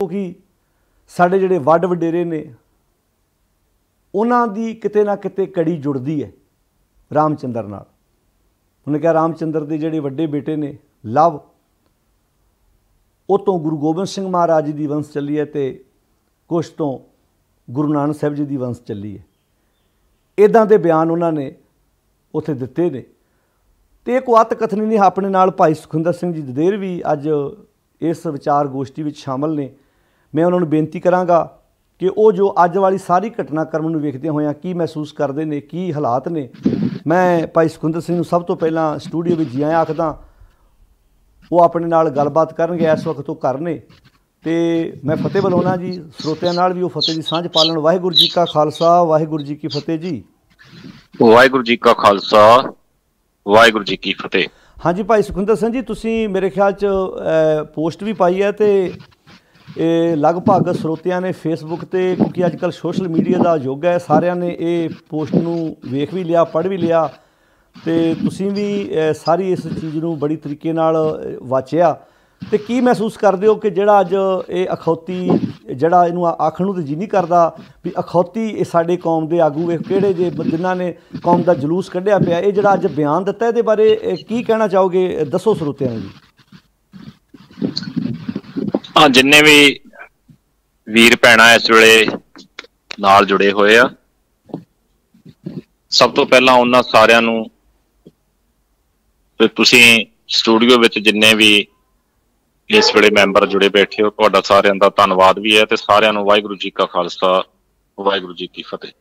कि साडे जिहड़े वड वडेरे ने उन्हां दी किते ना किते कड़ी जुड़दी है रामचंद्र नाल। उन्हें कहा रामचंद्र के जिहड़े वड्डे बेटे ने लव उतों गुरु गोबिंद सिंह महाराज जी की वंश चली है तो कुछ तो गुरु नानक साहब जी की वंश चली है। इदां दे बयान उन्होंने उत्थे दिते ने। तो एक अत कथनी ने अपने नाल भाई सुखविंदर सिंह जी ददेर भी अज इस विचार गोष्ठी में शामिल ने। मैं उन्होंने बेनती कराँगा कि वो जो अज वाली सारी घटनाक्रम नूं वेखदे होया की महसूस करते हैं, की हालात ने। मैं भाई सुखविंदर सिंह नूं सब तो पहला स्टूडियो में जी आया आखदा। वो अपने नाल गलबात करनगे, इस वक्त वो घर ने। तो मैं फतेह बुलाउणा जी ਸਰੋਤਿਆਂ नाल भी वो फतेह की सांझ पालन। वाहिगुरू जी का खालसा वाहिगुरू जी की फतेह जी। वाहिगुरू जी का खालसा वाहिगुरू जी की फतेह। हाँ जी भाई सुखविंदर सिंह जी, तुसीं मेरे ख्याल च पोस्ट भी पाई है तो लगभग ਸਰੋਤਿਆਂ ने फेसबुक पर, क्योंकि अजकल सोशल मीडिया का युग है, सारिਆਂ ने ये पोस्ट नूं वेख भी लिया, पढ़ भी लिया। तो तुसीं भी सारी इस चीज़ नूं बड़ी तरीके नाल वाचिया। तो की महसूस करते हो कि जिहड़ा अज ये अखौती जिहड़ा इनू आखण नूं तो जी नहीं करता भी अखौती ये साडे कौम के आगू किहड़े जे जिन्हां ने कौम का जलूस कढ़िया पिया, ये जिहड़ा अज बयान दिता इहदे बारे की कहना चाहोगे, दसो ਸਰੋਤਿਆਂ जी। हाँ, जिन्ने भी वीर भैणां इस वेले नाल जुड़े होए आ, सब तो पहला उन्हां सारिਆਂ ਨੂੰ ते तुसीं स्टूडियो विच जिन्ने भी इस वेले मैंबर जुड़े बैठे हो, तुहाडा सारिਆਂ ਦਾ धन्नवाद भी है। ते सारिਆਂ ਨੂੰ वाहिगुरू जी का खालसा वाहिगुरू जी की फतेह।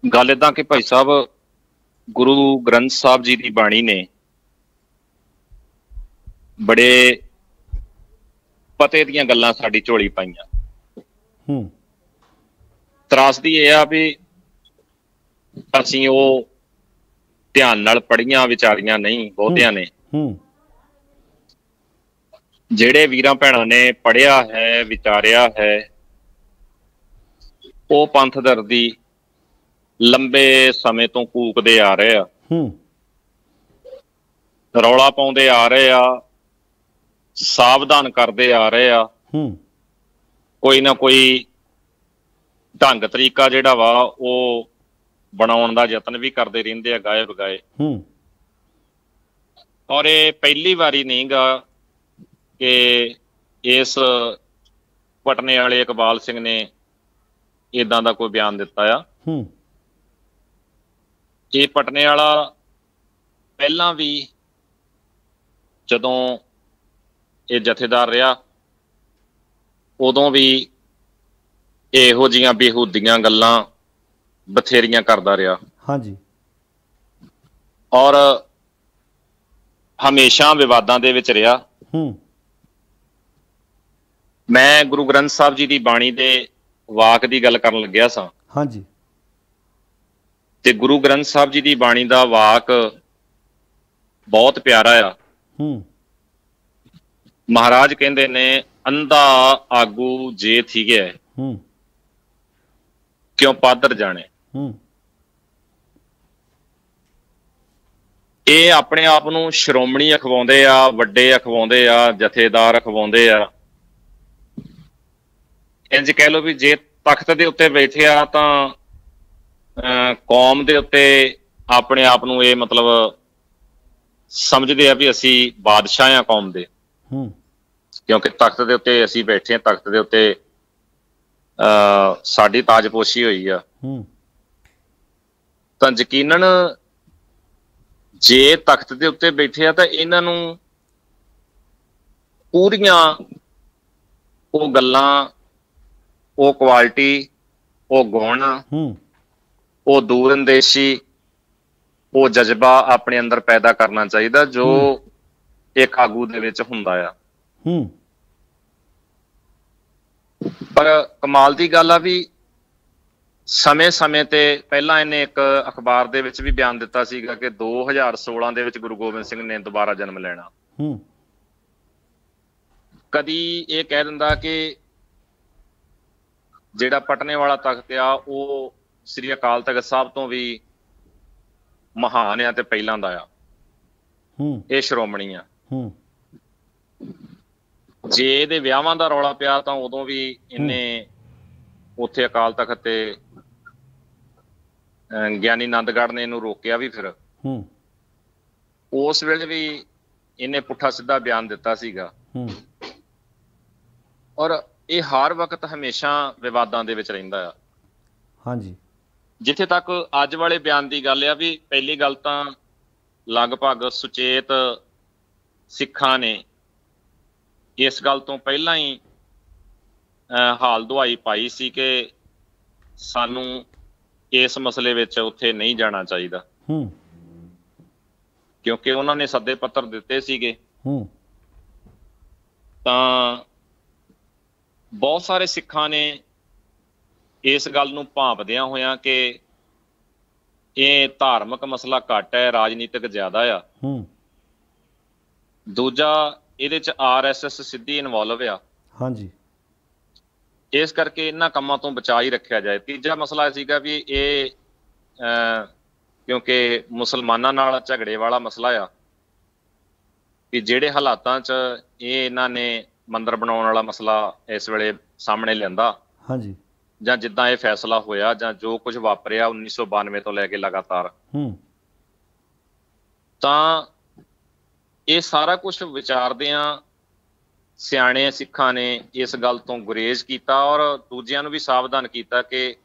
गल इदां कि भाई साहब गुरु ग्रंथ साहब जी की बाणी ने बड़े पते दीयां गल्लां साडी झोली पाईयां। त्रासदी ये आ भी असीं वो ध्यान नाल पढ़ियां विचारियां नहीं बहुतियां ने। ਜਿਹੜੇ ਵੀਰਾਂ ਭੈਣਾਂ ਨੇ ਪੜ੍ਹਿਆ ਹੈ ਵਿਚਾਰਿਆ ਹੈ ਉਹ ਪੰਥ ਦਰਦੀ ਲੰਬੇ ਸਮੇਂ ਤੋਂ ਕੂਕਦੇ ਆ ਰਹੇ ਆ, ਰੌਲਾ ਪਾਉਂਦੇ ਆ ਰਹੇ ਆ, ਸਾਵਧਾਨ ਕਰਦੇ ਆ ਰਹੇ ਆ। ਕੋਈ ਨਾ ਕੋਈ ਢੰਗ ਤਰੀਕਾ ਜਿਹੜਾ ਵਾ ਉਹ ਬਣਾਉਣ ਦਾ ਯਤਨ ਵੀ ਕਰਦੇ ਰਹਿੰਦੇ ਆ ਗਾਏ ਬਗਾਏ। ਔਰ ਇਹ ਪਹਿਲੀ ਵਾਰੀ ਨਹੀਂ ਗਾ कि इस पटने वाले इकबाल सिंह ने इदां दा कोई बयान दिता आ। ये पटने वाला पहला भी जदों ये जथेदार रहा उदों भी इहो जिहियां बेहूदियां गल्लां बथेरियां करदा रहा। हाँ जी। और हमेशा विवादां दे विच रहा। मैं गुरु ग्रंथ साहब जी की बाणी दे वाक की गल करन लग्या सां। हाँ जी। ते गुरु ग्रंथ साहब जी की बाणी का वाक बहुत प्यारा आ। महाराज कहंदे ने अंधा आगू जे थी गए क्यों पादर जाने। ये अपने आप नूं श्रोमणी अखवाउंदे आ, वड्डे अखवाउंदे आ, जथेदार अखवाउंदे आ। इंज कह लो भी जे तख्त दे उत्ते बैठे आ तां कौम दे उत्ते अपने आप नूं ये मतलब समझदे आ भी असी बादशाह आ कौम दे, क्योंकि तख्त दे उत्ते असी बैठे, तख्त दे उत्ते साडी ताजपोशी होई आ। तां यकीनन जे तख्त दे उत्ते बैठे आ तां इन्हां नूं पूरियां वो गल्लां, वो क्वालिटी, वो गुण, वो दूरअंदेशी, वो जज्बा अपने अंदर पैदा करना चाहिए जो एक आगू दे विच हुंदा आ। पर कमाल दी गल आ भी समय समय ते पहला इन्हें एक अखबार दे विच भी बयान दिता सीगा कि 2016 दे विच गुरु गोबिंद सिंह ने दोबारा जन्म लेना। कदी ये कह दिंदा कि जिहड़ा पटने वाला तख्त आ वो श्री अकाल तख्त साहब तो भी महान आ ते पहलां दा आ, ये श्रोमणी आ। ਜੇ ਇਹਦੇ ਵਿਆਹਾਂ ਦਾ ਰੌਲਾ ਪਿਆ ਤਾਂ ਉਦੋਂ ਵੀ ਇਹਨੇ ਉੱਥੇ ਅਕਾਲ ਤਖਤ ਤੇ ਗਿਆਨੀ ਆਨੰਦਗੜ੍ਹ ਨੇ ਇਹਨੂੰ ਰੋਕਿਆ ਵੀ। ਫਿਰ ਉਸ ਵੇਲੇ ਵੀ ਇਹਨੇ ਪੁੱਠਾ ਸਿੱਧਾ ਬਿਆਨ ਦਿੱਤਾ ਸੀਗਾ। ਔਰ ਇਹ ਹਰ ਵਕਤ ਹਮੇਸ਼ਾ ਵਿਵਾਦਾਂ ਦੇ ਵਿੱਚ ਰਹਿੰਦਾ ਆ। ਹਾਂਜੀ। ਜਿੱਥੇ ਤੱਕ ਅੱਜ ਵਾਲੇ ਬਿਆਨ ਦੀ ਗੱਲ ਆ, ਵੀ ਪਹਿਲੀ ਗੱਲ ਤਾਂ ਲਗਭਗ ਸੁਚੇਤ ਸਿੱਖਾਂ ਨੇ ਇਸ ਗੱਲ ਤੋਂ ਪਹਿਲਾਂ ਹੀ ਹਾਲ ਦੁਹਾਈ ਪਾਈ ਸੀ ਕਿ ਸਾਨੂੰ ਇਸ ਮਸਲੇ ਵਿੱਚ ਉੱਥੇ ਨਹੀਂ ਜਾਣਾ ਚਾਹੀਦਾ, ਕਿਉਂਕਿ ਉਹਨਾਂ ਨੇ ਸੱਦੇ ਪੱਤਰ ਦਿੱਤੇ ਸੀਗੇ। ਤਾਂ ਬਹੁਤ ਸਾਰੇ ਸਿੱਖਾਂ ਨੇ ਇਸ ਗੱਲ ਨੂੰ ਭਾਂਪਦਿਆਂ ਹੋਇਆਂ ਕਿ ਇਹ ਧਾਰਮਿਕ ਮਸਲਾ ਘੱਟ ਹੈ, ਰਾਜਨੀਤਿਕ ਜ਼ਿਆਦਾ ਆ। ਦੂਜਾ, ਇਹਦੇ ਚ RSS ਸਿੱਧੀ ਇਨਵੋਲਵ ਆ। ਹਾਂਜੀ। ਇਸ ਕਰਕੇ ਇਹਨਾਂ ਕੰਮਾਂ ਤੋਂ ਬਚਾ ਹੀ ਰੱਖਿਆ ਜਾਏ। ਤੀਜਾ ਮਸਲਾ ਸੀਗਾ ਵੀ ਇਹ ਕਿਉਂਕਿ ਮੁਸਲਮਾਨਾਂ ਨਾਲ ਝਗੜੇ ਵਾਲਾ ਮਸਲਾ ਆ, ਕਿ ਜਿਹੜੇ ਹਾਲਾਤਾਂ 'ਚ ਇਹਨਾਂ ਨੇ ਮੰਦਿਰ ਬਣਾਉਣ ਵਾਲਾ ਮਸਲਾ ਇਸ ਵੇਲੇ ਸਾਹਮਣੇ ਲਿਆਂਦਾ, ਹਾਂਜੀ, ਜਾਂ ਜਿੱਦਾਂ ਇਹ ਫੈਸਲਾ ਹੋਇਆ ਜਾਂ ਜੋ ਕੁਝ ਵਾਪਰਿਆ 1992 ਤੋਂ ਲੈ ਕੇ ਲਗਾਤਾਰ, ਤਾਂ ਇਹ ਸਾਰਾ ਕੁਝ ਵਿਚਾਰਦਿਆਂ ਸਿਆਣੇ ਸਿੱਖਾਂ ਨੇ ਇਸ ਗੱਲ ਤੋਂ ਗੁਰੇਜ਼ ਕੀਤਾ ਔਰ ਦੂਜਿਆਂ ਨੂੰ ਵੀ ਸਾਵਧਾਨ ਕੀਤਾ ਕਿ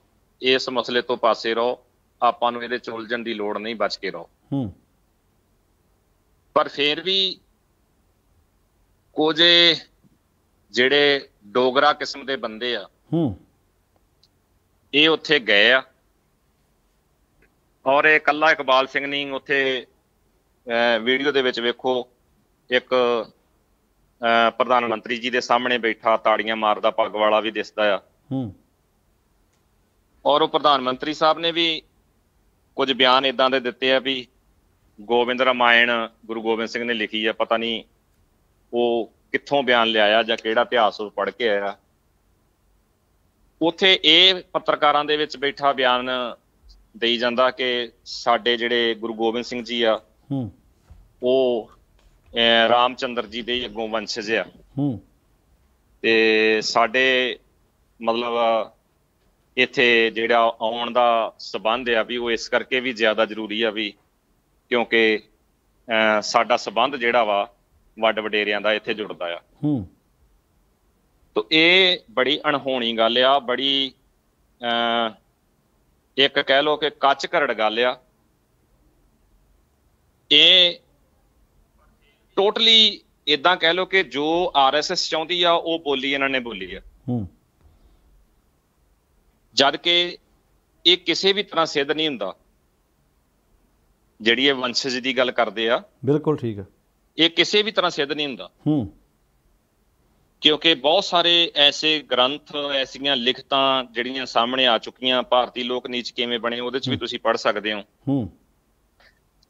ਇਸ ਮਸਲੇ ਤੋਂ ਪਾਸੇ ਰਹੋ, ਆਪਾਂ ਨੂੰ ਇਹਦੇ 'ਚ ਉਲਝਣ ਦੀ ਲੋੜ ਨਹੀਂ, ਬਚ ਕੇ ਰਹੋ। ਪਰ ਫਿਰ ਵੀ ਕੁਝ ਜਿਹੜੇ ਡੋਗਰਾ ਕਿਸਮ ਦੇ ਬੰਦੇ ਆ, ਇਹ ਉੱਥੇ ਗਏ ਆ। ਔਰ ਇਹ ਇਕੱਲਾ ਇਕਬਾਲ ਸਿੰਘ ਨਹੀਂ, ਉੱਥੇ ਵੀਡੀਓ ਦੇ ਵਿੱਚ ਵੇਖੋ ਇੱਕ ਪ੍ਰਧਾਨ ਮੰਤਰੀ ਜੀ ਦੇ ਸਾਹਮਣੇ ਬੈਠਾ ਤਾੜੀਆਂ ਮਾਰਦਾ ਪੱਗ ਵਾਲਾ ਵੀ ਦਿਸਦਾ ਆ। ਔਰ ਉਹ ਪ੍ਰਧਾਨ ਮੰਤਰੀ ਸਾਹਿਬ ਨੇ ਵੀ ਕੁਝ ਬਿਆਨ ਏਦਾਂ ਦੇ ਦਿੱਤੇ ਆ ਵੀ ਗੋਬਿੰਦ ਰਾਮਾਇਣ ਗੁਰੂ ਗੋਬਿੰਦ ਸਿੰਘ ਨੇ ਲਿਖੀ ਆ, ਪਤਾ ਨਹੀਂ ਉਹ ਕਿੱਥੋਂ ਬਿਆਨ ਲਿਆਇਆ ਜਾਂ ਕਿਹੜਾ ਇਤਿਹਾਸ ਉਹ ਪੜ੍ਹ ਕੇ ਆਇਆ। ਉੱਥੇ ਇਹ ਪੱਤਰਕਾਰਾਂ ਦੇ ਵਿੱਚ ਬੈਠਾ ਬਿਆਨ ਦੇਈ ਜਾਂਦਾ ਕਿ ਸਾਡੇ ਜਿਹੜੇ ਗੁਰੂ ਗੋਬਿੰਦ ਸਿੰਘ ਜੀ ਆ, ਉਹ ਰਾਮ ਚੰਦਰ ਜੀ ਦੇ ਅੱਗੋਂ ਵੰਸ਼ਜ ਆ, ਤੇ ਸਾਡੇ ਮਤਲਬ ਇੱਥੇ ਜਿਹੜਾ ਆਉਣ ਦਾ ਸੰਬੰਧ ਆ ਵੀ ਉਹ ਇਸ ਕਰਕੇ ਵੀ ਜ਼ਿਆਦਾ ਜ਼ਰੂਰੀ ਆ ਵੀ ਕਿਉਂਕਿ ਸਾਡਾ ਸੰਬੰਧ ਜਿਹੜਾ ਵਾ ਵੱਡ ਵਡੇਰਿਆਂ ਦਾ ਇੱਥੇ ਜੁੜਦਾ ਆ। ਤੋ ਇਹ ਬੜੀ ਅਣਹੋਣੀ ਗੱਲ ਆ, ਬੜੀ ਇੱਕ ਕਹਿ ਲਓ ਕਿ ਕੱਚ ਘਰੜ ਗੱਲ ਆ। ਇਹ ਟੋਟਲੀ ਏਦਾਂ ਕਹਿ ਲਓ ਕਿ ਜੋ RSS ਚਾਹੁੰਦੀ ਆ ਉਹ ਬੋਲੀ ਇਹਨਾਂ ਨੇ ਬੋਲੀ ਆ, ਜਦ ਕਿ ਇਹ ਕਿਸੇ ਵੀ ਤਰ੍ਹਾਂ ਸਿੱਧ ਨਹੀਂ ਹੁੰਦਾ। ਜਿਹੜੀ ਇਹ ਵੰਸ਼ਜ ਦੀ ਗੱਲ ਕਰਦੇ ਆ, ਬਿਲਕੁਲ ਠੀਕ ਆ, ਇਹ ਕਿਸੇ ਵੀ ਤਰ੍ਹਾਂ ਸਿੱਧ ਨਹੀਂ ਹੁੰਦਾ, ਕਿਉਂਕਿ ਬਹੁਤ ਸਾਰੇ ਐਸੇ ਗ੍ਰੰਥ, ਐਸੀਆਂ ਲਿਖਤਾਂ ਜਿਹੜੀਆਂ ਸਾਹਮਣੇ ਆ ਚੁੱਕੀਆਂ। ਭਾਰਤੀ ਲੋਕ ਨੀਚ ਕਿਵੇਂ ਬਣੇ, ਉਹਦੇ 'ਚ ਵੀ ਤੁਸੀਂ ਪੜ੍ਹ ਸਕਦੇ ਹੋ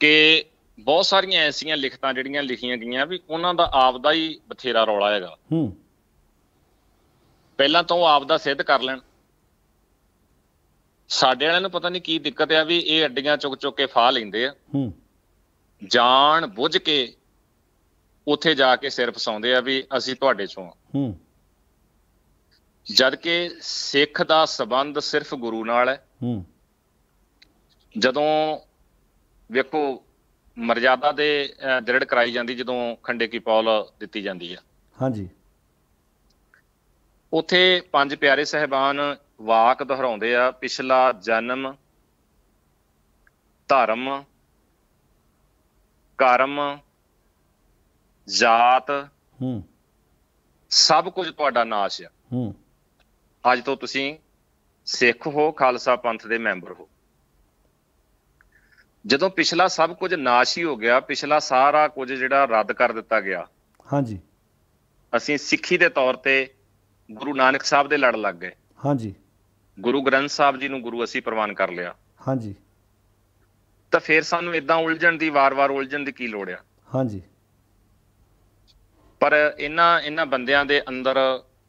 ਕਿ ਬਹੁਤ ਸਾਰੀਆਂ ਐਸੀਆਂ ਲਿਖਤਾਂ ਜਿਹੜੀਆਂ ਲਿਖੀਆਂ ਗਈਆਂ ਵੀ ਉਹਨਾਂ ਦਾ ਆਪਦਾ ਹੀ ਬਥੇਰਾ ਰੌਲਾ ਹੈਗਾ। ਪਹਿਲਾਂ ਤਾਂ ਉਹ ਆਪਦਾ ਸਿੱਧ ਕਰ ਲੈਣ। ਸਾਡੇ ਵਾਲਿਆਂ ਨੂੰ ਪਤਾ ਨਹੀਂ ਕੀ ਦਿੱਕਤ ਆ ਵੀ ਇਹ ਅੱਡੀਆਂ ਚੁੱਕ ਚੁੱਕ ਕੇ ਫਾਹ ਲੈਂਦੇ ਆ, ਜਾਣ ਬੁੱਝ ਕੇ ਉੱਥੇ ਜਾ ਕੇ ਸਿਰ ਫਸਾਉਂਦੇ ਆ ਵੀ ਅਸੀਂ ਤੁਹਾਡੇ ਚੋਂ ਆ, ਜਦ ਕਿ ਸਿੱਖ ਦਾ ਸੰਬੰਧ ਸਿਰਫ ਗੁਰੂ ਨਾਲ ਹੈ। ਜਦੋਂ ਵੇਖੋ ਮਰਜ਼ਾਦਾ ਦੇ ਦ੍ਰਿੜ ਕਰਾਈ ਜਾਂਦੀ, ਜਦੋਂ ਖੰਡੇ ਕੀ ਪੌਲ ਦਿੱਤੀ ਜਾਂਦੀ ਆ, ਹਾਂਜੀ, ਉੱਥੇ ਪੰਜ ਪਿਆਰੇ ਸਾਹਿਬਾਨ ਵਾਕ ਦੁਹਰਾਉਂਦੇ ਆ, ਪਿਛਲਾ ਜਨਮ, ਧਰਮ, ਕਰਮ, ਜਾਤ, ਸਭ ਕੁਝ ਤੁਹਾਡਾ ਨਾਸ਼ ਆ। ਅੱਜ ਤੋਂ ਤੁਸੀਂ ਸਿੱਖ ਹੋ, ਖਾਲਸਾ ਪੰਥ ਦੇ ਮੈਂਬਰ ਹੋ। ਜਦੋਂ ਪਿਛਲਾ ਸਭ ਕੁਝ ਨਾਸ਼ ਹੀ ਹੋ ਗਿਆ, ਪਿਛਲਾ ਸਾਰਾ ਕੁਝ ਜਿਹੜਾ ਰੱਦ ਕਰ ਦਿੱਤਾ ਗਿਆ, ਹਾਂਜੀ, ਅਸੀਂ ਸਿੱਖੀ ਦੇ ਤੌਰ ਤੇ ਗੁਰੂ ਨਾਨਕ ਸਾਹਿਬ ਦੇ ਲੜ ਲੱਗ ਗਏ, ਹਾਂਜੀ, ਗੁਰੂ ਗ੍ਰੰਥ ਸਾਹਿਬ ਜੀ ਨੂੰ ਗੁਰੂ ਅਸੀਂ ਪ੍ਰਵਾਨ ਕਰ ਲਿਆ, ਹਾਂਜੀ, ਤਾਂ ਫਿਰ ਸਾਨੂੰ ਏਦਾਂ ਉਲਝਣ ਦੀ, ਵਾਰ-ਵਾਰ ਉਲਝਣ ਦੀ ਕੀ ਲੋੜ ਆ? ਹਾਂਜੀ। ਪਰ ਇਹਨਾਂ ਬੰਦਿਆਂ ਦੇ ਅੰਦਰ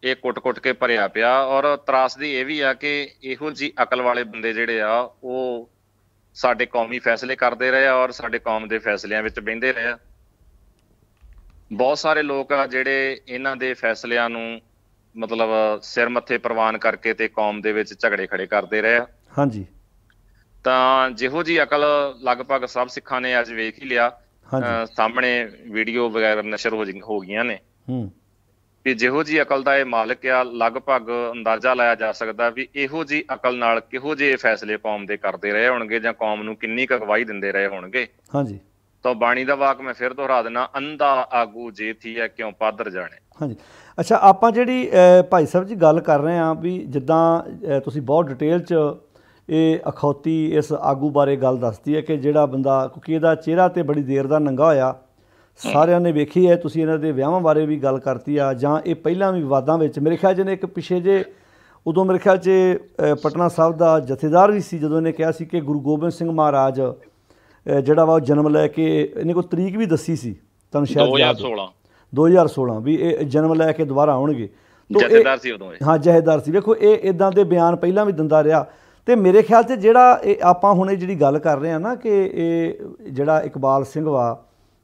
ਇਹ ਕੁੱਟ-ਕੁੱਟ ਕੇ ਭਰਿਆ ਪਿਆ। ਔਰ ਤਰਾਸਦੀ ਇਹ ਵੀ ਆ ਕਿ ਇਹੋ ਜਿਹੀ ਅਕਲ ਵਾਲੇ ਬੰਦੇ ਜਿਹੜੇ ਆ ਉਹ ਸਾਡੇ ਕੌਮੀ ਫੈਸਲੇ ਕਰਦੇ ਰਹੇ ਆ ਔਰ ਸਾਡੇ ਕੌਮ ਦੇ ਫੈਸਲਿਆਂ ਵਿੱਚ ਬਹਿੰਦੇ ਰਹੇ ਆ। ਬਹੁਤ ਸਾਰੇ ਲੋਕ ਆ ਜਿਹੜੇ ਇਹਨਾਂ ਦੇ ਫੈਸਲਿਆਂ ਨੂੰ ਮਤਲਬ ਸਿਰ ਮੱਥੇ ਪ੍ਰਵਾਨ ਕਰਕੇ ਤੇ ਕੌਮ ਦੇ ਵਿੱਚ ਝਗੜੇ ਖੜੇ ਕਰਦੇ ਰਹੇ ਆ। ਹਾਂਜੀ। ਤਾਂ ਜਿਹੋ ਜੀ ਅਕਲ ਲਗਭਗ ਸਭ ਸਿੱਖਾਂ ਨੇ ਅੱਜ ਵੇਖ ਹੀ ਲਿਆ, ਸਾਹਮਣੇ ਵੀਡੀਓ ਵਗੈਰਾ ਨਸ਼ਰ ਹੋ ਗਈਆਂ ਨੇ ਵੀ ਜਿਹੋ ਜੀ ਅਕਲ ਦਾ ਇਹ ਮਾਲਕ ਆ, ਲਗਭਗ ਅੰਦਾਜ਼ਾ ਲਾਇਆ ਜਾ ਸਕਦਾ ਵੀ ਇਹੋ ਜੀ ਅਕਲ ਨਾਲ ਕਿਹੋ ਜਿਹੇ ਫੈਸਲੇ ਕੌਮ ਦੇ ਕਰਦੇ ਰਹੇ ਹੋਣਗੇ ਜਾਂ ਕੌਮ ਨੂੰ ਕਿੰਨੀ ਕੁ ਅਗਵਾਈ ਦਿੰਦੇ ਰਹੇ ਹੋਣਗੇ। ਹਾਂਜੀ। ਤਾਂ ਬਾਣੀ ਦਾ ਵਾਕ ਮੈਂ ਫਿਰ ਦੁਹਰਾ ਦਿੰਦਾ, ਅੰਧਾ ਆਗੂ ਜੇ ਥੀ ਹੈ ਕਿਉਂ ਪਾਦਰ ਜਾਣੇ। ਹਾਂਜੀ। ਅੱਛਾ, ਆਪਾਂ ਜਿਹੜੀ ਭਾਈ ਸਾਹਿਬ ਜੀ ਗੱਲ ਕਰ ਰਹੇ ਹਾਂ ਵੀ ਜਿੱਦਾਂ ਤੁਸੀਂ ਬਹੁਤ ਡਿਟੇਲ 'ਚ ਇਹ ਅਖੌਤੀ ਇਸ ਆਗੂ ਬਾਰੇ ਗੱਲ ਦੱਸਦੀ ਹੈ ਕਿ ਜਿਹੜਾ ਬੰਦਾ, ਕਿਉਂਕਿ ਇਹਦਾ ਚਿਹਰਾ ਤਾਂ ਬੜੀ ਦੇਰ ਦਾ ਨੰਗਾ ਹੋਇਆ, ਸਾਰਿਆਂ ਨੇ ਵੇਖੀ ਹੈ। ਤੁਸੀਂ ਇਹਨਾਂ ਦੇ ਵਿਆਹਾਂ ਬਾਰੇ ਵੀ ਗੱਲ ਕਰਤੀ ਆ, ਜਾਂ ਇਹ ਪਹਿਲਾਂ ਵੀ ਵਿਵਾਦਾਂ ਵਿੱਚ ਮੇਰੇ ਖਿਆਲ 'ਚ ਇਹਨੇ ਇੱਕ ਪਿੱਛੇ ਜੇ ਉਦੋਂ ਮੇਰੇ ਖਿਆਲ 'ਚ ਪਟਨਾ ਸਾਹਿਬ ਦਾ ਜਥੇਦਾਰ ਵੀ ਸੀ, ਜਦੋਂ ਇਹਨੇ ਕਿਹਾ ਸੀ ਕਿ ਗੁਰੂ ਗੋਬਿੰਦ ਸਿੰਘ ਮਹਾਰਾਜ ਜਿਹੜਾ ਵਾ ਉਹ ਜਨਮ ਲੈ ਕੇ, ਇਹਨੇ ਕੋਈ ਤਰੀਕ ਵੀ ਦੱਸੀ ਸੀ ਤੁਹਾਨੂੰ ਸ਼ਾਇਦ 2016 ਵੀ ਇਹ ਜਨਮ ਲੈ ਕੇ ਦੁਬਾਰਾ ਆਉਣਗੇ। ਜਥੇਦਾਰ ਸੀ ਉਦੋਂ। ਹਾਂ, ਜਥੇਦਾਰ ਸੀ। ਵੇਖੋ ਇਹ ਇੱਦਾਂ ਦੇ ਬਿਆਨ ਪਹਿਲਾਂ ਵੀ ਦਿੰਦਾ ਰਿਹਾ। ਅਤੇ ਮੇਰੇ ਖਿਆਲ 'ਚ ਜਿਹੜਾ ਇਹ ਆਪਾਂ ਹੁਣ ਇਹ ਜਿਹੜੀ ਗੱਲ ਕਰ ਰਹੇ ਹਾਂ ਨਾ ਕਿ ਇਹ ਜਿਹੜਾ ਇਕਬਾਲ ਸਿੰਘ ਵਾ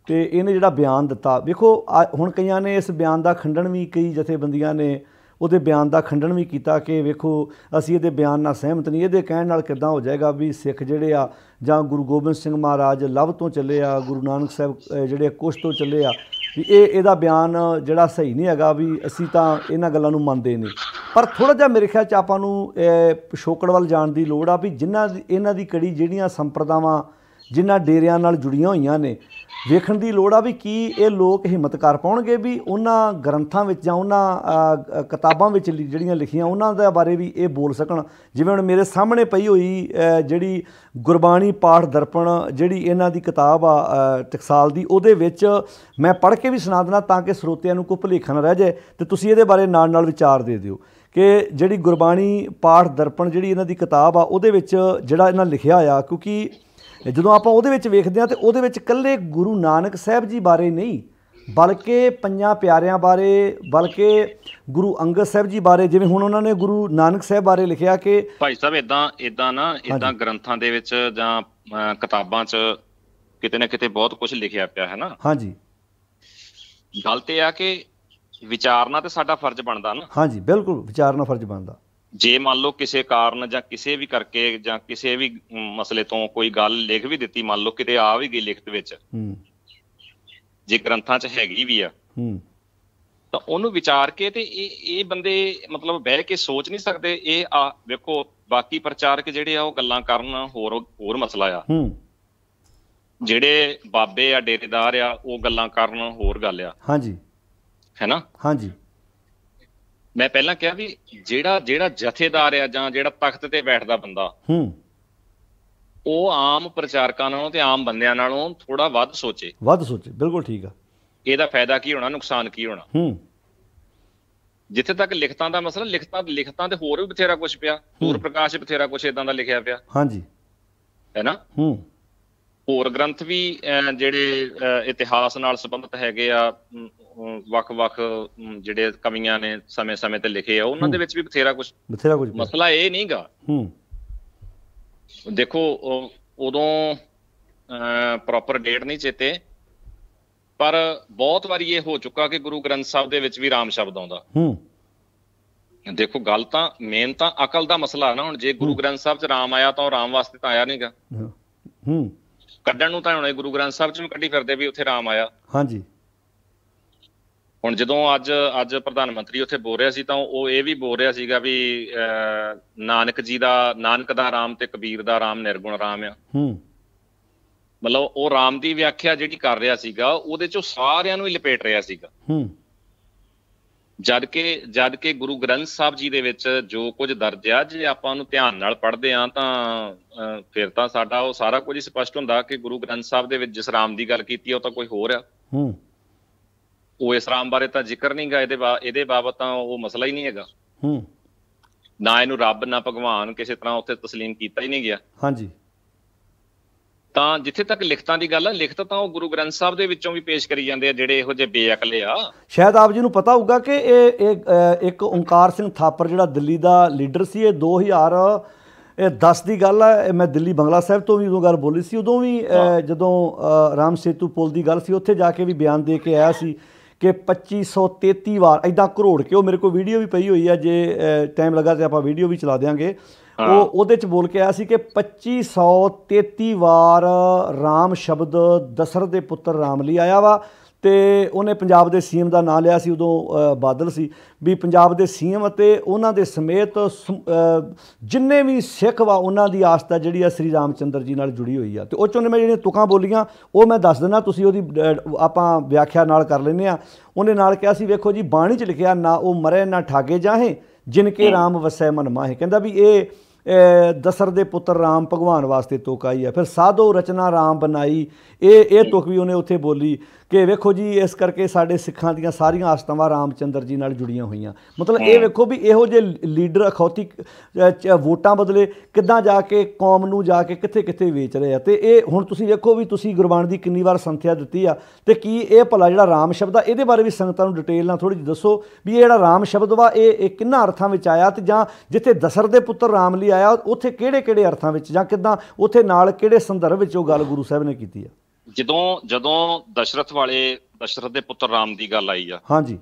ਅਤੇ ਇਹਨੇ ਜਿਹੜਾ ਬਿਆਨ ਦਿੱਤਾ, ਵੇਖੋ ਹੁਣ ਕਈਆਂ ਨੇ ਇਸ ਬਿਆਨ ਦਾ ਖੰਡਨ ਵੀ, ਕਈ ਜਥੇਬੰਦੀਆਂ ਨੇ ਉਹਦੇ ਬਿਆਨ ਦਾ ਖੰਡਨ ਵੀ ਕੀਤਾ ਕਿ ਵੇਖੋ ਅਸੀਂ ਇਹਦੇ ਬਿਆਨ ਨਾਲ ਸਹਿਮਤ ਨਹੀਂ, ਇਹਦੇ ਕਹਿਣ ਨਾਲ ਕਿੱਦਾਂ ਹੋ ਜਾਏਗਾ ਵੀ ਸਿੱਖ ਜਿਹੜੇ ਆ ਜਾਂ ਗੁਰੂ ਗੋਬਿੰਦ ਸਿੰਘ ਮਹਾਰਾਜ ਲਵ ਤੋਂ ਚੱਲੇ ਆ, ਗੁਰੂ ਨਾਨਕ ਸਾਹਿਬ ਜਿਹੜੇ ਕੁਸ਼ ਤੋਂ ਚੱਲੇ ਆ, ਵੀ ਇਹਦਾ ਬਿਆਨ ਜਿਹੜਾ ਸਹੀ ਨਹੀਂ ਹੈਗਾ, ਵੀ ਅਸੀਂ ਤਾਂ ਇਹਨਾਂ ਗੱਲਾਂ ਨੂੰ ਮੰਨਦੇ ਨਹੀਂ। ਪਰ ਥੋੜ੍ਹਾ ਜਿਹਾ ਮੇਰੇ ਖਿਆਲ 'ਚ ਆਪਾਂ ਨੂੰ ਪਿਛੋਕੜ ਵੱਲ ਜਾਣ ਦੀ ਲੋੜ ਆ ਵੀ ਇਹਨਾਂ ਦੀ ਕੜੀ ਜਿਹੜੀਆਂ ਸੰਪਰਦਾਵਾਂ ਜਿਨ੍ਹਾਂ ਡੇਰਿਆਂ ਨਾਲ ਜੁੜੀਆਂ ਹੋਈਆਂ ਨੇ, ਵੇਖਣ ਦੀ ਲੋੜ ਆ ਵੀ ਕੀ ਇਹ ਲੋਕ ਹਿੰਮਤ ਕਰ ਪਾਉਣਗੇ ਵੀ ਉਹਨਾਂ ਗ੍ਰੰਥਾਂ ਵਿੱਚ ਜਾਂ ਉਹਨਾਂ ਕਿਤਾਬਾਂ ਵਿੱਚ ਜਿਹੜੀਆਂ ਲਿਖੀਆਂ ਉਹਨਾਂ ਦੇ ਬਾਰੇ ਵੀ ਇਹ ਬੋਲ ਸਕਣ। ਜਿਵੇਂ ਹੁਣ ਮੇਰੇ ਸਾਹਮਣੇ ਪਈ ਹੋਈ ਜਿਹੜੀ ਗੁਰਬਾਣੀ ਪਾਠ ਦਰਪਣ ਜਿਹੜੀ ਇਹਨਾਂ ਦੀ ਕਿਤਾਬ ਆ ਟਕਸਾਲ ਦੀ, ਉਹਦੇ ਵਿੱਚ ਮੈਂ ਪੜ੍ਹ ਕੇ ਵੀ ਸੁਣਾ ਦੇਣਾ ਤਾਂ ਕਿ ਸਰੋਤਿਆਂ ਨੂੰ ਕੋਈ ਭੁਲੇਖਾ ਨਾ ਰਹਿ ਜਾਏ ਅਤੇ ਤੁਸੀਂ ਇਹਦੇ ਬਾਰੇ ਨਾਲ ਨਾਲ ਵਿਚਾਰ ਦੇ ਦਿਓ ਕਿ ਜਿਹੜੀ ਗੁਰਬਾਣੀ ਪਾਠ ਦਰਪਣ ਜਿਹੜੀ ਇਹਨਾਂ ਦੀ ਕਿਤਾਬ ਆ ਉਹਦੇ ਵਿੱਚ ਜਿਹੜਾ ਇਹਨਾਂ ਲਿਖਿਆ ਆ, ਕਿਉਂਕਿ ਜਦੋਂ ਆਪਾਂ ਉਹਦੇ ਵਿੱਚ ਵੇਖਦੇ ਹਾਂ ਤਾਂ ਉਹਦੇ ਵਿੱਚ ਇਕੱਲੇ ਗੁਰੂ ਨਾਨਕ ਸਾਹਿਬ ਜੀ ਬਾਰੇ ਨਹੀਂ, ਬਲਕਿ ਪੰਜਾਂ ਪਿਆਰਿਆਂ ਬਾਰੇ, ਬਲਕਿ ਗੁਰੂ ਅੰਗਦ ਸਾਹਿਬ ਜੀ ਬਾਰੇ, ਜਿਵੇਂ ਹੁਣ ਉਹਨਾਂ ਨੇ ਗੁਰੂ ਨਾਨਕ ਸਾਹਿਬ ਬਾਰੇ ਲਿਖਿਆ ਕਿ ਭਾਈ ਸਾਹਿਬ ਇੱਦਾਂ ਗ੍ਰੰਥਾਂ ਦੇ ਵਿੱਚ ਜਾਂ ਕਿਤਾਬਾਂ 'ਚ ਕਿਤੇ ਨਾ ਕਿਤੇ ਬਹੁਤ ਕੁਝ ਲਿਖਿਆ ਪਿਆ ਹੈ ਨਾ। ਹਾਂਜੀ। ਗੱਲ ਤੇ ਆ ਕਿ ਵਿਚਾਰਨਾ ਤੇ ਸਾਡਾ ਫਰਜ਼ ਬਣਦਾ ਨਾ। ਹਾਂਜੀ, ਬਿਲਕੁਲ ਵਿਚਾਰਨਾ ਫਰਜ਼ ਬਣਦਾ। ਜੇ ਮੰਨ ਲਓ ਕਿਸੇ ਕਾਰਨ ਜਾਂ ਕਿਸੇ ਵੀ ਕਰਕੇ ਜਾਂ ਕਿਸੇ ਵੀ ਮਸਲੇ ਤੋਂ ਕੋਈ ਗੱਲ ਲਿਖ ਵੀ ਦਿੱਤੀ, ਮੰਨ ਲਓ ਕਿਤੇ ਆ ਵੀ ਗਈ ਲਿਖਤ ਵਿੱਚ, ਜੇ ਗ੍ਰੰਥਾਂ 'ਚ ਹੈਗੀ ਵੀ ਆ, ਤਾਂ ਉਹਨੂੰ ਵਿਚਾਰ ਕੇ ਤੇ ਇਹ ਬੰਦੇ ਮਤਲਬ ਬਹਿ ਕੇ ਸੋਚ ਨਹੀਂ ਸਕਦੇ। ਇਹ ਵੇਖੋ ਬਾਕੀ ਪ੍ਰਚਾਰਕ ਜਿਹੜੇ ਆ ਉਹ ਗੱਲਾਂ ਕਰਨ ਹੋਰ ਮਸਲਾ ਆ, ਜਿਹੜੇ ਬਾਬੇ ਆ ਡੇਰੇਦਾਰ ਆ ਉਹ ਗੱਲਾਂ ਕਰਨ ਹੋਰ ਗੱਲ ਆ। ਹਾਂਜੀ, ਹੈ ਨਾ। ਹਾਂਜੀ। ਮੈਂ ਪਹਿਲਾਂ ਕਿਹਾ ਵੀ ਜਿਹੜਾ ਜਥੇਦਾਰ ਆ ਜਾਂ ਜਿਹੜਾ ਤਖਤ ਤੇ ਬੈਠਦਾ ਬੰਦਾ, ਉਹ ਆਮ ਪ੍ਰਚਾਰਕਾਂ ਨਾਲੋਂ ਤੇ ਆਮ ਬੰਦਿਆਂ ਨਾਲੋਂ ਥੋੜਾ ਵੱਧ ਸੋਚੇ। ਬਿਲਕੁਲ ਠੀਕ ਆ। ਇਹਦਾ ਫਾਇਦਾ ਕੀ ਹੋਣਾ, ਨੁਕਸਾਨ ਕੀ ਹੋਣਾ। ਜਿੱਥੇ ਤੱਕ ਲਿਖਤਾਂ ਦਾ ਮਸਲਾ, ਲਿਖਤਾਂ ਤੇ ਹੋਰ ਵੀ ਬਥੇਰਾ ਕੁਛ ਪਿਆ, ਹੋਰ ਪ੍ਰਕਾਸ਼ ਬਥੇਰਾ ਕੁਛ ਏਦਾਂ ਦਾ ਲਿਖਿਆ ਪਿਆ। ਹਾਂਜੀ, ਹੈ ਨਾ। ਹੋਰ ਗ੍ਰੰਥ ਵੀ ਜਿਹੜੇ ਇਤਿਹਾਸ ਨਾਲ ਸੰਬੰਧਿਤ ਹੈਗੇ ਆ, ਵੱਖ-ਵੱਖ ਜਿਹੜੇ ਕਵੀਆਂ ਨੇ ਸਮੇਂ-ਸਮੇਂ ਤੇ ਲਿਖੇ ਆ, ਉਹਨਾਂ ਦੇ ਵਿੱਚ ਵੀ ਬਥੇਰਾ ਕੁਛ। ਮਸਲਾ ਇਹ ਨਹੀਂ ਗਾ। ਦੇਖੋ ਉਦੋਂ ਪ੍ਰੋਪਰ ਡੇਟ ਨਹੀਂ ਚੇਤੇ, ਪਰ ਬਹੁਤ ਵਾਰੀ ਇਹ ਹੋ ਚੁੱਕਾ ਕਿ ਗੁਰੂ ਗ੍ਰੰਥ ਸਾਹਿਬ ਦੇ ਵਿੱਚ ਵੀ ਰਾਮ ਸ਼ਬਦ ਆਉਂਦਾ। ਦੇਖੋ ਗੱਲ ਤਾਂ ਮੇਨ ਤਾਂ ਅਕਲ ਦਾ ਮਸਲਾ ਨਾ। ਹੁਣ ਜੇ ਗੁਰੂ ਗ੍ਰੰਥ ਸਾਹਿਬ 'ਚ ਰਾਮ ਆਇਆ ਤਾਂ ਉਹ ਰਾਮ ਵਾਸਤੇ ਤਾਂ ਆਇਆ ਨੀ ਗਾ, ਕੱਢਣ ਨੂੰ ਤਾਂ ਹੁਣ ਗੁਰੂ ਗ੍ਰੰਥ ਸਾਹਿਬ 'ਚ ਵੀ ਕੱਢੀ ਫਿਰਦੇ ਵੀ ਉੱਥੇ ਰਾਮ ਆਇਆ। ਹਾਂਜੀ। ਹੁਣ ਜਦੋਂ ਅੱਜ ਪ੍ਰਧਾਨ ਮੰਤਰੀ ਉੱਥੇ ਬੋਲ ਰਿਹਾ ਸੀ ਤਾਂ ਉਹ ਇਹ ਵੀ ਬੋਲ ਰਿਹਾ ਸੀਗਾ ਵੀ ਨਾਨਕ ਦਾ ਰਾਮ ਤੇ ਕਬੀਰ ਦਾ ਰਾਮ ਨਿਰਗੁਣ ਰਾਮ ਆ। ਮਤਲਬ ਉਹ ਰਾਮ ਦੀ ਵਿਆਖਿਆ ਜਿਹੜੀ ਕਰ ਰਿਹਾ ਸੀਗਾ ਉਹਦੇ 'ਚ ਸਾਰਿਆਂ ਨੂੰ ਹੀ ਲਪੇਟ ਰਿਹਾ ਸੀਗਾ। ਜਦ ਕਿ ਗੁਰੂ ਗ੍ਰੰਥ ਸਾਹਿਬ ਜੀ ਦੇ ਵਿੱਚ ਜੋ ਕੁਝ ਦਰਜ ਆ, ਜੇ ਆਪਾਂ ਉਹਨੂੰ ਧਿਆਨ ਨਾਲ ਪੜ੍ਹਦੇ ਹਾਂ ਤਾਂ ਫਿਰ ਤਾਂ ਸਾਡਾ ਉਹ ਸਾਰਾ ਕੁਝ ਹੀ ਸਪਸ਼ਟ ਹੁੰਦਾ ਕਿ ਗੁਰੂ ਗ੍ਰੰਥ ਸਾਹਿਬ ਦੇ ਵਿੱਚ ਜਿਸ ਰਾਮ ਦੀ ਗੱਲ ਕੀਤੀ ਉਹ ਤਾਂ ਕੋਈ ਹੋਰ ਆ। ਉਹ ਇਸ ਰਾਮ ਬਾਰੇ ਤਾਂ ਜ਼ਿਕਰ ਨਹੀਂ ਗਾ, ਇਹਦੇ ਬਾਬਤ ਤਾਂ ਉਹ ਮਸਲਾ ਹੀ ਨਹੀਂ ਹੈਗਾ। ਨਾ ਇਹਨੂੰ ਰੱਬ ਨਾ ਭਗਵਾਨ ਕਿਸੇ ਤਰ੍ਹਾਂ ਉੱਥੇ ਤਸਲੀਮ ਕੀਤਾ ਹੀ ਨਹੀਂ ਗਿਆ। ਹਾਂਜੀ। ਤਾਂ ਜਿੱਥੇ ਤੱਕ ਲਿਖਤਾਂ ਦੀ ਗੱਲ ਆ, ਲਿਖਤ ਤਾਂ ਉਹ ਗੁਰੂ ਗ੍ਰੰਥ ਸਾਹਿਬ ਦੇ ਵਿੱਚੋਂ ਵੀ ਪੇਸ਼ ਕਰੀ ਜਾਂਦੇ ਆ ਜਿਹੜੇ ਇਹੋ ਜਿਹੇ ਬੇਅਕਲੇ ਆ। ਸ਼ਾਇਦ ਆਪ ਜੀ ਨੂੰ ਪਤਾ ਹੋਊਗਾ ਕਿ ਇਹ ਇੱਕ ਓਂਕਾਰ ਸਿੰਘ ਥਾਪਰ ਜਿਹੜਾ ਦਿੱਲੀ ਦਾ ਲੀਡਰ ਸੀ, ਇਹ 2010 ਦੀ ਗੱਲ ਹੈ। ਮੈਂ ਦਿੱਲੀ ਬੰਗਲਾ ਸਾਹਿਬ ਤੋਂ ਵੀ ਉਦੋਂ ਗੱਲ ਬੋਲੀ ਸੀ, ਉਦੋਂ ਵੀ ਜਦੋਂ ਰਾਮ ਸੇਤੂ ਪੁਲ ਦੀ ਗੱਲ ਸੀ ਉੱਥੇ ਜਾ ਕੇ ਵੀ ਬਿਆਨ ਦੇ ਕੇ ਆਇਆ ਸੀ ਕਿ 2533 ਵਾਰ ਇਦਾਂ ਘਰੋੜ ਕੇ, ਉਹ ਮੇਰੇ ਕੋਲ ਵੀਡੀਓ ਵੀ ਪਈ ਹੋਈ ਹੈ, ਜੇ ਟਾਈਮ ਲੱਗਾ ਤੇ ਆਪਾਂ ਵੀਡੀਓ ਵੀ ਚਲਾ ਦਿਆਂਗੇ। ਉਹਦੇ 'ਚ ਬੋਲ ਕੇ ਆਇਆ ਸੀ ਕਿ 2533 ਵਾਰ ਰਾਮ ਸ਼ਬਦ ਦਸ਼ਰਥ ਦੇ ਪੁੱਤਰ ਰਾਮ ਲਈ ਆਇਆ ਵਾ। ਤੇ ਉਹਨੇ ਪੰਜਾਬ ਦੇ ਸੀਐਮ ਦਾ ਨਾਂ ਲਿਆ ਸੀ, ਉਦੋਂ ਬਾਦਲ ਸੀ, ਵੀ ਪੰਜਾਬ ਦੇ ਸੀਐਮ ਅਤੇ ਉਹਨਾਂ ਦੇ ਸਮੇਤ ਜਿੰਨੇ ਵੀ ਸਿੱਖ ਵਾ ਉਹਨਾਂ ਦੀ ਆਸਥਾ ਜਿਹੜੀ ਆ ਸ੍ਰੀ ਰਾਮਚੰਦਰ ਜੀ ਨਾਲ ਜੁੜੀ ਹੋਈ ਆ। ਤੇ ਉਹ 'ਚੋਂ ਮੈਂ ਜਿਹੜੀਆਂ ਤੁਕਾਂ ਬੋਲੀਆਂ ਉਹ ਮੈਂ ਦੱਸ ਦਿੰਦਾ, ਤੁਸੀਂ ਉਹਦੀ ਆਪਾਂ ਵਿਆਖਿਆ ਨਾਲ ਕਰ ਲੈਂਦੇ ਹਾਂ। ਉਹਨੇ ਨਾਲ ਕਿਹਾ ਸੀ, ਵੇਖੋ ਜੀ ਬਾਣੀ 'ਚ ਲਿਖਿਆ, ਨਾ ਉਹ ਮਰੇ ਨਾ ਠਾਗੇ ਜਾਹੇ ਜਿਨ ਕੇ ਰਾਮ ਵਸੈ ਮਨ ਮਾਹੇ। ਕਹਿੰਦਾ ਵੀ ਇਹ ਦਸ਼ਰਥ ਦੇ ਪੁੱਤਰ ਰਾਮ ਭਗਵਾਨ ਵਾਸਤੇ ਤੁਕ ਆਈ ਹੈ। ਫਿਰ ਸਾਧੋ ਰਚਨਾ ਰਾਮ ਬਣਾਈ, ਇਹ ਤੁਕ ਵੀ ਉਹਨੇ ਉੱਥੇ ਬੋਲੀ ਕਿ ਵੇਖੋ ਜੀ ਇਸ ਕਰਕੇ ਸਾਡੇ ਸਿੱਖਾਂ ਦੀਆਂ ਸਾਰੀਆਂ ਆਸਥਾਵਾਂ ਰਾਮਚੰਦਰ ਜੀ ਨਾਲ ਜੁੜੀਆਂ ਹੋਈਆਂ। ਮਤਲਬ ਇਹ ਵੇਖੋ ਵੀ ਇਹੋ ਜਿਹੇ ਲੀਡਰ ਅਖੌਤੀ ਵੋਟਾਂ ਬਦਲੇ ਕਿੱਦਾਂ ਜਾ ਕੇ ਕੌਮ ਨੂੰ ਜਾ ਕੇ ਕਿੱਥੇ ਕਿੱਥੇ ਵੇਚ ਰਹੇ ਆ। ਤੇ ਇਹ ਹੁਣ ਤੁਸੀਂ ਵੇਖੋ ਵੀ ਤੁਸੀਂ ਗੁਰਬਾਣੀ ਦੀ ਕਿੰਨੀ ਵਾਰ ਸੰਥਿਆ ਦਿੱਤੀ ਆ, ਤੇ ਕੀ ਇਹ ਭਲਾ ਜਿਹੜਾ ਰਾਮ ਸ਼ਬਦ ਆ ਇਹਦੇ ਬਾਰੇ ਵੀ ਸੰਗਤਾਂ ਨੂੰ ਡਿਟੇਲ ਨਾਲ ਥੋੜ੍ਹੀ ਜਿਹੀ ਦੱਸੋ ਵੀ ਇਹ ਜਿਹੜਾ ਰਾਮ ਸ਼ਬਦ ਵਾ ਇਹ ਕਿੰਨਾ ਅਰਥਾਂ ਵਿੱਚ ਆਇਆ, ਤੇ ਜਾਂ ਜਿੱਥੇ ਦਸ਼ਰਥ ਦੇ ਪੁੱਤਰ ਰਾਮ ਲਈ ਆਇਆ ਉੱਥੇ ਕਿਹੜੇ ਕਿਹੜੇ ਅਰਥਾਂ ਵਿੱਚ, ਜਾਂ ਕਿੱਦਾਂ ਉੱਥੇ ਨਾਲ ਕਿਹੜੇ ਸੰਦਰਭ ਵਿੱਚ ਉਹ ਗੱਲ ਗੁਰੂ ਸਾਹਿਬ ਨੇ ਕੀਤੀ ਆ। ਜਦੋਂ ਦਸ਼ਰਥ ਦੇ ਪੁੱਤਰ ਰਾਮ ਦੀ ਗੱਲ ਆਈ ਆ, ਹਾਂਜੀ,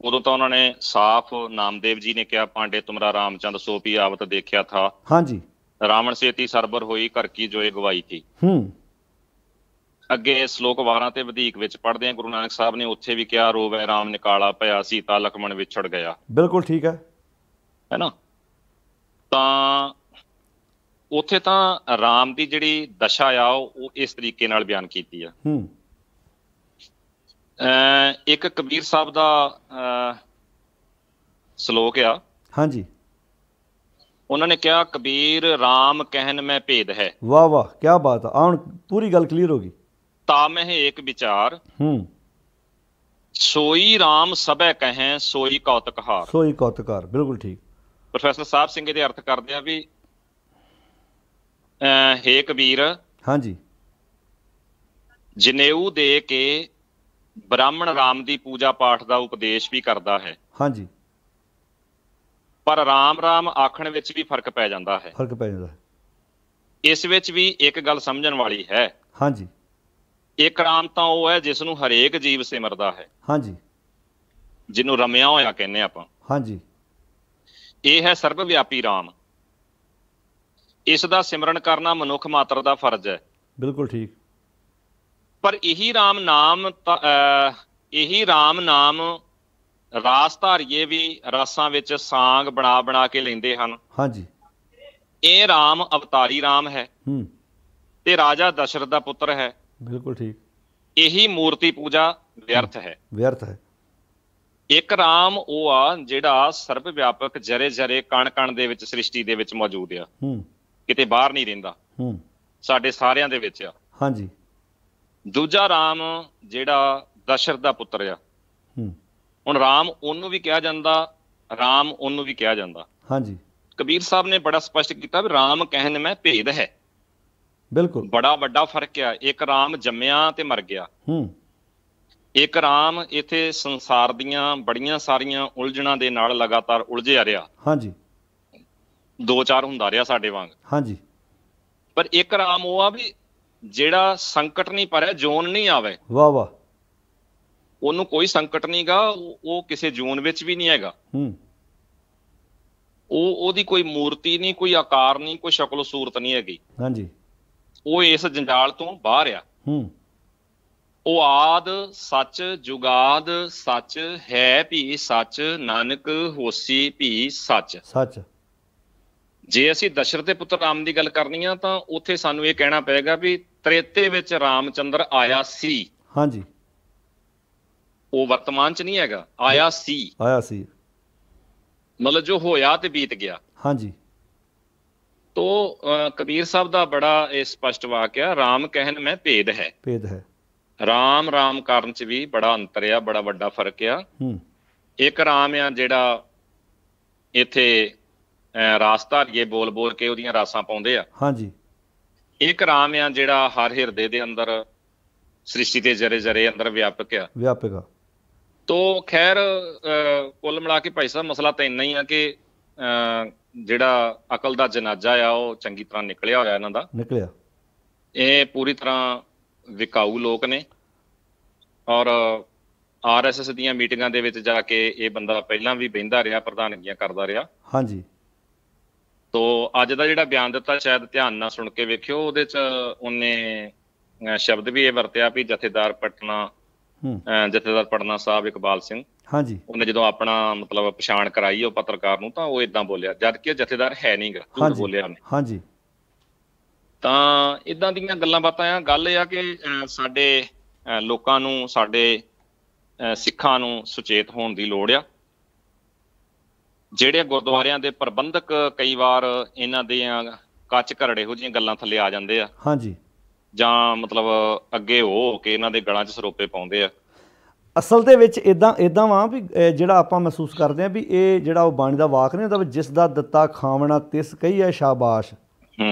ਉਦੋਂ ਤਾਂ ਉਹਨਾਂ ਨੇ ਸਾਫ਼, ਨਾਮਦੇਵ ਜੀ ਨੇ ਕਿਹਾ, ਪਾਂਡੇ ਤੁਮਰਾ ਰਾਮਚੰਦ ਸੋ ਪੀ ਆਵਤ ਦੇਖਿਆ ਥਾ, ਹਾਂਜੀ, ਰਾਵਣ ਸੇਤੀ ਸਰਬਰ ਹੋਈ ਘਰ ਕੀ ਜੋਏ ਗਵਾਈ ਥੀ। ਅੱਗੇ ਸ਼ਲੋਕ 12 ਤੇ ਵਧੀਕ ਵਿੱਚ ਪੜ੍ਹਦੇ ਆ, ਗੁਰੂ ਨਾਨਕ ਸਾਹਿਬ ਨੇ ਉੱਥੇ ਵੀ ਕਿਹਾ, ਰੋਵੈ ਰਾਮ ਨਿਕਾਲਾ ਭਇਆ, ਸੀਤਾ ਲਖਮਣ ਵਿਛੜ ਗਿਆ। ਬਿਲਕੁਲ ਠੀਕ ਹੈ ਨਾ। ਤਾਂ ਉੱਥੇ ਤਾਂ ਰਾਮ ਦੀ ਜਿਹੜੀ ਦਸ਼ਾ ਆ ਉਹ ਇਸ ਤਰੀਕੇ ਨਾਲ ਬਿਆਨ ਕੀਤੀ ਆ। ਇੱਕ ਕਬੀਰ ਸਾਹਿਬ ਦਾ ਸ਼ਲੋਕ ਆ, ਹਾਂਜੀ, ਉਹਨਾਂ ਨੇ ਕਿਹਾ, ਕਬੀਰ ਰਾਮ ਕਹਿਨ ਮੈਂ ਭੇਦ ਹੈ। ਵਾਹ ਵਾਹ, ਕੀ ਬਾਤ ਆ, ਹੁਣ ਪੂਰੀ ਗੱਲ ਕਲੀਅਰ ਹੋ ਗਈ। ਤਾ ਮਹਿ ਏਕ ਵਿਚਾਰ ਸੋਈ ਰਾਮ ਸਭੈ ਕਹੈ ਸੋਈ ਕੌਤਕਹਾਰ। ਸੋਈ ਕੌਤਕਾਰ, ਬਿਲਕੁਲ ਠੀਕ। ਪ੍ਰੋਫੈਸਰ ਸਾਹਿਬ ਸਿੰਘ ਇਹਦੇ ਅਰਥ ਕਰਦੇ ਆ ਵੀ ਹੇ ਕਬੀਰ, ਹਾਂਜੀ, ਜਨੇਊ ਦੇ ਕੇ ਬ੍ਰਾਹਮਣ ਰਾਮ ਦੀ ਪੂਜਾ ਪਾਠ ਦਾ ਉਪਦੇਸ਼ ਵੀ ਕਰਦਾ ਹੈ, ਹਾਂਜੀ, ਪਰ ਰਾਮ ਰਾਮ ਆਖਣ ਵਿੱਚ ਵੀ ਫਰਕ ਪੈ ਜਾਂਦਾ ਹੈ। ਫਰਕ ਪੈ ਜਾਂਦਾ ਹੈ। ਇਸ ਵਿੱਚ ਵੀ ਇੱਕ ਗੱਲ ਸਮਝਣ ਵਾਲੀ ਹੈ। ਹਾਂਜੀ, ਇੱਕ ਰਾਮ ਤਾਂ ਉਹ ਹੈ ਜਿਸ ਨੂੰ ਹਰੇਕ ਜੀਵ ਸਿਮਰਦਾ ਹੈ, ਹਾਂਜੀ, ਜਿਹਨੂੰ ਰਮਿਆ ਹੋਇਆ ਕਹਿੰਦੇ ਆਪਾਂ। ਹਾਂਜੀ, ਇਹ ਹੈ ਸਰਬ ਵਿਆਪੀ ਰਾਮ। ਇਸ ਦਾ ਸਿਮਰਨ ਕਰਨਾ ਮਨੁੱਖ ਮਾਤਰ ਦਾ ਫਰਜ਼ ਹੈ। ਬਿਲਕੁਲ ਠੀਕ। ਪਰ ਇਹੀ ਰਾਮ ਨਾਮ ਰਾਸ ਧਾਰੀਏ ਵੀ ਰਸਾਂ ਵਿੱਚ ਸਾਂਗ ਬਣਾ ਕੇ ਲੈਂਦੇ ਹਨ। ਹਾਂਜੀ, ਇਹ ਰਾਮ ਅਵਤਾਰੀ ਰਾਮ ਹੈ ਤੇ ਰਾਜਾ ਦਸ਼ਰਥ ਦਾ ਪੁੱਤਰ ਹੈ। ਬਿਲਕੁਲ ਠੀਕ। ਇਹੀ ਮੂਰਤੀ ਪੂਜਾ ਵਿਅਰਥ ਹੈ। ਵਿਅਰਥ ਹੈ। ਇੱਕ ਰਾਮ ਉਹ ਆ ਜਿਹੜਾ ਸਰਬ ਵਿਆਪਕ ਜਰੇ ਜਰੇ ਕਣ ਕਣ ਦੇ ਵਿੱਚ ਸ੍ਰਿਸ਼ਟੀ ਦੇ ਵਿੱਚ ਮੌਜੂਦ ਆ, ਕਿਤੇ ਬਾਹਰ ਨਹੀਂ ਰਹਿੰਦਾ, ਸਾਡੇ ਸਾਰਿਆਂ ਦੇ ਵਿੱਚ ਆ। ਹਾਂਜੀ। ਦੂਜਾ ਰਾਮ ਜਿਹੜਾ ਦਸ਼ਰਥ ਦਾ ਪੁੱਤਰ ਆ, ਹੁਣ ਰਾਮ ਉਹਨੂੰ ਵੀ ਕਿਹਾ ਜਾਂਦਾ, ਰਾਮ ਉਹਨੂੰ ਵੀ ਕਿਹਾ ਜਾਂਦਾ। ਹਾਂਜੀ। ਕਬੀਰ ਸਾਹਿਬ ਨੇ ਬੜਾ ਸਪਸ਼ਟ ਕੀਤਾ ਵੀ ਰਾਮ ਕਹਿਣ ਮੈਂ ਭੇਦ ਹੈ। ਬਿਲਕੁਲ, ਬੜਾ ਵੱਡਾ ਫਰਕ ਆ। ਇੱਕ ਰਾਮ ਜੰਮਿਆ ਤੇ ਮਰ ਗਿਆ, ਇੱਕ ਰਾਮ ਇੱਥੇ ਸੰਸਾਰ ਦੀਆਂ ਬੜੀਆਂ ਸਾਰੀਆਂ ਉਲਝਣਾਂ ਦੇ ਨਾਲ ਲਗਾਤਾਰ ਉਲਝਿਆ ਰਿਹਾ। ਹਾਂਜੀ। ਦੋ ਚਾਰ ਹੁੰਦਾ ਰਿਹਾ ਸਾਡੇ ਵਾਂਗ। ਹਾਂਜੀ। ਪਰ ਇੱਕ ਰਾਮ ਉਹ ਆ ਵੀ ਜਿਹੜਾ ਸੰਕਟ ਨਹੀਂ ਪਰਿਆ, ਜੂਨ ਨਹੀਂ ਆਵੇ। ਵਾਹ ਵਾਹ। ਉਹਨੂੰ ਕੋਈ ਸੰਕਟ ਨਹੀਂ ਗਾ, ਉਹ ਕਿਸੇ ਜੂਨ ਵਿੱਚ ਵੀ ਨਹੀਂ ਹੈਗਾ। ਉਹਦੀ ਕੋਈ ਮੂਰਤੀ ਨਹੀਂ, ਕੋਈ ਆਕਾਰ ਨਹੀਂ, ਕੋਈ ਸ਼ਕਲ ਸੂਰਤ ਨਹੀਂ ਹੈਗੀ। ਹਾਂਜੀ। ਉਹ ਇਸ ਜੰਜਾਲ ਤੋਂ ਬਾਹਰ ਆ। ਉਹ ਆਦ ਸੱਚ, ਜੁਗਾਦ ਸੱਚ, ਹੈ ਵੀ ਸੱਚ, ਨਾਨਕ ਹੋਸੀ ਵੀ ਸੱਚ। ਸੱਚ। ਜੇ ਅਸੀਂ ਦਸ਼ਰਥ ਦੇ ਪੁੱਤਰ ਰਾਮ ਦੀ ਗੱਲ ਕਰਨੀ ਆ ਤਾਂ ਉੱਥੇ ਸਾਨੂੰ ਇਹ ਕਹਿਣਾ ਪਏਗਾ ਵੀ ਤ੍ਰੇਤੇ ਵਿੱਚ ਰਾਮਚੰਦਰ ਆਇਆ ਸੀ। ਹਾਂਜੀ। ਉਹ ਵਰਤਮਾਨ ਚ ਨਹੀਂ ਹੈਗਾ, ਆਇਆ ਸੀ। ਆਇਆ ਸੀ ਮਤਲਬ ਜੋ ਹੋਇਆ ਤੇ ਬੀਤ ਗਿਆ। ਹਾਂਜੀ। ਤੋ ਕਬੀਰ ਸਾਹਿਬ ਦਾ ਬੜਾ ਇਹ ਸਪਸ਼ਟ ਵਾਕਿਆ, ਰਾਮ ਕਹਿਣ ਮੈਂ ਭੇਦ ਹੈ। ਭੇਦ ਹੈ। ਰਾਮ ਰਾਮ ਕਰਨ ਚ ਵੀ ਬੜਾ ਅੰਤਰ ਆ, ਬੜਾ ਵੱਡਾ ਫਰਕ ਆ। ਇੱਕ ਰਾਮ ਆ ਜਿਹੜਾ ਇੱਥੇ ਰਾਸ ਧਾਰੀਏ ਬੋਲ ਬੋਲ ਕੇ ਉਹਦੀਆਂ ਰਾਸਾਂ ਪਾਉਂਦੇ ਆ। ਹਾਂਜੀ। ਇੱਕ ਰਾਮ ਆ ਜਿਹੜਾ ਹਰ ਹਿਰਦੇ ਦੇ ਅੰਦਰ ਸ੍ਰਿਸ਼ਟੀ ਦੇ ਜਰੇ ਜਰੇ ਅੰਦਰ ਵਿਆਪਕ ਆ। ਵਿਆਪਕ ਆ। ਤੋ ਖੈਰ ਕੁੱਲ ਮਿਲਾ ਕੇ ਭਾਈ ਸਾਹਿਬ ਮਸਲਾ ਤਾਂ ਇੰਨਾ ਹੀ ਆ ਕਿ ਜਿਹੜਾ ਅਕਲ ਦਾ ਜਨਾਜ਼ਾ ਆ ਉਹ ਚੰਗੀ ਤਰ੍ਹਾਂ ਨਿਕਲਿਆ ਹੋਇਆ ਇਹਨਾਂ ਦਾ। ਨਿਕਲਿਆ। ਇਹ ਪੂਰੀ ਤਰ੍ਹਾਂ ਵਿਕਾਊ ਲੋਕ ਨੇ ਔਰ RSS ਦੀਆਂ ਮੀਟਿੰਗਾਂ ਦੇ ਵਿੱਚ ਜਾ ਕੇ ਇਹ ਬੰਦਾ ਪਹਿਲਾਂ ਵੀ ਬਹਿੰਦਾ ਰਿਹਾ, ਪ੍ਰਧਾਨਗੀਆਂ ਕਰਦਾ ਰਿਹਾ। ਹਾਂਜੀ। ਤੋ ਅੱਜ ਦਾ ਜਿਹੜਾ ਬਿਆਨ ਦਿੱਤਾ ਸ਼ਾਇਦ ਧਿਆਨ ਨਾਲ ਸੁਣ ਕੇ ਵੇਖਿਓ, ਉਹਦੇ 'ਚ ਉਹਨੇ ਸ਼ਬਦ ਵੀ ਇਹ ਵਰਤਿਆ ਵੀ ਜਥੇਦਾਰ ਪਟਨਾ ਸਾਹਿਬ ਇਕਬਾਲ ਸਿੰਘ, ਹਾਂਜੀ, ਉਹਨੇ ਜਦੋਂ ਆਪਣਾ ਮਤਲਬ ਪਛਾਣ ਕਰਾਈ ਉਹ ਪੱਤਰਕਾਰ ਨੂੰ ਤਾਂ ਉਹ ਏਦਾਂ ਬੋਲਿਆ, ਜਦ ਕਿ ਜਥੇਦਾਰ ਹੈ ਨੀ ਗਾ, ਝੂਠ ਬੋਲਿਆ ਉਹਨੇ। ਹਾਂਜੀ। ਤਾਂ ਇਦਾਂ ਦੀਆਂ ਗੱਲਾਂ ਬਾਤਾਂ ਆ। ਗੱਲ ਇਹ ਆ ਕਿ ਸਾਡੇ ਲੋਕਾਂ ਨੂੰ, ਸਾਡੇ ਸਿੱਖਾਂ ਨੂੰ ਸੁਚੇਤ ਹੋਣ ਦੀ ਲੋੜ ਆ। ਜਿਹੜੇ ਗੁਰਦੁਆਰਿਆਂ ਦੇ ਪ੍ਰਬੰਧਕ ਕਈ ਵਾਰ ਇਹਨਾਂ ਦੀਆਂ ਕੱਚ ਘਰੜੇ ਇਹੋ ਜਿਹੀਆਂ ਗੱਲਾਂ ਥੱਲੇ ਆ ਜਾਂਦੇ ਆ, ਹਾਂਜੀ, ਜਾਂ ਮਤਲਬ ਅੱਗੇ ਹੋ ਕੇ ਇਹਨਾਂ ਦੇ ਗਲਾਂ 'ਚ ਸਰੋਪੇ ਪਾਉਂਦੇ ਆ। ਅਸਲ ਦੇ ਵਿੱਚ ਇਦਾਂ ਵਾ ਵੀ ਜਿਹੜਾ ਆਪਾਂ ਮਹਿਸੂਸ ਕਰਦੇ ਹਾਂ ਵੀ ਇਹ ਜਿਹੜਾ ਉਹ ਬਾਣੀ ਦਾ ਵਾਕ ਨਹੀਂ ਹੁੰਦਾ, ਜਿਸ ਦਾ ਦਿੱਤਾ ਖਾਵਣਾ ਤਿਸ ਕਹੀ ਹੈ ਸ਼ਾਬਾਸ਼।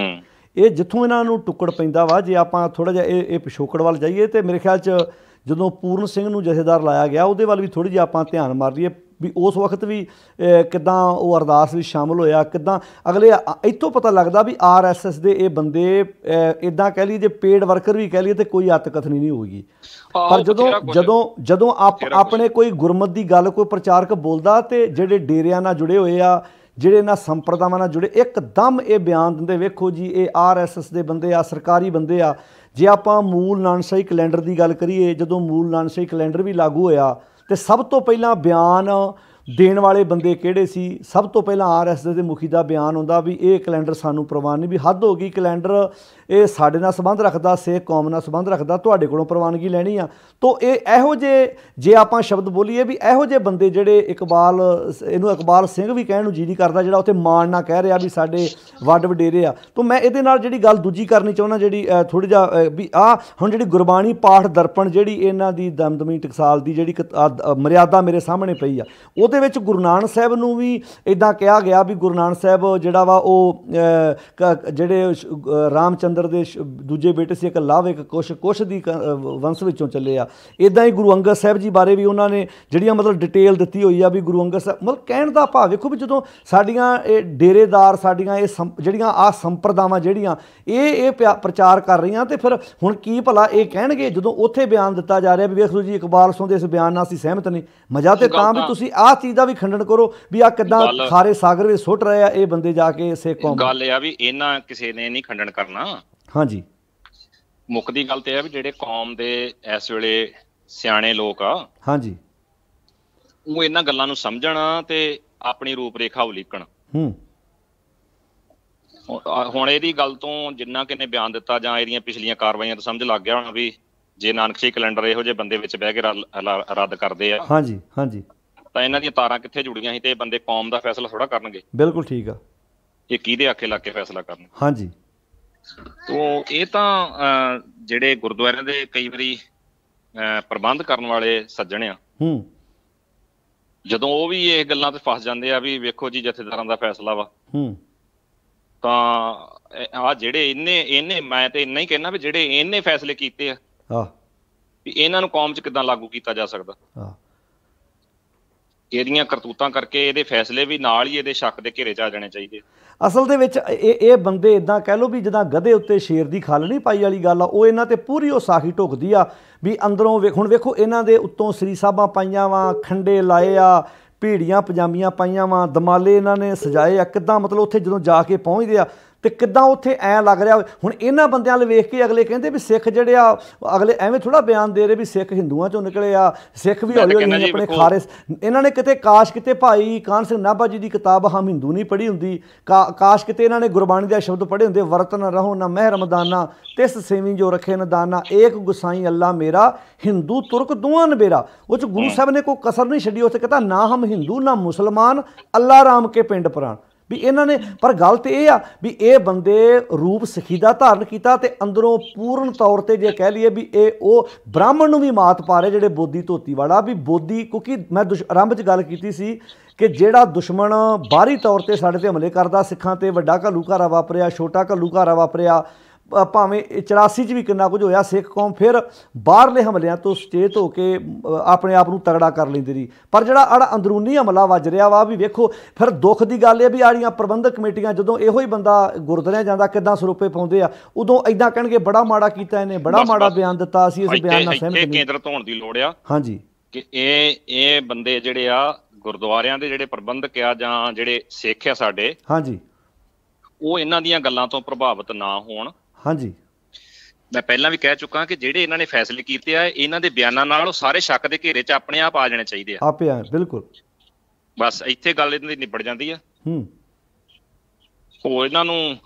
ਇਹ ਜਿੱਥੋਂ ਇਹਨਾਂ ਨੂੰ ਟੁੱਕੜ ਪੈਂਦਾ ਵਾ, ਜੇ ਆਪਾਂ ਥੋੜ੍ਹਾ ਜਿਹਾ ਇਹ ਪਿਛੋਕੜ ਵੱਲ ਜਾਈਏ ਤਾਂ ਮੇਰੇ ਖਿਆਲ 'ਚ ਜਦੋਂ ਪੂਰਨ ਸਿੰਘ ਨੂੰ ਜਥੇਦਾਰ ਲਾਇਆ ਗਿਆ ਉਹਦੇ ਵੱਲ ਵੀ ਥੋੜ੍ਹੀ ਜਿਹੀ ਆਪਾਂ ਧਿਆਨ ਮਾਰ ਲਈਏ ਵੀ ਉਸ ਵਕਤ ਵੀ ਕਿੱਦਾਂ ਉਹ ਅਰਦਾਸ ਵਿੱਚ ਸ਼ਾਮਲ ਹੋਇਆ, ਕਿੱਦਾਂ ਅਗਲੇ ਇੱਥੋਂ ਪਤਾ ਲੱਗਦਾ ਵੀ RSS ਦੇ ਇਹ ਬੰਦੇ ਇੱਦਾਂ ਕਹਿ ਲਈਏ ਜੇ ਪੇਡ ਵਰਕਰ ਵੀ ਕਹਿ ਲਈਏ ਤਾਂ ਕੋਈ ਅੱਤ ਕਥਨੀ ਨਹੀਂ ਹੋਏਗੀ। ਪਰ ਜਦੋਂ ਆਪਣੇ ਕੋਈ ਗੁਰਮਤ ਦੀ ਗੱਲ ਕੋਈ ਪ੍ਰਚਾਰਕ ਬੋਲਦਾ ਤੇ ਜਿਹੜੇ ਡੇਰਿਆਂ ਨਾਲ ਜੁੜੇ ਹੋਏ ਆ, ਜਿਹੜੇ ਇਹਨਾਂ ਸੰਪਰਦਾਵਾਂ ਨਾਲ ਜੁੜੇ, ਇੱਕਦਮ ਇਹ ਬਿਆਨ ਦਿੰਦੇ ਵੇਖੋ ਜੀ ਇਹ RSS ਦੇ ਬੰਦੇ ਆ, ਸਰਕਾਰੀ ਬੰਦੇ ਆ। ਜੇ ਆਪਾਂ ਮੂਲ ਨਾਨਕਸ਼ਾਹੀ ਕੈਲੰਡਰ ਦੀ ਗੱਲ ਕਰੀਏ, ਜਦੋਂ ਮੂਲ ਨਾਨਕਸ਼ਾਹੀ ਕੈਲੰਡਰ ਵੀ ਲਾਗੂ ਹੋਇਆ ਤੇ ਸਭ ਤੋਂ ਪਹਿਲਾਂ ਬਿਆਨ ਦੇਣ ਵਾਲੇ ਬੰਦੇ ਕਿਹੜੇ ਸੀ? ਸਭ ਤੋਂ ਪਹਿਲਾਂ RSS ਦੇ ਮੁਖੀ ਦਾ ਬਿਆਨ ਹੁੰਦਾ ਵੀ ਇਹ ਕੈਲੰਡਰ ਸਾਨੂੰ ਪ੍ਰਵਾਨ ਨਹੀਂ, ਵੀ ਹੱਦ ਹੋ ਗਈ, ਕੈਲੰਡਰ ਇਹ ਸਾਡੇ ਨਾਲ ਸੰਬੰਧ ਰੱਖਦਾ, ਸਿੱਖ ਕੌਮ ਨਾਲ ਸੰਬੰਧ ਰੱਖਦਾ, ਤੁਹਾਡੇ ਕੋਲੋਂ ਪ੍ਰਵਾਨਗੀ ਲੈਣੀ ਆ। ਤੋ ਇਹ ਇਹੋ ਜਿਹੇ ਜੇ ਆਪਾਂ ਸ਼ਬਦ ਬੋਲੀਏ ਵੀ ਇਹੋ ਜਿਹੇ ਬੰਦੇ ਜਿਹੜੇ ਇਹਨੂੰ ਇਕਬਾਲ ਸਿੰਘ ਵੀ ਕਹਿਣ ਨੂੰ ਜੀ ਨਹੀਂ ਕਰਦਾ, ਜਿਹੜਾ ਉੱਥੇ ਮਾਣ ਨਾਲ ਕਹਿ ਰਿਹਾ ਵੀ ਸਾਡੇ ਵੱਡ ਵਡੇਰੇ ਆ। ਤੋ ਮੈਂ ਇਹਦੇ ਨਾਲ ਜਿਹੜੀ ਗੱਲ ਦੂਜੀ ਕਰਨੀ ਚਾਹੁੰਦਾ, ਜਿਹੜੀ ਥੋੜ੍ਹੀ ਜਿਹਾ ਵੀ ਹੁਣ ਜਿਹੜੀ ਗੁਰਬਾਣੀ ਪਾਠ ਦਰਪਣ ਜਿਹੜੀ ਇਹਨਾਂ ਦੀ ਦਮਦਮੀ ਟਕਸਾਲ ਦੀ ਜਿਹੜੀ ਮਰਿਆਦਾ ਮੇਰੇ ਸਾਹਮਣੇ ਪਈ ਆ, ਉਹਦੇ ਵਿੱਚ ਗੁਰੂ ਨਾਨਕ ਸਾਹਿਬ ਨੂੰ ਵੀ ਇੱਦਾਂ ਕਿਹਾ ਗਿਆ ਵੀ ਗੁਰੂ ਨਾਨਕ ਸਾਹਿਬ ਜਿਹੜਾ ਵਾ ਉਹ ਜਿਹੜੇ ਰਾਮ ਚੰਦਰ ਦੇ ਦੂਜੇ ਬੇਟੇ ਸੀ, ਇੱਕ ਲਵ ਇੱਕ ਕੁਸ਼ ਦੀ ਵੰਸ਼ ਵਿੱਚੋਂ ਚੱਲੇ ਆ। ਇੱਦਾਂ ਹੀ ਗੁਰੂ ਅੰਗਦ ਸਾਹਿਬ ਜੀ ਬਾਰੇ ਵੀ ਉਹਨਾਂ ਨੇ ਜਿਹੜੀਆਂ ਮਤਲਬ ਡਿਟੇਲ ਦਿੱਤੀ ਹੋਈ ਆ ਵੀ ਗੁਰੂ ਅੰਗਦ ਸਾਹਿਬ, ਮਤਲਬ ਕਹਿਣ ਦਾ ਭਾਵ ਵੇਖੋ ਵੀ ਜਦੋਂ ਸਾਡੀਆਂ ਇਹ ਡੇਰੇਦਾਰ, ਸਾਡੀਆਂ ਇਹ ਜਿਹੜੀਆਂ ਆਹ ਸੰਪਰਦਾਵਾਂ ਜਿਹੜੀਆਂ ਇਹ ਪ੍ਰਚਾਰ ਕਰ ਰਹੀਆਂ, ਤੇ ਫਿਰ ਹੁਣ ਕੀ ਭਲਾ ਇਹ ਕਹਿਣਗੇ ਜਦੋਂ ਉੱਥੇ ਬਿਆਨ ਦਿੱਤਾ ਜਾ ਰਿਹਾ ਵੀ ਵੇਖ ਲਓ ਜੀ ਇਕਬਾਲ ਸਿੰਘ ਦੇ ਇਸ ਬਿਆਨ ਨਾਲ ਅਸੀਂ ਸਹਿਮਤ ਨਹੀਂ। ਮਜ਼ਾ ਤੇ ਤਾਂ ਵੀ ਤੁਸੀਂ ਆਹ ਚੀਜ਼ ਦਾ ਵੀ ਖੰਡਨ ਕਰੋ ਵੀ ਆਹ ਕਿੱਦਾਂ ਖਾਰੇ ਸਾਗਰ ਵਿੱਚ ਸੁੱਟ ਰਹੇ ਆ ਇਹ ਬੰਦੇ ਜਾ ਕੇ ਸਿੱਖ ਕੌਮ। ਗੱਲ ਇਹ ਆ ਵੀ ਇਹਨਾਂ ਕਿਸੇ ਨੇ ਨਹੀਂ ਖੰਡਨ ਕਰਨਾ। ਹਾਂਜੀ, ਮੁੱਕਦੀ ਗੱਲ ਤੇ ਇਹ ਆ ਵੀ ਜਿਹੜੇ ਕੌਮ ਦੇ ਇਸ ਵੇਲੇ ਸਿਆਣੇ ਲੋਕ ਆ, ਹਾਂਜੀ, ਉਹ ਇਹਨਾਂ ਗੱਲਾਂ ਨੂੰ ਸਮਝਣ ਤੇ ਆਪਣੀ ਰੂਪ ਰੇਖਾ ਉਲੀਕਣ। ਹੁਣ ਇਹਦੀ ਗੱਲ ਤੋਂ ਜਿੰਨਾ ਕਿਨੇ ਬਿਆਨ ਦਿੱਤਾ ਜਾਂ ਇਹਦੀਆਂ ਪਿਛਲੀਆਂ ਕਾਰਵਾਈਆਂ ਤੋਂ ਸਮਝ ਲੱਗ ਗਿਆ ਹੋਣਾ ਵੀ ਜੇ ਨਾਨਕਸ਼ਾਹੀ ਕੈਲੰਡਰ ਇਹੋ ਜਿਹੇ ਬੰਦੇ ਵਿੱਚ ਬਹਿ ਕੇ ਰੱਦ ਕਰਦੇ ਆ, ਹਾਂਜੀ ਹਾਂਜੀ, ਤਾਂ ਇਹਨਾਂ ਦੀਆਂ ਤਾਰਾਂ ਕਿੱਥੇ ਜੁੜੀਆਂ ਸੀ ਤੇ ਇਹ ਬੰਦੇ ਕੌਮ ਦਾ ਫੈਸਲਾ ਥੋੜਾ ਕਰਨਗੇ। ਬਿਲਕੁਲ ਠੀਕ ਆ। ਇਹ ਕਿਹਦੇ ਆਖੇ ਲੱਗ ਕੇ ਫੈਸਲਾ ਕਰਨ? ਹਾਂਜੀ। ਤੋ ਇਹ ਤਾਂ ਜਿਹੜੇ ਗੁਰਦੁਆਰਿਆਂ ਦੇ ਕਈ ਵਾਰੀ ਪ੍ਰਬੰਧ ਕਰਨ ਵਾਲੇ ਸੱਜਣ ਆ, ਜਦੋਂ ਉਹ ਵੀ ਇਹ ਗੱਲਾਂ ਤੇ ਫਸ ਜਾਂਦੇ ਆ ਵੀ ਵੇਖੋ ਜੀ ਜਥੇਦਾਰਾਂ ਦਾ ਫੈਸਲਾ ਵਾ, ਤਾਂ ਆਹ ਜਿਹੜੇ ਇਹਨੇ ਮੈਂ ਤੇ ਇੰਨਾ ਹੀ ਕਹਿਣਾ ਵੀ ਜਿਹੜੇ ਇਹਨੇ ਫੈਸਲੇ ਕੀਤੇ ਆ ਵੀ ਇਹਨਾਂ ਨੂੰ ਕੌਮ 'ਚ ਕਿੱਦਾਂ ਲਾਗੂ ਕੀਤਾ ਜਾ ਸਕਦਾ? ਇਹਦੀਆਂ ਕਰਤੂਤਾਂ ਕਰਕੇ ਇਹਦੇ ਫੈਸਲੇ ਵੀ ਨਾਲ ਹੀ ਇਹਦੇ ਸ਼ੱਕ ਦੇ ਘੇਰੇ 'ਚ ਆ ਜਾਣੇ ਚਾਹੀਦੇ। ਅਸਲ ਦੇ ਵਿੱਚ ਇਹ ਬੰਦੇ ਇੱਦਾਂ ਕਹਿ ਲਓ ਵੀ ਜਿੱਦਾਂ ਗਧੇ ਉੱਤੇ ਸ਼ੇਰ ਦੀ ਖੱਲ ਨਹੀਂ ਪਾਈ ਵਾਲੀ ਗੱਲ ਆ, ਉਹ ਇਹਨਾਂ ਤੇ ਪੂਰੀ ਉਹ ਸਾਖੀ ਢੁੱਕਦੀ ਆ ਵੀ ਅੰਦਰੋਂ ਹੁਣ ਵੇਖੋ ਇਹਨਾਂ ਦੇ ਉੱਤੋਂ ਸ੍ਰੀ ਸਾਹਿਬਾਂ ਪਾਈਆਂ ਵਾ, ਖੰਡੇ ਲਾਏ ਆ, ਭੀੜੀਆਂ ਪਜਾਮੀਆਂ ਪਾਈਆਂ ਵਾ, ਦਮਾਲੇ ਇਹਨਾਂ ਨੇ ਸਜਾਏ ਆ, ਕਿੱਦਾਂ ਮਤਲਬ ਉੱਥੇ ਜਦੋਂ ਜਾ ਕੇ ਪਹੁੰਚਦੇ ਆ ਤੇ ਕਿੱਦਾਂ ਉੱਥੇ ਐਂ ਲੱਗ ਰਿਹਾ। ਹੁਣ ਇਹਨਾਂ ਬੰਦਿਆਂ ਵੱਲ ਵੇਖ ਕੇ ਅਗਲੇ ਕਹਿੰਦੇ ਵੀ ਸਿੱਖ ਜਿਹੜੇ ਆ, ਅਗਲੇ ਐਵੇਂ ਥੋੜ੍ਹਾ ਬਿਆਨ ਦੇ ਰਹੇ ਵੀ ਸਿੱਖ ਹਿੰਦੂਆਂ 'ਚੋਂ ਨਿਕਲੇ ਆ, ਸਿੱਖ ਵੀ ਹੌਲੀ ਹੌਲੀ ਆਪਣੇ ਖਾਰੇ। ਇਹਨਾਂ ਨੇ ਕਿਤੇ ਕਾਸ਼ ਕਿਤੇ ਭਾਈ ਕਾਹਨ ਸਿੰਘ ਨਾਭਾ ਜੀ ਦੀ ਕਿਤਾਬ ਹਮ ਹਿੰਦੂ ਨਹੀਂ ਪੜ੍ਹੀ ਹੁੰਦੀ, ਕਾਸ਼ ਕਿਤੇ ਇਹਨਾਂ ਨੇ ਗੁਰਬਾਣੀ ਦੇ ਸ਼ਬਦ ਪੜ੍ਹੇ ਹੁੰਦੇ, ਵਰਤਨ ਰਹੋ ਨਾ ਮਹਿ ਰਮਦਾਨਾ ਤਿਸ ਸੇਵੀ ਜੋ ਰੱਖੇ ਨਦਾਨਾ, ਏਕ ਗੁਸਾਈ ਅੱਲਾ ਮੇਰਾ ਹਿੰਦੂ ਤੁਰਕ ਦੋਵਾਂ ਨਬੇਰਾ। ਉਹ 'ਚ ਗੁਰੂ ਸਾਹਿਬ ਨੇ ਕੋਈ ਕਸਰ ਨਹੀਂ ਛੱਡੀ, ਉੱਥੇ ਕਹਿੰਦਾ ਨਾ ਹਮ ਹਿੰਦੂ ਨਾ ਮੁਸਲਮਾਨ ਅੱਲਾ ਰਾਮ ਕੇ ਪਿੰਡ ਪ੍ਰਾਣ। ਵੀ ਇਹਨਾਂ ਨੇ ਪਰ ਗੱਲ ਤਾਂ ਇਹ ਆ ਵੀ ਇਹ ਬੰਦੇ ਰੂਪ ਸਿੱਖੀ ਦਾ ਧਾਰਨ ਕੀਤਾ ਤੇ ਅੰਦਰੋਂ ਪੂਰਨ ਤੌਰ 'ਤੇ ਜੇ ਕਹਿ ਲਈਏ ਵੀ ਇਹ ਉਹ ਬ੍ਰਾਹਮਣ ਨੂੰ ਵੀ ਮਾਤ ਪਾ ਰਹੇ ਜਿਹੜੇ ਬੋਧੀ ਧੋਤੀ ਵਾਲਾ ਵੀ ਬੋਧੀ। ਕਿਉਂਕਿ ਮੈਂ ਆਰੰਭ 'ਚ ਗੱਲ ਕੀਤੀ ਸੀ ਕਿ ਜਿਹੜਾ ਦੁਸ਼ਮਣ ਬਾਹਰੀ ਤੌਰ 'ਤੇ ਸਾਡੇ 'ਤੇ ਹਮਲੇ ਕਰਦਾ ਸਿੱਖਾਂ 'ਤੇ, ਵੱਡਾ ਘੱਲੂਘਾਰਾ ਵਾਪਰਿਆ, ਛੋਟਾ ਘੱਲੂਘਾਰਾ ਵਾਪਰਿਆ, ਭਾਵੇਂ 84 'ਚ ਵੀ ਕਿੰਨਾ ਕੁਝ ਹੋਇਆ, ਸਿੱਖ ਕੌਮ ਫਿਰ ਬਾਹਰਲੇ ਹਮਲਿਆਂ ਤੋਂ ਸੁਚੇਤ ਹੋ ਕੇ ਆਪਣੇ ਆਪ ਨੂੰ ਤਗੜਾ ਕਰ ਲੈਂਦੀ ਰਹੀ। ਪਰ ਜਿਹੜਾ ਅੰਦਰੂਨੀ ਹਮਲਾ ਵੱਜ ਰਿਹਾ ਵਾ ਵੀ ਵੇਖੋ, ਫਿਰ ਦੁੱਖ ਦੀ ਗੱਲ ਇਹ ਵੀ ਆੜੀਆਂ ਪ੍ਰਬੰਧਕ ਕਮੇਟੀਆਂ ਜਦੋਂ ਇਹੋ ਹੀ ਬੰਦਾ ਗੁਰਦੁਆਰਿਆਂ ਜਾਂਦਾ ਕਿੱਦਾਂ ਸਰੋਪੇ ਪਾਉਂਦੇ ਆ, ਉਦੋਂ ਇੱਦਾਂ ਕਹਿਣਗੇ ਬੜਾ ਮਾੜਾ ਕੀਤਾ ਇਹਨੇ, ਬੜਾ ਮਾੜਾ ਬਿਆਨ ਦਿੱਤਾ, ਅਸੀਂ ਇਸ ਬਿਆਨ ਨਾਲ ਸਹਿਮਤ ਨਹੀਂ। ਕੇਂਦਰ ਧੋਣ ਦੀ ਲੋੜ ਆ। ਹਾਂਜੀ, ਕਿ ਇਹ ਬੰਦੇ ਜਿਹੜੇ ਆ ਗੁਰਦੁਆਰਿਆਂ ਦੇ ਜਿਹੜੇ ਪ੍ਰਬੰਧਕ ਆ ਜਾਂ ਜਿਹੜੇ ਸਿੱਖ ਆ ਸਾਡੇ, ਹਾਂਜੀ, ਉਹ ਇਹਨਾਂ ਦੀਆਂ ਗੱਲਾਂ ਤੋਂ ਪ੍ਰਭਾਵਿਤ ਨਾ ਹੋਣ। ਹਾਂਜੀ, ਮੈਂ ਪਹਿਲਾਂ ਵੀ ਕਹਿ ਚੁੱਕਾ ਕਿ ਜਿਹੜੇ ਇਹਨਾਂ ਨੇ ਫੈਸਲੇ ਕੀਤੇ ਆ, ਇਹਨਾਂ ਦੇ ਬਿਆਨਾਂ ਨਾਲ ਉਹ ਸਾਰੇ ਸ਼ੱਕ ਦੇ ਘੇਰੇ 'ਚ ਆਪਣੇ ਆਪ ਆ ਜਾਣੇ ਚਾਹੀਦੇ ਆ। ਆਪੇ ਆ, ਬਿਲਕੁਲ। ਬਸ ਇੱਥੇ ਗੱਲ ਇਹਨਾਂ ਦੀ ਨਿਬੜ ਜਾਂਦੀ ਆ। ਹੋਰ ਇਹਨਾਂ ਨੂੰ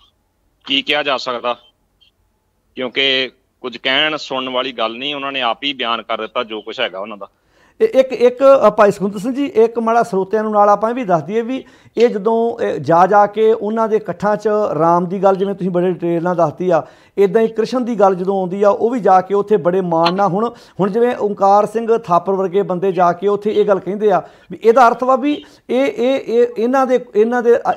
ਕੀ ਕਿਹਾ ਜਾ ਸਕਦਾ, ਕਿਉਂਕਿ ਕੁਝ ਕਹਿਣ ਸੁਣਨ ਵਾਲੀ ਗੱਲ ਨਹੀਂ, ਉਹਨਾਂ ਨੇ ਆਪ ਹੀ ਬਿਆਨ ਕਰ ਦਿੱਤਾ ਜੋ ਕੁਝ ਹੈਗਾ ਉਹਨਾਂ ਦਾ। ਇੱਕ ਭਾਈ ਸੁਖਵਿੰਦਰ ਸਿੰਘ ਜੀ, ਇੱਕ ਮਾੜਾ ਸਰੋਤਿਆਂ ਨੂੰ ਨਾਲ ਆਪਾਂ ਇਹ ਵੀ ਦੱਸ ਦਈਏ ਵੀ ਇਹ ਜਦੋਂ ਜਾ ਕੇ ਉਹਨਾਂ ਦੇ ਇਕੱਠਾਂ 'ਚ ਰਾਮ ਦੀ ਗੱਲ, ਜਿਵੇਂ ਤੁਸੀਂ ਬੜੇ ਡਿਟੇਲ ਨਾਲ ਦੱਸਤੀ ਆ, ਇੱਦਾਂ ਹੀ ਕ੍ਰਿਸ਼ਨ ਦੀ ਗੱਲ ਜਦੋਂ ਆਉਂਦੀ ਆ, ਉਹ ਵੀ ਜਾ ਕੇ ਉੱਥੇ ਬੜੇ ਮਾਣ ਨਾਲ ਹੁਣ ਜਿਵੇਂ ਓਂਕਾਰ ਸਿੰਘ ਥਾਪਰ ਵਰਗੇ ਬੰਦੇ ਜਾ ਕੇ ਉੱਥੇ ਇਹ ਗੱਲ ਕਹਿੰਦੇ ਆ ਵੀ ਇਹਦਾ ਅਰਥ ਵਾ ਵੀ ਇਹਨਾਂ ਦੇ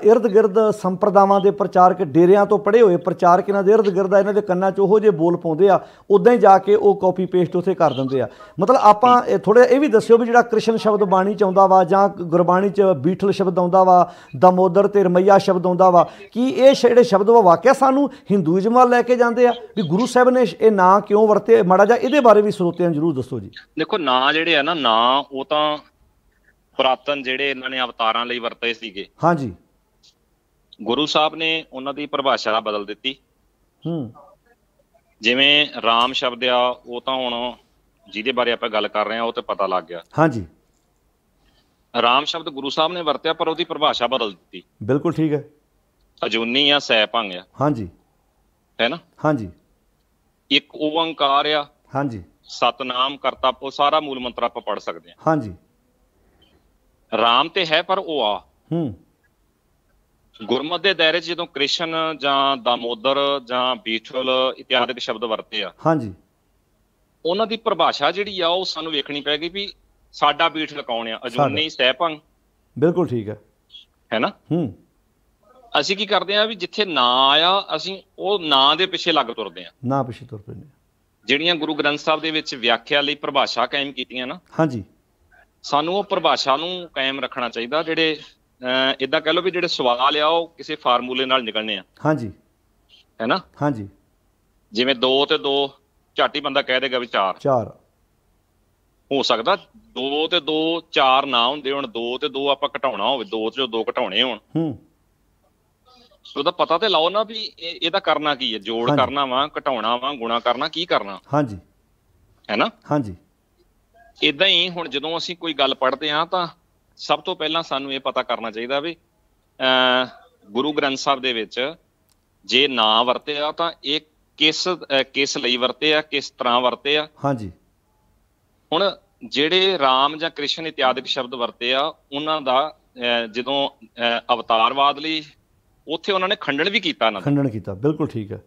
ਇਰਦ ਗਿਰਦ ਸੰਪਰਦਾਵਾਂ ਦੇ ਪ੍ਰਚਾਰਕ, ਡੇਰਿਆਂ ਤੋਂ ਪੜ੍ਹੇ ਹੋਏ ਪ੍ਰਚਾਰਕ ਇਹਨਾਂ ਦੇ ਇਰਦ ਗਿਰਦ ਆ, ਇਹਨਾਂ ਦੇ ਕੰਨਾਂ 'ਚ ਉਹੋ ਜਿਹੇ ਬੋਲ ਪਾਉਂਦੇ ਆ, ਉੱਦਾਂ ਹੀ ਜਾ ਕੇ ਉਹ ਕਾਪੀ ਪੇਸਟ ਉੱਥੇ ਕਰ ਦਿੰਦੇ ਆ। ਮਤਲਬ ਆਪਾਂ ਥੋੜ੍ਹਾ ਇਹ ਵੀ ਦੱਸਿਓ ਵੀ ਜਿਹੜਾ ਕ੍ਰਿਸ਼ਨ ਸ਼ਬਦ ਬਾਣੀ 'ਚ ਆਉਂਦਾ ਵਾ ਜਾਂ ਗੁਰਬਾਣੀ 'ਚ ਬੀਠਲ ਸ਼ਬਦ ਆਉਂਦਾ ਵਾ, ਦਮੋਦਰ ਤੇ ਰਮਈਆ ਸ਼ਬਦ ਆਉਂਦਾ ਵਾ, ਕੀ ਇਹ ਜਿਹੜੇ ਸ਼ਬਦ ਵਾ ਵਾਕਿਆ ਸਾਨੂੰ ਹਿੰਦੂਇਜ਼ਮ ਵੱਲ ਲੈ ਕੇ ਜਾਂਦੇ ਆ ਵੀ ਗੁਰੂ ਸਾਹਿਬ ਨੇ ਇਹ ਨਾਂ ਕਿਉਂ ਵਰਤੇ? ਮਾੜਾ ਜਿਹਾ ਇਹਦੇ ਬਾਰੇ ਵੀ ਸਰੋਤਿਆਂ ਨੂੰ ਜ਼ਰੂਰ ਦੱਸੋ ਜੀ। ਦੇਖੋ, ਨਾਂ ਜਿਹੜੇ ਆ ਨਾ, ਨਾਂ ਉਹ ਤਾਂ ਪੁਰਾਤਨ ਜਿਹੜੇ ਇਹਨਾਂ ਨੇ ਅਵਤਾਰਾਂ ਲਈ ਵਰਤੇ ਸੀਗੇ। ਹਾਂਜੀ, ਗੁਰੂ ਸਾਹਿਬ ਨੇ ਉਹਨਾਂ ਦੀ ਪਰਿਭਾਸ਼ਾ ਬਦਲ ਦਿੱਤੀ। ਜਿਵੇਂ ਰਾਮ ਸ਼ਬਦ ਆ, ਉਹ ਤਾਂ ਹੁਣ ਜਿਹਦੇ ਬਾਰੇ ਆਪਾਂ ਗੱਲ ਕਰ ਰਹੇ ਹਾਂ ਉਹ ਤੇ ਪਤਾ ਲੱਗ ਗਿਆ। ਹਾਂਜੀ, ਰਾਮ ਸ਼ਬਦ ਗੁਰੂ ਸਾਹਿਬ ਨੇ ਵਰਤਿਆ, ਪਰ ਉਹਦੀ ਪਰਿਭਾਸ਼ਾ ਬਦਲ ਦਿੱਤੀ। ਬਿਲਕੁਲ ਠੀਕ ਹੈ। ਅਜੂਨੀ ਆ, ਸੈ ਭੰਗ ਆ, ਹਾਂਜੀ, ਹੈ ਨਾ। ਹਾਂਜੀ, ਇੱਕ ਓੰਕਾਰ ਆ, ਹਾਂਜੀ, ਸਤਨਾਮ ਕਰਤਾ, ਉਹ ਸਾਰਾ ਮੂਲ ਮੰਤਰ ਆਪਾਂ ਪੜ੍ਹ ਸਕਦੇ ਹਾਂ। ਹਾਂਜੀ, ਰਾਮ ਤੇ ਹੈ ਪਰ ਉਹ ਆ। ਗੁਰਮਤਿ ਦੇ ਦਾਇਰੇ 'ਚ ਜਦੋਂ ਕ੍ਰਿਸ਼ਨ ਜਾਂ ਦਾਮੋਦਰ ਜਾਂ ਬੀਠਲ ਇਤਿਆਦਿਕ ਸ਼ਬਦ ਵਰਤੇ ਆ, ਹਾਂਜੀ, ਉਹਨਾਂ ਦੀ ਪਰਿਭਾਸ਼ਾ ਜਿਹੜੀ ਆ ਉਹ ਸਾਨੂੰ ਵੇਖਣੀ ਪੈਗੀ ਵੀ ਸਾਡਾ ਬੀਠਲ ਕੌਣ ਆ। ਅਜੂਨੀ, ਸੈ ਭੰਗ, ਬਿਲਕੁਲ ਠੀਕ ਹੈ ਨਾ। ਅਸੀਂ ਕੀ ਕਰਦੇ ਆ ਵੀ ਜਿੱਥੇ ਨਾਂ ਆਇਆ ਅਸੀਂ ਉਹ ਨਾਂ ਦੇ ਪਿੱਛੇ ਲੱਗ ਤੁਰਦੇ ਆ, ਨਾਂ ਪਿੱਛੇ ਤੁਰ ਪੈਂਦੇ। ਜਿਹੜੀਆਂ ਗੁਰੂ ਗ੍ਰੰਥ ਸਾਹਿਬ ਦੇ ਵਿੱਚ ਵਿਆਖਿਆ ਲਈ ਪਰਿਭਾਸ਼ਾ ਕਾਇਮ ਕੀਤੀਆਂ ਨਾ, ਹਾਂਜੀ, ਸਾਨੂੰ ਉਹ ਪਰਿਭਾਸ਼ਾ ਨੂੰ ਕਾਇਮ ਰੱਖਣਾ ਚਾਹੀਦਾ। ਜਿਹੜੇ ਏਦਾਂ ਕਹਿ ਲਓ ਵੀ ਜਿਹੜੇ ਸਵਾਲ ਆ ਉਹ ਕਿਸੇ ਫਾਰਮੂਲੇ ਨਾਲ ਨਿਕਲਣੇ ਆ। ਹਾਂਜੀ, ਹੈ ਨਾ। ਹਾਂਜੀ, ਜਿਵੇਂ 2 ਤੇ 2 ਝੱਟ ਹੀ ਬੰਦਾ ਕਹਿ ਦੇਗਾ ਵੀ 4 ਹੋ ਸਕਦਾ। 2 ਤੇ 2 4 ਨਾ ਹੁੰਦੇ ਹੁਣ, 2 ਤੇ 2 ਆਪਾਂ ਘਟਾਉਣਾ ਹੋਵੇ, 2 ਚੋਂ 2 ਘਟਾਉਣੇ ਹੋਣ, ਉਹਦਾ ਪਤਾ ਤੇ ਲਾਓ ਨਾ ਵੀ ਇਹਦਾ ਕਰਨਾ ਕੀ ਹੈ। ਜੋੜ ਕਰਨਾ ਵਾ, ਘਟਾਉਣਾ ਵਾ, ਗੁਣਾ ਕਰਨਾ, ਕੀ ਕਰਨਾ। ਹਾਂਜੀ, ਹੈ ਨਾ। ਹਾਂਜੀ, ਏਦਾਂ ਹੀ ਹੁਣ ਜਦੋਂ ਅਸੀਂ ਕੋਈ ਗੱਲ ਪੜ੍ਹਦੇ ਹਾਂ ਤਾਂ ਸਭ ਤੋਂ ਪਹਿਲਾਂ ਸਾਨੂੰ ਇਹ ਪਤਾ ਕਰਨਾ ਚਾਹੀਦਾ ਵੀ ਗੁਰੂ ਗ੍ਰੰਥ ਸਾਹਿਬ ਦੇ ਵਿੱਚ ਜੇ ਨਾਂ ਵਰਤੇ ਆ ਤਾਂ ਇਹ ਕਿਸ ਲਈ ਵਰਤੇ ਆ, ਕਿਸ ਤਰ੍ਹਾਂ ਵਰਤੇ ਆ। ਹਾਂਜੀ, ਹੁਣ ਜਿਹੜੇ ਰਾਮ ਜਾਂ ਕ੍ਰਿਸ਼ਨ ਇਤਿਆਦਿਕ ਸ਼ਬਦ ਵਰਤੇ ਆ, ਉਹਨਾਂ ਦਾ ਜਦੋਂ ਅਵਤਾਰਵਾਦ ਲਈ ਉੱਥੇ ਉਹਨਾਂ ਨੇ ਖੰਡਨ ਵੀ ਕੀਤਾ। ਖੰਡਨ ਕੀਤਾ, ਬਿਲਕੁਲ ਠੀਕ ਹੈ।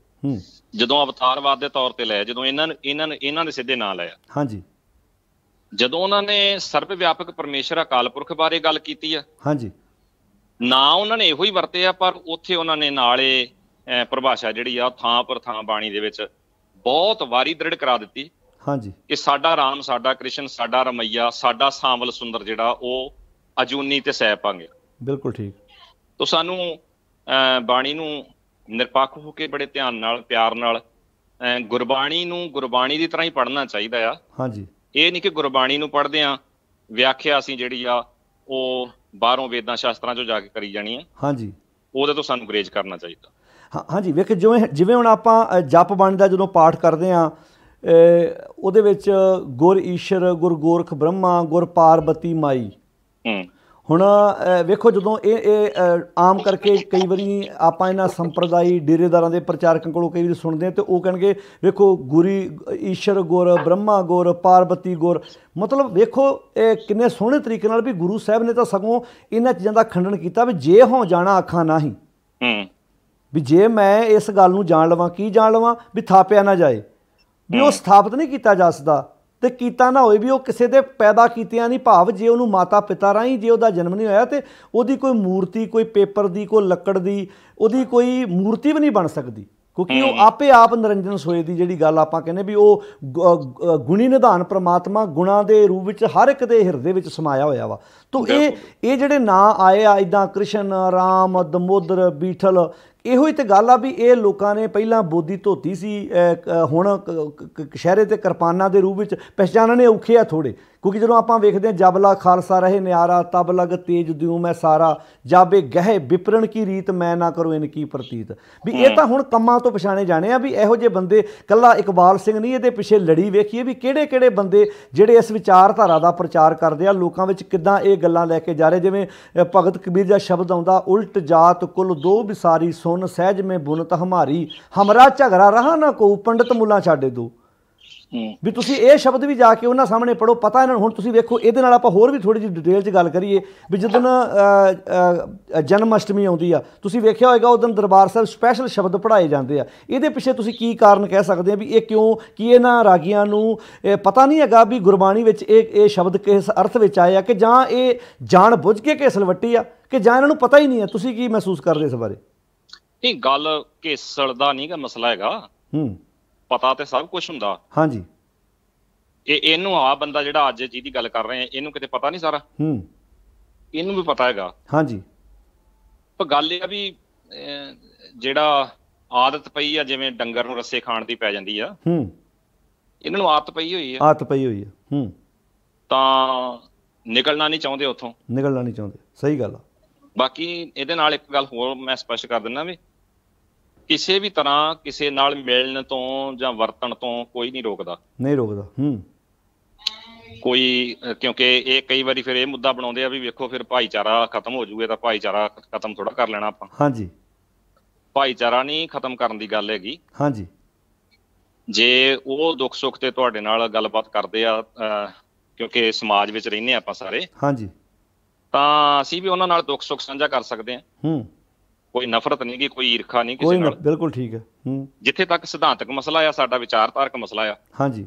ਜਦੋਂ ਅਵਤਾਰਵਾਦ ਦੇ ਤੌਰ ਤੇ ਲਿਆ, ਜਦੋਂ ਇਹਨਾਂ ਦੇ ਸਿੱਧੇ ਨਾਂ ਲਿਆ। ਹਾਂਜੀ, ਜਦੋਂ ਉਹਨਾਂ ਨੇ ਸਰਬ ਵਿਆਪਕ ਪਰਮੇਸ਼ਰ ਅਕਾਲ ਪੁਰਖ ਬਾਰੇ ਗੱਲ ਕੀਤੀ ਆ, ਹਾਂਜੀ, ਨਾਂ ਉਹਨਾਂ ਨੇ ਇਹੋ ਹੀ ਵਰਤੇ ਆ, ਪਰ ਉੱਥੇ ਉਹਨਾਂ ਨੇ ਨਾਲੇ ਪਰਿਭਾਸ਼ਾ ਜਿਹੜੀ ਆ ਥਾਂ ਪਰ ਥਾਂ ਬਾਣੀ ਦੇ ਵਿੱਚ ਬਹੁਤ ਵਾਰੀ ਦ੍ਰਿੜ ਕਰਾ ਦਿੱਤੀ। ਹਾਂਜੀ, ਕਿ ਸਾਡਾ ਰਾਮ, ਸਾਡਾ ਕ੍ਰਿਸ਼ਨ, ਸਾਡਾ ਰਮਈਆ, ਸਾਡਾ ਸਾਂਵਲ ਸੁੰਦਰ ਜਿਹੜਾ ਉਹ ਅਜੂਨੀ ਤੇ ਸੈ ਭੰਗ। ਬਿਲਕੁਲ ਠੀਕ। ਤਾਂ ਸਾਨੂੰ ਬਾਣੀ ਨੂੰ ਨਿਰਪੱਖ ਹੋ ਕੇ ਬੜੇ ਧਿਆਨ ਨਾਲ, ਪਿਆਰ ਨਾਲ ਗੁਰਬਾਣੀ ਨੂੰ ਗੁਰਬਾਣੀ ਦੀ ਤਰ੍ਹਾਂ ਹੀ ਪੜ੍ਹਨਾ ਚਾਹੀਦਾ ਆ। ਹਾਂਜੀ, ਇਹ ਨਹੀਂ ਕਿ ਗੁਰਬਾਣੀ ਨੂੰ ਪੜ੍ਹਦੇ ਆ ਵਿਆਖਿਆ ਅਸੀਂ ਜਿਹੜੀ ਆ ਉਹ ਬਾਹਰੋਂ ਵੇਦਾਂ ਸ਼ਾਸਤਰਾਂ ਚੋਂ ਜਾ ਕੇ ਕਰੀ ਜਾਣੀ ਆ। ਹਾਂਜੀ, ਉਹਦੇ ਤੋਂ ਸਾਨੂੰ ਗੁਰੇਜ਼ ਕਰਨਾ ਚਾਹੀਦਾ। ਹਾਂਜੀ, ਵੇਖ ਜਿਵੇਂ ਹੁਣ ਆਪਾਂ ਜਪ ਬਾਣੀ ਦਾ ਜਦੋਂ ਪਾਠ ਕਰਦੇ ਹਾਂ, ਉਹਦੇ ਵਿੱਚ ਗੁਰ ਈਸ਼ਰ, ਗੁਰ ਗੋਰਖ ਬ੍ਰਹਮਾ, ਗੁਰ ਪਾਰਬਤੀ ਮਾਈ। ਹੁਣ ਵੇਖੋ, ਜਦੋਂ ਇਹ ਆਮ ਕਰਕੇ ਕਈ ਵਾਰੀ ਆਪਾਂ ਇਹਨਾਂ ਸੰਪਰਦਾਈ ਡੇਰੇਦਾਰਾਂ ਦੇ ਪ੍ਰਚਾਰਕਾਂ ਕੋਲੋਂ ਕਈ ਵਾਰੀ ਸੁਣਦੇ ਹਾਂ, ਅਤੇ ਉਹ ਕਹਿਣਗੇ ਵੇਖੋ ਗੁਰੀ ਈਸ਼ਰ ਗੁਰ, ਬ੍ਰਹਮਾ ਗੁਰ, ਪਾਰਬਤੀ ਗੁਰ। ਮਤਲਬ ਵੇਖੋ ਇਹ ਕਿੰਨੇ ਸੋਹਣੇ ਤਰੀਕੇ ਨਾਲ ਵੀ ਗੁਰੂ ਸਾਹਿਬ ਨੇ ਤਾਂ ਸਗੋਂ ਇਹਨਾਂ ਚੀਜ਼ਾਂ ਦਾ ਖੰਡਨ ਕੀਤਾ ਵੀ ਜੇ ਹੋਂ ਜਾਣਾ ਆਖਾਂ ਨਾਹੀਂ, ਵੀ ਜੇ ਮੈਂ ਇਸ ਗੱਲ ਨੂੰ ਜਾਣ ਲਵਾਂ, ਕੀ ਜਾਣ ਲਵਾਂ ਵੀ ਥਾਪਿਆ ਨਾ ਜਾਏ, ਵੀ ਉਹ ਸਥਾਪਿਤ ਨਹੀਂ ਕੀਤਾ ਜਾ ਸਕਦਾ ਤੇ ਕੀਤਾ ਨਾ ਹੋਏ, ਵੀ ਉਹ ਕਿਸੇ ਦੇ ਪੈਦਾ ਕੀਤਿਆਂ ਨਹੀਂ। ਭਾਵ ਜੇ ਉਹਨੂੰ ਮਾਤਾ ਪਿਤਾ ਰਾਹੀਂ ਜੇ ਉਹਦਾ ਜਨਮ ਨਹੀਂ ਹੋਇਆ ਤੇ ਉਹਦੀ ਕੋਈ ਮੂਰਤੀ, ਕੋਈ ਪੇਪਰ ਦੀ, ਕੋਈ ਲੱਕੜ ਦੀ, ਉਹਦੀ ਕੋਈ ਮੂਰਤੀ ਵੀ ਨਹੀਂ ਬਣ ਸਕਦੀ, ਕਿਉਂਕਿ ਉਹ ਆਪੇ ਆਪ ਨਿਰੰਜਨ ਸੋਏ ਦੀ ਜਿਹੜੀ ਗੱਲ ਆਪਾਂ ਕਹਿੰਦੇ ਵੀ ਉਹ ਗੁਣੀ ਨਿਧਾਨ ਪ੍ਰਮਾਤਮਾ ਗੁਣਾਂ ਦੇ ਰੂਪ ਵਿੱਚ ਹਰ ਇੱਕ ਦੇ ਹਿਰਦੇ ਵਿੱਚ ਸਮਾਇਆ ਹੋਇਆ ਵਾ। ਤੋ ਇਹ ਜਿਹੜੇ ਨਾਂ ਆਏ ਆ ਇੱਦਾਂ ਕ੍ਰਿਸ਼ਨ, ਰਾਮ, ਦਮੋਦਰ, ਬੀਠਲ, ਇਹੋ ਹੀ ਤਾਂ ਗੱਲ ਆ ਵੀ ਇਹ ਲੋਕਾਂ ਨੇ ਪਹਿਲਾਂ ਬੋਦੀ ਧੋਤੀ ਸੀ, ਹੁਣ ਕਸ਼ਹਿਰੇ ਅਤੇ ਕਿਰਪਾਨਾਂ ਦੇ ਰੂਪ ਵਿੱਚ ਪਹਿਚਾਨਣੇ ਔਖੇ ਆ ਥੋੜ੍ਹੇ, ਕਿਉਂਕਿ ਜਦੋਂ ਆਪਾਂ ਵੇਖਦੇ ਹਾਂ ਜਬਲਾ ਖਾਲਸਾ ਰਹੇ ਨਿਆਰਾ ਤਬ ਲਗ ਤੇਜ ਦਿਉ ਮੈਂ ਸਾਰਾ ਜਾਬੇ ਗਹਿ ਵਿਪਰਨ ਕੀ ਰੀਤ ਮੈਂ ਨਾ ਕਰੋ ਇਨ ਕੀ ਪ੍ਰਤੀਤ। ਵੀ ਇਹ ਤਾਂ ਹੁਣ ਕੰਮਾਂ ਤੋਂ ਪਛਾਣੇ ਜਾਣੇ ਆ ਵੀ ਇਹੋ ਜਿਹੇ ਬੰਦੇ, ਕੱਲਾ ਇਕਬਾਲ ਸਿੰਘ ਨਹੀਂ, ਇਹਦੇ ਪਿੱਛੇ ਲੜੀ ਵੇਖੀਏ ਵੀ ਕਿਹੜੇ ਕਿਹੜੇ ਬੰਦੇ ਜਿਹੜੇ ਇਸ ਵਿਚਾਰਧਾਰਾ ਦਾ ਪ੍ਰਚਾਰ ਕਰਦੇ ਆ, ਲੋਕਾਂ ਵਿੱਚ ਕਿੱਦਾਂ ਇਹ ਗੱਲਾਂ ਲੈ ਕੇ ਜਾ ਰਹੇ। ਜਿਵੇਂ ਭਗਤ ਕਬੀਰ ਦਾ ਸ਼ਬਦ ਆਉਂਦਾ, ਉਲਟ ਜਾਤ ਕੁਲ ਦੋ ਵਿਸਾਰੀ ਸੁਨ ਸਹਿਜ ਮੈਂ ਬੁਨਤ ਹਮਾਰੀ ਹਮਰਾ ਝਗੜਾ ਰਹਾ ਨਾ ਕੋ ਪੰਡਤ ਮੁੱਲਾ ਛਾਡੇ ਦੋ। ਵੀ ਤੁਸੀਂ ਇਹ ਸ਼ਬਦ ਵੀ ਜਾ ਕੇ ਉਹਨਾਂ ਸਾਹਮਣੇ ਪੜ੍ਹੋ, ਪਤਾ ਇਹਨਾਂ ਨੂੰ। ਹੁਣ ਤੁਸੀਂ ਵੇਖੋ, ਇਹਦੇ ਨਾਲ ਆਪਾਂ ਹੋਰ ਵੀ ਥੋੜ੍ਹੀ ਜਿਹੀ ਡਿਟੇਲ 'ਚ ਗੱਲ ਕਰੀਏ ਵੀ ਜਿੱਦਣ ਜਨਮ ਅਸ਼ਟਮੀ ਆਉਂਦੀ ਆ, ਤੁਸੀਂ ਵੇਖਿਆ ਹੋਏਗਾ ਉਸ ਦਿਨ ਦਰਬਾਰ ਸਾਹਿਬ ਸਪੈਸ਼ਲ ਸ਼ਬਦ ਪੜ੍ਹਾਏ ਜਾਂਦੇ ਆ। ਇਹਦੇ ਪਿੱਛੇ ਤੁਸੀਂ ਕੀ ਕਾਰਨ ਕਹਿ ਸਕਦੇ ਆ ਵੀ ਇਹ ਕਿਉਂ, ਕਿ ਇਹਨਾਂ ਰਾਗੀਆਂ ਨੂੰ ਪਤਾ ਨਹੀਂ ਹੈਗਾ ਵੀ ਗੁਰਬਾਣੀ ਵਿੱਚ ਇਹ ਸ਼ਬਦ ਕਿਸ ਅਰਥ ਵਿੱਚ ਆਏ ਆ, ਕਿ ਜਾਂ ਇਹ ਜਾਣ ਬੁੱਝ ਕੇ ਘੇਸਲਵੱਟੀ ਆ, ਕਿ ਜਾਂ ਇਹਨਾਂ ਨੂੰ ਪਤਾ ਹੀ ਨਹੀਂ ਆ। ਤੁਸੀਂ ਕੀ ਮਹਿਸੂਸ ਕਰਦੇ ਇਸ ਬਾਰੇ? ਇਹ ਗੱਲ ਘੇਸਲ ਦਾ ਨਹੀਂ ਗਾ ਮਸਲਾ ਹੈਗਾ, ਪਤਾ ਤੇ ਸਭ ਕੁਝ ਹੁੰਦਾ। ਹਾਂਜੀ, ਇਹਨੂੰ ਆ ਬੰਦਾ ਜਿਹੜਾ ਅੱਜ ਜਿਹਦੀ ਗੱਲ ਕਰ ਰਹੇ ਆ, ਇਹਨੂੰ ਕਿਤੇ ਪਤਾ ਨਹੀਂ ਸਾਰਾ? ਇਹਨੂੰ ਵੀ ਪਤਾ ਹੈਗਾ। ਹਾਂਜੀ, ਪਰ ਗੱਲ ਇਹ ਆ ਵੀ ਜਿਹੜਾ ਆਦਤ ਪਈ ਆ, ਜਿਵੇਂ ਡੰਗਰ ਨੂੰ ਰੱਸੇ ਖਾਣ ਦੀ ਪੈ ਜਾਂਦੀ ਆ, ਇਹਨਾਂ ਨੂੰ ਆਦਤ ਪਈ ਹੋਈ ਆ। ਆਦਤ ਪਈ ਹੋਈ ਆ, ਤਾਂ ਨਿਕਲਣਾ ਨਹੀਂ ਚਾਹੁੰਦੇ ਉੱਥੋਂ, ਨਿਕਲਣਾ ਨਹੀਂ ਚਾਹੁੰਦੇ। ਸਹੀ ਗੱਲ ਆ। ਬਾਕੀ ਇਹਦੇ ਨਾਲ ਇੱਕ ਗੱਲ ਹੋਰ ਮੈਂ ਸਪਸ਼ਟ ਕਰ ਦਿੰਦਾ ਵੀ ਕਿਸੇ ਵੀ ਤਰ੍ਹਾਂ ਕਿਸੇ ਨਾਲ ਮਿਲਣ ਤੋਂ ਜਾਂ ਵਰਤਣ ਤੋਂ ਕੋਈ ਨਹੀਂ ਰੋਕਦਾ, ਨਹੀਂ ਰੋਕਦਾ ਕੋਈ। ਕਿਉਂਕਿ ਇਹ ਕਈ ਵਾਰੀ ਫਿਰ ਇਹ ਮੁੱਦਾ ਬਣਾਉਂਦੇ ਆ ਵੀ ਵੇਖੋ ਫਿਰ ਭਾਈਚਾਰਾ ਖਤਮ ਹੋ ਜੂਗੇ, ਤਾਂ ਭਾਈਚਾਰਾ ਖਤਮ ਥੋੜਾ ਕਰ ਲੈਣਾ ਆਪਾਂ। ਹਾਂਜੀ, ਭਾਈਚਾਰਾ ਨਹੀਂ ਖਤਮ ਕਰਨ ਦੀ ਗੱਲ ਹੈਗੀ। ਹਾਂਜੀ, ਜੇ ਉਹ ਦੁੱਖ ਸੁੱਖ ਤੇ ਤੁਹਾਡੇ ਨਾਲ ਗੱਲਬਾਤ ਕਰਦੇ ਆ, ਕਿਉਂਕਿ ਸਮਾਜ ਵਿੱਚ ਰਹਿੰਦੇ ਆਪਾਂ ਸਾਰੇ। ਹਾਂਜੀ, ਤਾਂ ਅਸੀਂ ਵੀ ਉਹਨਾਂ ਨਾਲ ਦੁੱਖ ਸੁੱਖ ਸਾਂਝਾ ਕਰ ਸਕਦੇ ਹਾਂ। ਕੋਈ ਨਫ਼ਰਤ ਨਹੀਂ ਗੀ, ਕੋਈ ਈਰਖਾ ਨਹੀਂ ਕਿਸੇ ਨਾਲ। ਬਿਲਕੁਲ ਠੀਕ ਹੈ। ਜਿੱਥੇ ਤੱਕ ਸਿਧਾਂਤਕ ਮਸਲਾ ਆ, ਸਾਡਾ ਵਿਚਾਰਧਾਰਕ ਮਸਲਾ ਆ, ਹਾਂਜੀ,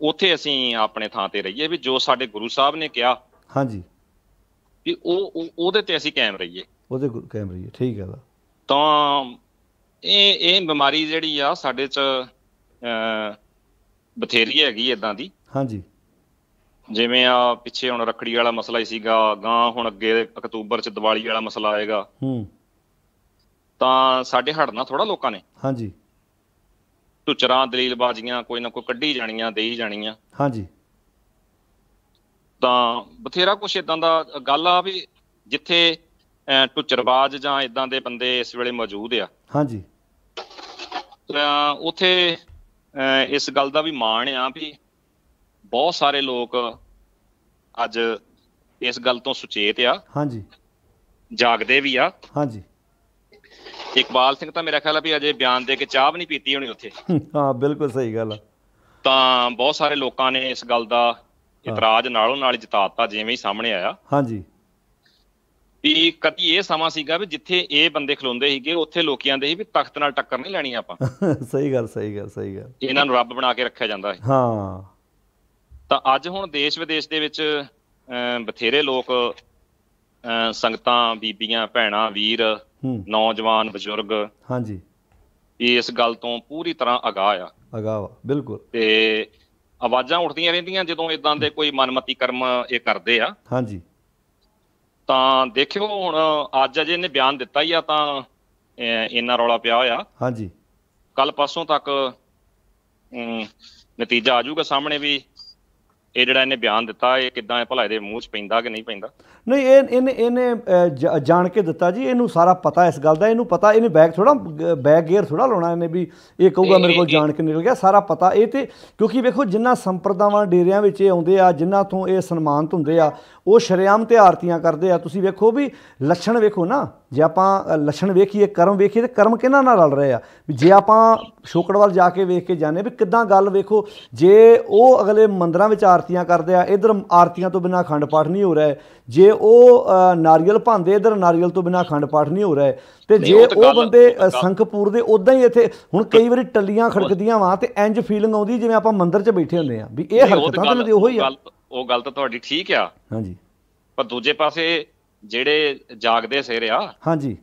ਉੱਥੇ ਅਸੀਂ ਆਪਣੇ ਥਾਂ ਤੇ ਰਹੀਏ ਵੀ ਜੋ ਸਾਡੇ ਗੁਰੂ ਸਾਹਿਬ ਨੇ ਕਿਹਾ, ਹਾਂਜੀ, ਵੀ ਉਹਦੇ ਤੇ ਅਸੀਂ ਕਾਇਮ ਰਹੀਏ, ਉਹਦੇ ਕਾਇਮ ਰਹੀਏ। ਠੀਕ ਹੈ। ਤਾਂ ਇਹ ਬਿਮਾਰੀ ਜਿਹੜੀ ਆ ਸਾਡੇ 'ਚ ਬਥੇਰੀ ਹੈਗੀ ਏਦਾਂ ਦੀ। ਹਾਂਜੀ, ਜਿਵੇਂ ਆ ਪਿੱਛੇ ਹੁਣ ਰੱਖੜੀ ਵਾਲਾ ਮਸਲਾ ਹੀ ਸੀਗਾ, ਗਾਂ ਹੁਣ ਅੱਗੇ ਅਕਤੂਬਰ 'ਚ ਦੀਵਾਲੀ ਵਾਲਾ ਮਸਲਾ ਆਏਗਾ। ਤਾਂ ਸਾਡੇ ਹਟਣਾ ਥੋੜਾ ਲੋਕਾਂ ਨੇ। ਹਾਂਜੀ, ਟੁੱਚਰਾਂ ਦਲੀਲਬਾਜ਼ੀਆਂ ਕੋਈ ਨਾ ਕੋਈ ਕੱਢੀ ਜਾਣੀਆਂ, ਦੇਈ ਜਾਣੀਆਂ। ਹਾਂਜੀ, ਤਾਂ ਬਥੇਰਾ ਕੁਛ ਏਦਾਂ ਦਾ ਗੱਲ ਆ ਵੀ ਜਿੱਥੇ ਟੁੱਚਰਬਾਜ਼ ਜਾਂ ਏਦਾਂ ਦੇ ਬੰਦੇ ਇਸ ਵੇਲੇ ਮੌਜੂਦ ਆ। ਹਾਂਜੀ, ਉੱਥੇ ਇਸ ਗੱਲ ਦਾ ਵੀ ਮਾਣ ਆ ਵੀ ਬਹੁਤ ਸਾਰੇ ਲੋਕ ਅੱਜ ਇਸ ਗੱਲ ਤੋਂ ਸੁਚੇਤ ਆ। ਹਾਂਜੀ, ਜਾਗਦੇ ਵੀ ਆ। ਹਾਂਜੀ, ਇਕਬਾਲ ਸਿੰਘ ਤਾਂ ਮੇਰਾ ਖਿਆਲ ਆ ਵੀ ਅਜੇ ਬਿਆਨ ਦੇ ਕੇ ਚਾਹ ਵੀ ਨਹੀਂ ਪੀਤੀ ਹੋਣੀ ਉੱਥੇ। ਹਾਂ, ਬਿਲਕੁਲ ਸਹੀ ਗੱਲ ਆ। ਤਾਂ ਬਹੁਤ ਸਾਰੇ ਲੋਕਾਂ ਨੇ ਇਸ ਗੱਲ ਦਾ ਇਤਰਾਜ਼ ਨਾਲੋਂ ਨਾਲ ਜਿਤਾਤਾ, ਜਿਵੇਂ ਹੀ ਸਾਹਮਣੇ ਆਇਆ। ਹਾਂਜੀ, ਵੀ ਕਦੀ ਇਹ ਸਮਾਂ ਸੀਗਾ ਵੀ ਜਿੱਥੇ ਇਹ ਬੰਦੇ ਖਲੋਂਦੇ ਸੀਗੇ, ਉੱਥੇ ਲੋਕੀ ਆਂਦੇ ਸੀ ਵੀ ਤਖਤ ਨਾਲ ਟੱਕਰ ਨਹੀਂ ਲੈਣੀ ਆਪਾਂ। ਸਹੀ ਗੱਲ, ਸਹੀ ਗੱਲ, ਸਹੀ ਗੱਲ। ਇਹਨਾਂ ਨੂੰ ਰੱਬ ਬਣਾ ਕੇ ਰੱਖਿਆ ਜਾਂਦਾ ਹੈ। ਹਾਂ, ਤਾਂ ਅੱਜ ਹੁਣ ਦੇਸ਼ ਵਿਦੇਸ਼ ਦੇ ਵਿੱਚ ਬਥੇਰੇ ਲੋਕ, ਸੰਗਤਾਂ, ਬੀਬੀਆਂ, ਭੈਣਾਂ, ਵੀਰ, ਨੌਜਵਾਨ, ਬਜ਼ੁਰਗ, ਹਾਂਜੀ, ਇਸ ਗੱਲ ਤੋਂ ਪੂਰੀ ਤਰ੍ਹਾਂ ਅਗਾਹ ਆ। ਅਗਾਹ ਵਾ, ਬਿਲਕੁਲ। ਤੇ ਆਵਾਜ਼ਾਂ ਉੱਠਦੀਆਂ ਰਹਿੰਦੀਆਂ ਜਦੋਂ ਏਦਾਂ ਦੇ ਕੋਈ ਮਨਮਤੀ ਕਰਮ ਇਹ ਕਰਦੇ ਆ। ਹਾਂਜੀ, ਤਾਂ ਦੇਖਿਓ ਹੁਣ ਅੱਜ ਅਜੇ ਇਹਨੇ ਬਿਆਨ ਦਿੱਤਾ ਹੀ ਆ, ਤਾਂ ਇੰਨਾ ਰੌਲਾ ਪਿਆ ਹੋਇਆ। ਹਾਂਜੀ, ਕੱਲ ਪਰਸੋਂ ਤੱਕ ਨਤੀਜਾ ਆ ਜਾਊਗਾ ਸਾਹਮਣੇ ਵੀ ਇਹ ਜਿਹੜਾ ਇਹਨੇ ਬਿਆਨ ਦਿੱਤਾ ਇਹ ਕਿੱਦਾਂ ਭਲਾ ਇਹਦੇ ਮੂੰਹ 'ਚ ਪੈਂਦਾ ਕਿ ਨਹੀਂ ਪੈਂਦਾ। ਨਹੀਂ, ਇਹਨੇ ਜਾਣ ਕੇ ਦਿੱਤਾ ਜੀ, ਇਹਨੂੰ ਸਾਰਾ ਪਤਾ ਇਸ ਗੱਲ ਦਾ। ਇਹਨੂੰ ਪਤਾ, ਇਹਨੇ ਬੈਕ ਗੇਅਰ ਥੋੜਾ ਲਾਉਣਾ ਇਹਨੇ ਵੀ ਇਹ ਕਹੂਗਾ ਮੇਰੇ ਕੋਲ ਜਾਣ ਕੇ ਨਿਕਲ ਗਿਆ। ਸਾਰਾ ਪਤਾ ਇਹ ਤੇ, ਕਿਉਂਕਿ ਵੇਖੋ ਜਿਨ੍ਹਾਂ ਸੰਪਰਦਾਵਾਂ ਡੇਰਿਆਂ ਵਿੱਚ ਇਹ ਆਉਂਦੇ ਆ, ਜਿਨ੍ਹਾਂ ਤੋਂ ਇਹ ਸਨਮਾਨਿਤ ਹੁੰਦੇ ਆ, ਉਹ ਸ਼ਰੇਆਮ ਤੇ ਆਰਤੀਆਂ ਕਰਦੇ ਆ। ਤੁਸੀਂ ਵੇਖੋ ਵੀ ਲੱਛਣ ਵੇਖੋ ਨਾ, ਜੇ ਆਪਾਂ ਲੱਛਣ ਵੇਖੀਏ, ਕਰਮ ਵੇਖੀਏ, ਤਾਂ ਕਰਮ ਕਿਹਨਾਂ ਨਾਲ ਰਲ ਰਹੇ ਆ। ਵੀ ਜੇ ਆਪਾਂ ਪਿਛੋਕੜ ਵੱਲ ਜਾ ਕੇ ਵੇਖ ਕੇ ਜਾਂਦੇ ਵੀ ਕਿੱਦਾਂ ਗੱਲ ਵੇਖੋ, ਜੇ ਉਹ ਅਗਲੇ ਮੰਦਰਾਂ ਵਿੱਚ ਆਰਤੀਆਂ ਕਰਦੇ ਆ, ਇੱਧਰ ਆਰਤੀਆਂ ਤੋਂ ਬਿਨਾਂ ਅਖੰਡ ਪਾਠ ਨਹੀਂ ਹੋ ਰਿਹਾ। ਜੇ ਉਹ ਨਾਰੀਅਲ ਭਾਂਦੇ, ਇੱਧਰ ਨਾਰੀਅਲ ਤੋਂ ਬਿਨਾਂ ਅਖੰਡ ਪਾਠ ਨਹੀਂ ਹੋ ਰਿਹਾ। ਤੇ ਜੇ ਉਹ ਬੰਦੇ ਸੰਖ ਪੂਰਦੇ, ਉੱਦਾਂ ਹੀ ਇੱਥੇ ਹੁਣ ਕਈ ਵਾਰੀ ਟੱਲੀਆਂ ਖੜਕਦੀਆਂ ਵਾ ਤੇ ਇੰਜ ਫੀਲਿੰਗ ਆਉਂਦੀ ਜਿਵੇਂ ਆਪਾਂ ਮੰਦਿਰ 'ਚ ਬੈਠੇ ਹੁੰਦੇ ਆ। ਵੀ ਇਹ ਹਰਕਤਾਂ ਤਾਂ ਉਹੀ ਆ। ਉਹ ਗੱਲ ਤਾਂ ਤੁਹਾਡੀ ਠੀਕ ਆ। ਹਾਂਜੀ, ਪਰ ਦੂਜੇ ਪਾਸੇ ਜਿਹੜੇ ਜਾਗਦੇ ਸਿਰ ਆ, ਹਾਂਜੀ,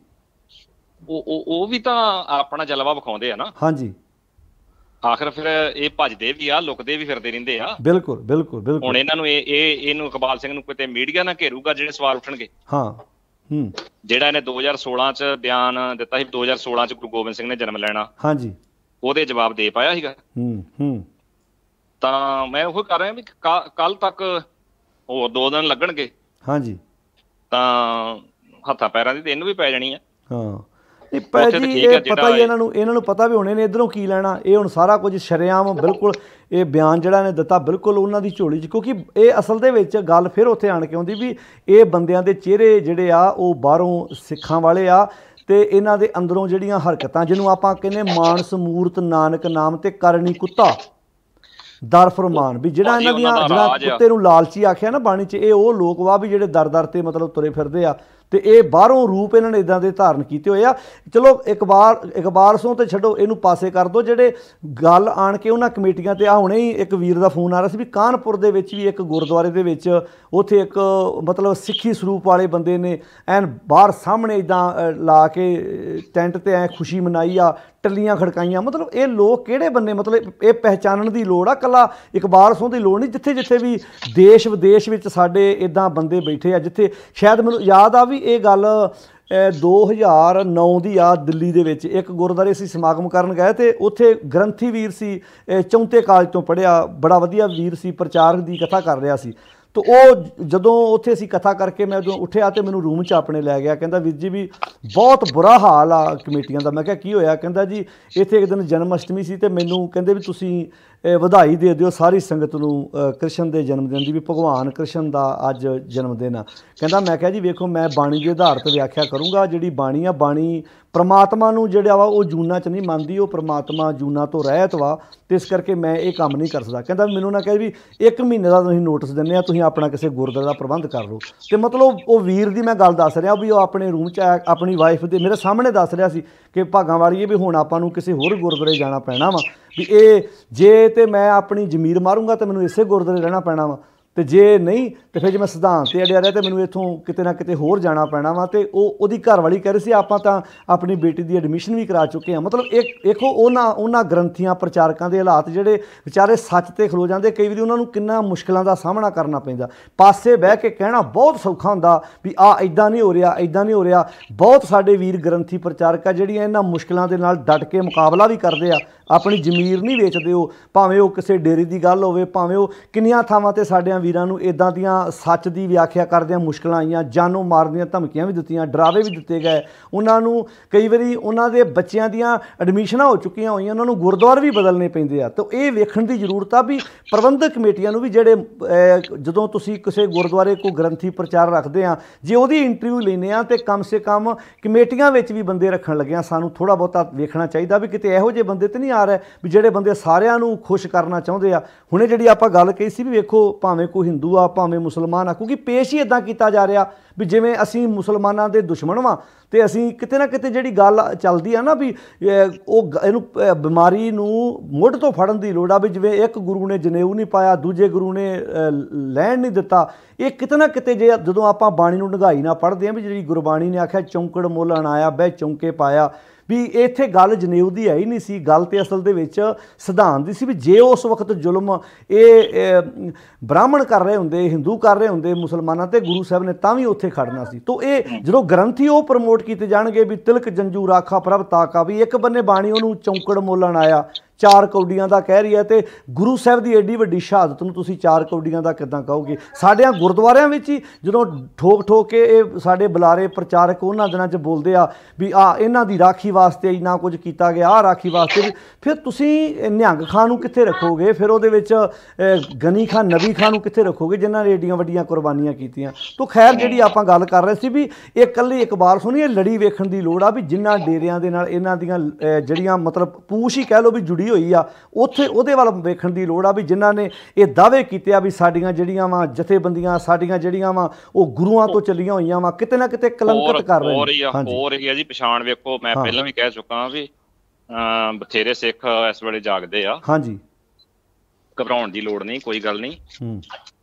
ਉਹ ਵੀ ਤਾਂ ਆਪਣਾ ਜਲਵਾ ਵਿਖਾਉਂਦੇ ਆ ਨਾ। ਹਾਂਜੀ, ਆਖਰ ਫਿਰ ਇਹ ਭੱਜਦੇ ਵੀ ਆ, ਲੁਕਦੇ ਵੀ ਫਿਰਦੇ ਰਹਿੰਦੇ ਆ। ਬਿਲਕੁਲ, ਬਿਲਕੁਲ, ਬਿਲਕੁਲ। ਹੁਣ ਇਹਨਾਂ ਨੂੰ ਇਹਨੂੰ ਇਕਬਾਲ ਸਿੰਘ ਨੂੰ ਕਿਤੇ ਮੀਡੀਆ ਨਾ ਘੇਰੂਗਾ, ਜਿਹੜੇ ਸਵਾਲ ਉੱਠਣਗੇ। ਹਾਂ, ਜਿਹੜਾ ਇਹਨੇ 2016 'ਚ ਬਿਆਨ ਦਿੱਤਾ ਸੀ, 2016 'ਚ ਗੁਰੂ ਗੋਬਿੰਦ ਸਿੰਘ ਨੇ ਜਨਮ ਲੈਣਾ। ਹਾਂਜੀ, ਉਹਦੇ ਜਵਾਬ ਦੇ ਪਾਇਆ ਸੀਗਾ। ਤਾਂ ਮੈਂ ਉਹ ਕਰ ਰਿਹਾ ਵੀ ਕੱਲ ਤੱਕ ਹੋਰ 2 ਦਿਨ ਲੱਗਣਗੇ ਹਾਂਜੀ, ਤਾਂ ਹੱਥਾਂ ਪੈਰਾਂ ਦੀ ਤੇ ਇਹਨੂੰ ਵੀ ਪੈ ਜਾਣੀ ਆ। ਹਾਂ ਇਹ ਪੈ ਜੀ, ਇਹ ਪਤਾ ਹੀ ਇਹਨਾਂ ਨੂੰ ਪਤਾ ਵੀ ਹੁਣੇ ਨੇ ਇੱਧਰੋਂ ਕੀ ਲੈਣਾ। ਇਹ ਹੁਣ ਸਾਰਾ ਕੁਝ ਸ਼ਰੇਆਮ ਬਿਲਕੁਲ ਇਹ ਬਿਆਨ ਜਿਹੜਾ ਨੇ ਦਿੱਤਾ ਬਿਲਕੁਲ ਉਹਨਾਂ ਦੀ ਝੋਲੀ 'ਚ, ਕਿਉਂਕਿ ਇਹ ਅਸਲ ਦੇ ਵਿੱਚ ਗੱਲ ਫਿਰ ਉੱਥੇ ਆਣ ਕੇ ਆਉਂਦੀ ਵੀ ਇਹ ਬੰਦਿਆਂ ਦੇ ਚਿਹਰੇ ਜਿਹੜੇ ਆ ਉਹ ਬਾਹਰੋਂ ਸਿੱਖਾਂ ਵਾਲੇ ਆ ਤੇ ਇਹਨਾਂ ਦੇ ਅੰਦਰੋਂ ਜਿਹੜੀਆਂ ਹਰਕਤਾਂ ਜਿਹਨੂੰ ਆਪਾਂ ਕਹਿੰਦੇ ਮਾਨਸ ਮੂਰਤ ਨਾਨਕ ਨਾਮ ਤੇ ਕਰਨੀ ਕੁੱਤਾ ਦਰ ਫਰਮਾਨ, ਵੀ ਜਿਹੜਾ ਇਹਨਾਂ ਦੀਆਂ ਜਿਹੜਾ ਕੁੱਤੇ ਨੂੰ ਲਾਲਚੀ ਆਖਿਆ ਨਾ ਬਾਣੀ 'ਚ, ਇਹ ਉਹ ਲੋਕ ਵਾ ਵੀ ਜਿਹੜੇ ਦਰ ਦਰ ਤੇ ਮਤਲਬ ਤੁਰੇ ਫਿਰਦੇ ਆ ਤੇ ਇਹ ਬਾਹਰੋਂ ਰੂਪ ਇਹਨਾਂ ਨੇ ਇਦਾਂ ਦੇ ਧਾਰਨ ਕੀਤੇ ਹੋਏ ਆ। ਚਲੋ ਇਕਬਾਰ ਸੋਂ ਤੇ ਛੱਡੋ, ਇਹਨੂੰ ਪਾਸੇ ਕਰ ਦਿਓ। ਜਿਹੜੇ ਗੱਲ ਆਣ ਕੇ ਉਹਨਾਂ ਕਮੇਟੀਆਂ ਤੇ ਆ ਹੁਣੇ ਹੀ ਇੱਕ ਵੀਰ ਦਾ ਫੋਨ ਆ ਰਿਹਾ ਸੀ ਵੀ ਕਾਨਪੁਰ ਦੇ ਵਿੱਚ ਵੀ ਇੱਕ ਗੁਰਦੁਆਰੇ ਦੇ ਵਿੱਚ ਉੱਥੇ ਇੱਕ ਮਤਲਬ ਸਿੱਖੀ ਸਰੂਪ ਵਾਲੇ ਬੰਦੇ ਨੇ ਐਨ ਬਾਹਰ ਸਾਹਮਣੇ ਇਦਾਂ ਲਾ ਕੇ ਟੈਂਟ ਤੇ ਐ ਖੁਸ਼ੀ ਮਨਾਈ ਆ, ਟੱਲੀਆਂ ਖੜਕਾਈਆਂ। ਮਤਲਬ ਇਹ ਲੋਕ ਕਿਹੜੇ ਬੰਦੇ, ਮਤਲਬ ਇਹ ਪਹਿਚਾਨਣ ਦੀ ਲੋੜ ਆ, ਕੱਲਾ ਇਕਬਾਲ ਸੋਂ ਦੀ ਲੋੜ ਨਹੀਂ। ਜਿੱਥੇ ਜਿੱਥੇ ਵੀ ਦੇਸ਼ ਵਿਦੇਸ਼ ਵਿੱਚ ਸਾਡੇ ਇਦਾਂ ਬੰਦੇ ਬੈਠੇ ਆ, ਜਿੱਥੇ ਸ਼ਾਇਦ ਮੈਨੂੰ ਯਾਦ ਆ ਵੀ ਇਹ ਗੱਲ 2009 ਦੀ ਆ, ਦਿੱਲੀ ਦੇ ਵਿੱਚ ਇੱਕ ਗੁਰਦੁਆਰੇ ਅਸੀਂ ਸਮਾਗਮ ਕਰਨ ਗਏ ਤੇ ਉੱਥੇ ਗ੍ਰੰਥੀ ਵੀਰ ਸੀ, ਚੌਂਤੇ ਕਾਲਜ ਤੋਂ ਪੜ੍ਹਿਆ, ਬੜਾ ਵਧੀਆ ਵੀਰ ਸੀ, ਪ੍ਰਚਾਰਕ ਦੀ ਕਥਾ ਕਰ ਰਿਹਾ ਸੀ। तो ਉਹ ਜਦੋਂ ਉੱਥੇ ਅਸੀਂ ਕਥਾ ਕਰਕੇ ਮੈਂ ਜਦੋਂ ਉੱਠਿਆ ਤੇ ਮੈਨੂੰ ਰੂਮ 'ਚ ਆਪਣੇ ਲੈ ਗਿਆ, ਕਹਿੰਦਾ ਵੀਰ ਜੀ ਵੀ ਬਹੁਤ ਬੁਰਾ ਹਾਲ ਆ ਕਮੇਟੀਆਂ ਦਾ। ਮੈਂ ਕਿਹਾ ਕੀ ਹੋਇਆ? ਕਹਿੰਦਾ ਜੀ ਇੱਥੇ ਇੱਕ ਦਿਨ ਜਨਮ ਅਸ਼ਟਮੀ ਸੀ ਤੇ ਮੈਨੂੰ ਕਹਿੰਦੇ ਵੀ ਤੁਸੀਂ ਵਧਾਈ ਦੇ ਦਿਓ ਸਾਰੀ ਸੰਗਤ ਨੂੰ ਕ੍ਰਿਸ਼ਨ ਦੇ ਜਨਮ ਦਿਨ ਦੀ, ਵੀ ਭਗਵਾਨ ਕ੍ਰਿਸ਼ਨ ਦਾ ਅੱਜ ਜਨਮ ਦਿਨ ਆ। ਕਹਿੰਦਾ ਮੈਂ ਕਿਹਾ ਜੀ ਵੇਖੋ ਮੈਂ ਬਾਣੀ ਦੇ ਆਧਾਰ 'ਤੇ ਵਿਆਖਿਆ ਕਰੂੰਗਾ, ਜਿਹੜੀ ਬਾਣੀ ਆ ਬਾਣੀ परमात्मा नूं जिहड़ा वा वो जूना च नहीं मानती, वो परमात्मा जूना तो रहत वा, तो इस करके मैं ये काम नहीं कर सकता। कहता मैनूं ना कहे भी 1 महीने का तुसीं नोटिस दिंदे आ, तुसीं अपना किसी गुरुद्वारे का प्रबंध कर लो। तो मतलब वो वीर दी मैं गल दस रहा भी वो अपने रूम च अपनी वाइफ के मेरे सामने दस रहा सी कि भागां वाली भी हुण आपां नूं किसी होर गुरुद्वारे जाना पैना वा, भी ये जे तो मैं अपनी जमीर मारूंगा तो मैनूं इसे गुरुद्वारे रहना पैना वा, तो जे नहीं तो फिर जो मैं सिद्धांत से अड़िया रहा तो मैनूं इत्थों किते ना किते होर जाना पैना वा। तो वो घर वाली कह रही सी आपां तां अपनी बेटी की एडमिशन भी करा चुके हैं। मतलब एक देखो उन्हां ग्रंथियां प्रचारकों के हालात जिहड़े बेचारे सच ते खलो जाते, कई बार उन्होंने किन्ना मुश्किलों का सामना करना पैंदा। पासे बह के कहना बहुत सौखा हुंदा भी आ इदां नहीं हो रहा, इदां नहीं हो रहा। बहुत साडे वीर ग्रंथी प्रचारक जिहड़ियां इन्हां मुश्किलों के नाल डट के मुकाबला भी करते आ, अपनी जमीर नहीं वेचते। हो भावें वो किसी डेरे की गल होवे, भावें वो किन्नियां थावां ते साडियां वीरां नूं इदां दियां सच की व्याख्या करदियां मुश्किलां आईयां, जानों मार दियां धमकियां भी दित्तियां, डरावे भी दिते गए। उन्होंने कई बारी उन्होंने बच्चों दियां एडमिशनां हो चुकियां होईयां, उन्होंने गुरुद्वारे भी बदलने पैंदे आ। तो ये वेखण की जरूरत आ भी प्रबंधक कमेटियां नूं भी जिहड़े जदों तुसीं किसी गुरुद्वारे को ग्रंथी प्रचार रखते हैं, जे उहदी इंटरव्यू लैंदे आ तो कम से कम कमेटियां विच भी बंदे रखण लगे सानूं थोड़ा बहुता वेखना चाहिए भी किते इहो जिहे बंदे तो नहीं आ रहे भी जिहड़े बंदे सारिआं नूं खुश करना चाहुंदे आ। हुणे जिहड़ी आपां गल कही सी भी वेखो भावें कोई हिंदू आ भावें मुसलमान आ, क्योंकि पेश ही इदां कीता जा रहा भी जिवें असीं मुसलमानां दे दुश्मन वां ते असीं किते ना किते जिहड़ी गल चलदी आ ना भी इहनूं बीमारी नूं मुੱਢ ਤੋਂ फड़न की लोड़ आ भी जिवें एक गुरु ने जनेऊ नहीं पाया दूजे गुरु ने लैण नहीं दिता। ये किते ना किते जे जदों आपां बाणी नूं ढंगाई ना पढ़दे आ भी जिहड़ी गुरबाणी ने आख्या चौंकड़ मुੱਲ अणाया बह चौंके पाया, भी इत्थे गल जनेऊ की है ही नहीं सी, गल तो असल दे विच सिद्धांत दी सी भी जे उस वक्त जुल्म ये ब्राह्मण कर रहे होंदे, हिंदू कर रहे होंदे मुसलमानां ते, गुरु साहब ने तां भी उत्थे खड़ना सी। तो ये जो ग्रंथी वो प्रमोट किए जाणगे भी तिलक जंजू राखा प्रभ ताका, भी एक बन्ने बाणी उहनूं चौंकड़ मुੱਲ अणाया 4 कौडियां का कह रही है, तो गुरु साहब की एडी वड्डी शहादत नूं तुसीं 4 कौडियां का किदां कहोगे? साडियां गुरुद्वारियां विच ही जदों ठोक ठोक के ये साडे बुलारे प्रचारक उन्हां दिनां च बोलदे आ भी इन्हां दी राखी वास्ते इन्ना कुछ कीता गया, राखी वास्ते, फिर तुसीं निहंग खां नूं कित्थे रखोगे? फिर उहदे विच गनी खां नबी खां नूं कित्थे रखोगे जिन्हां ने एडियां वड्डियां कुर्बानियां कीतियां? तो खैर जिहड़ी आपां गल कर रहे सी भी ये कल्ली इकबाल सुनी ये लड़ी वेखण दी लोड़ आ भी जिन्हां डेरियां दे नाल इन्हां दियां जिहड़ियां मतलब पूछ ही कह लो भी जुड़ी होई आ, उत्थे उहदे वाल वेखण दी लोड़ आ भी जिन्हां ने ये दावे कीते आ भी साडियां जिहड़ियां वा जथेबंदियां साडियां जिहड़ियां वा वो गुरुआं तो चलियां होईयां वा, किते ना किते कलंकित कर रहे हैं। हो रही है जी पछाण वेखो, मैं पहलां भी कह चुका भी बथेरे सिख इस वेले जागदे आ। हाँ जी, घबराउण दी लोड़ नहीं, कोई गल नहीं।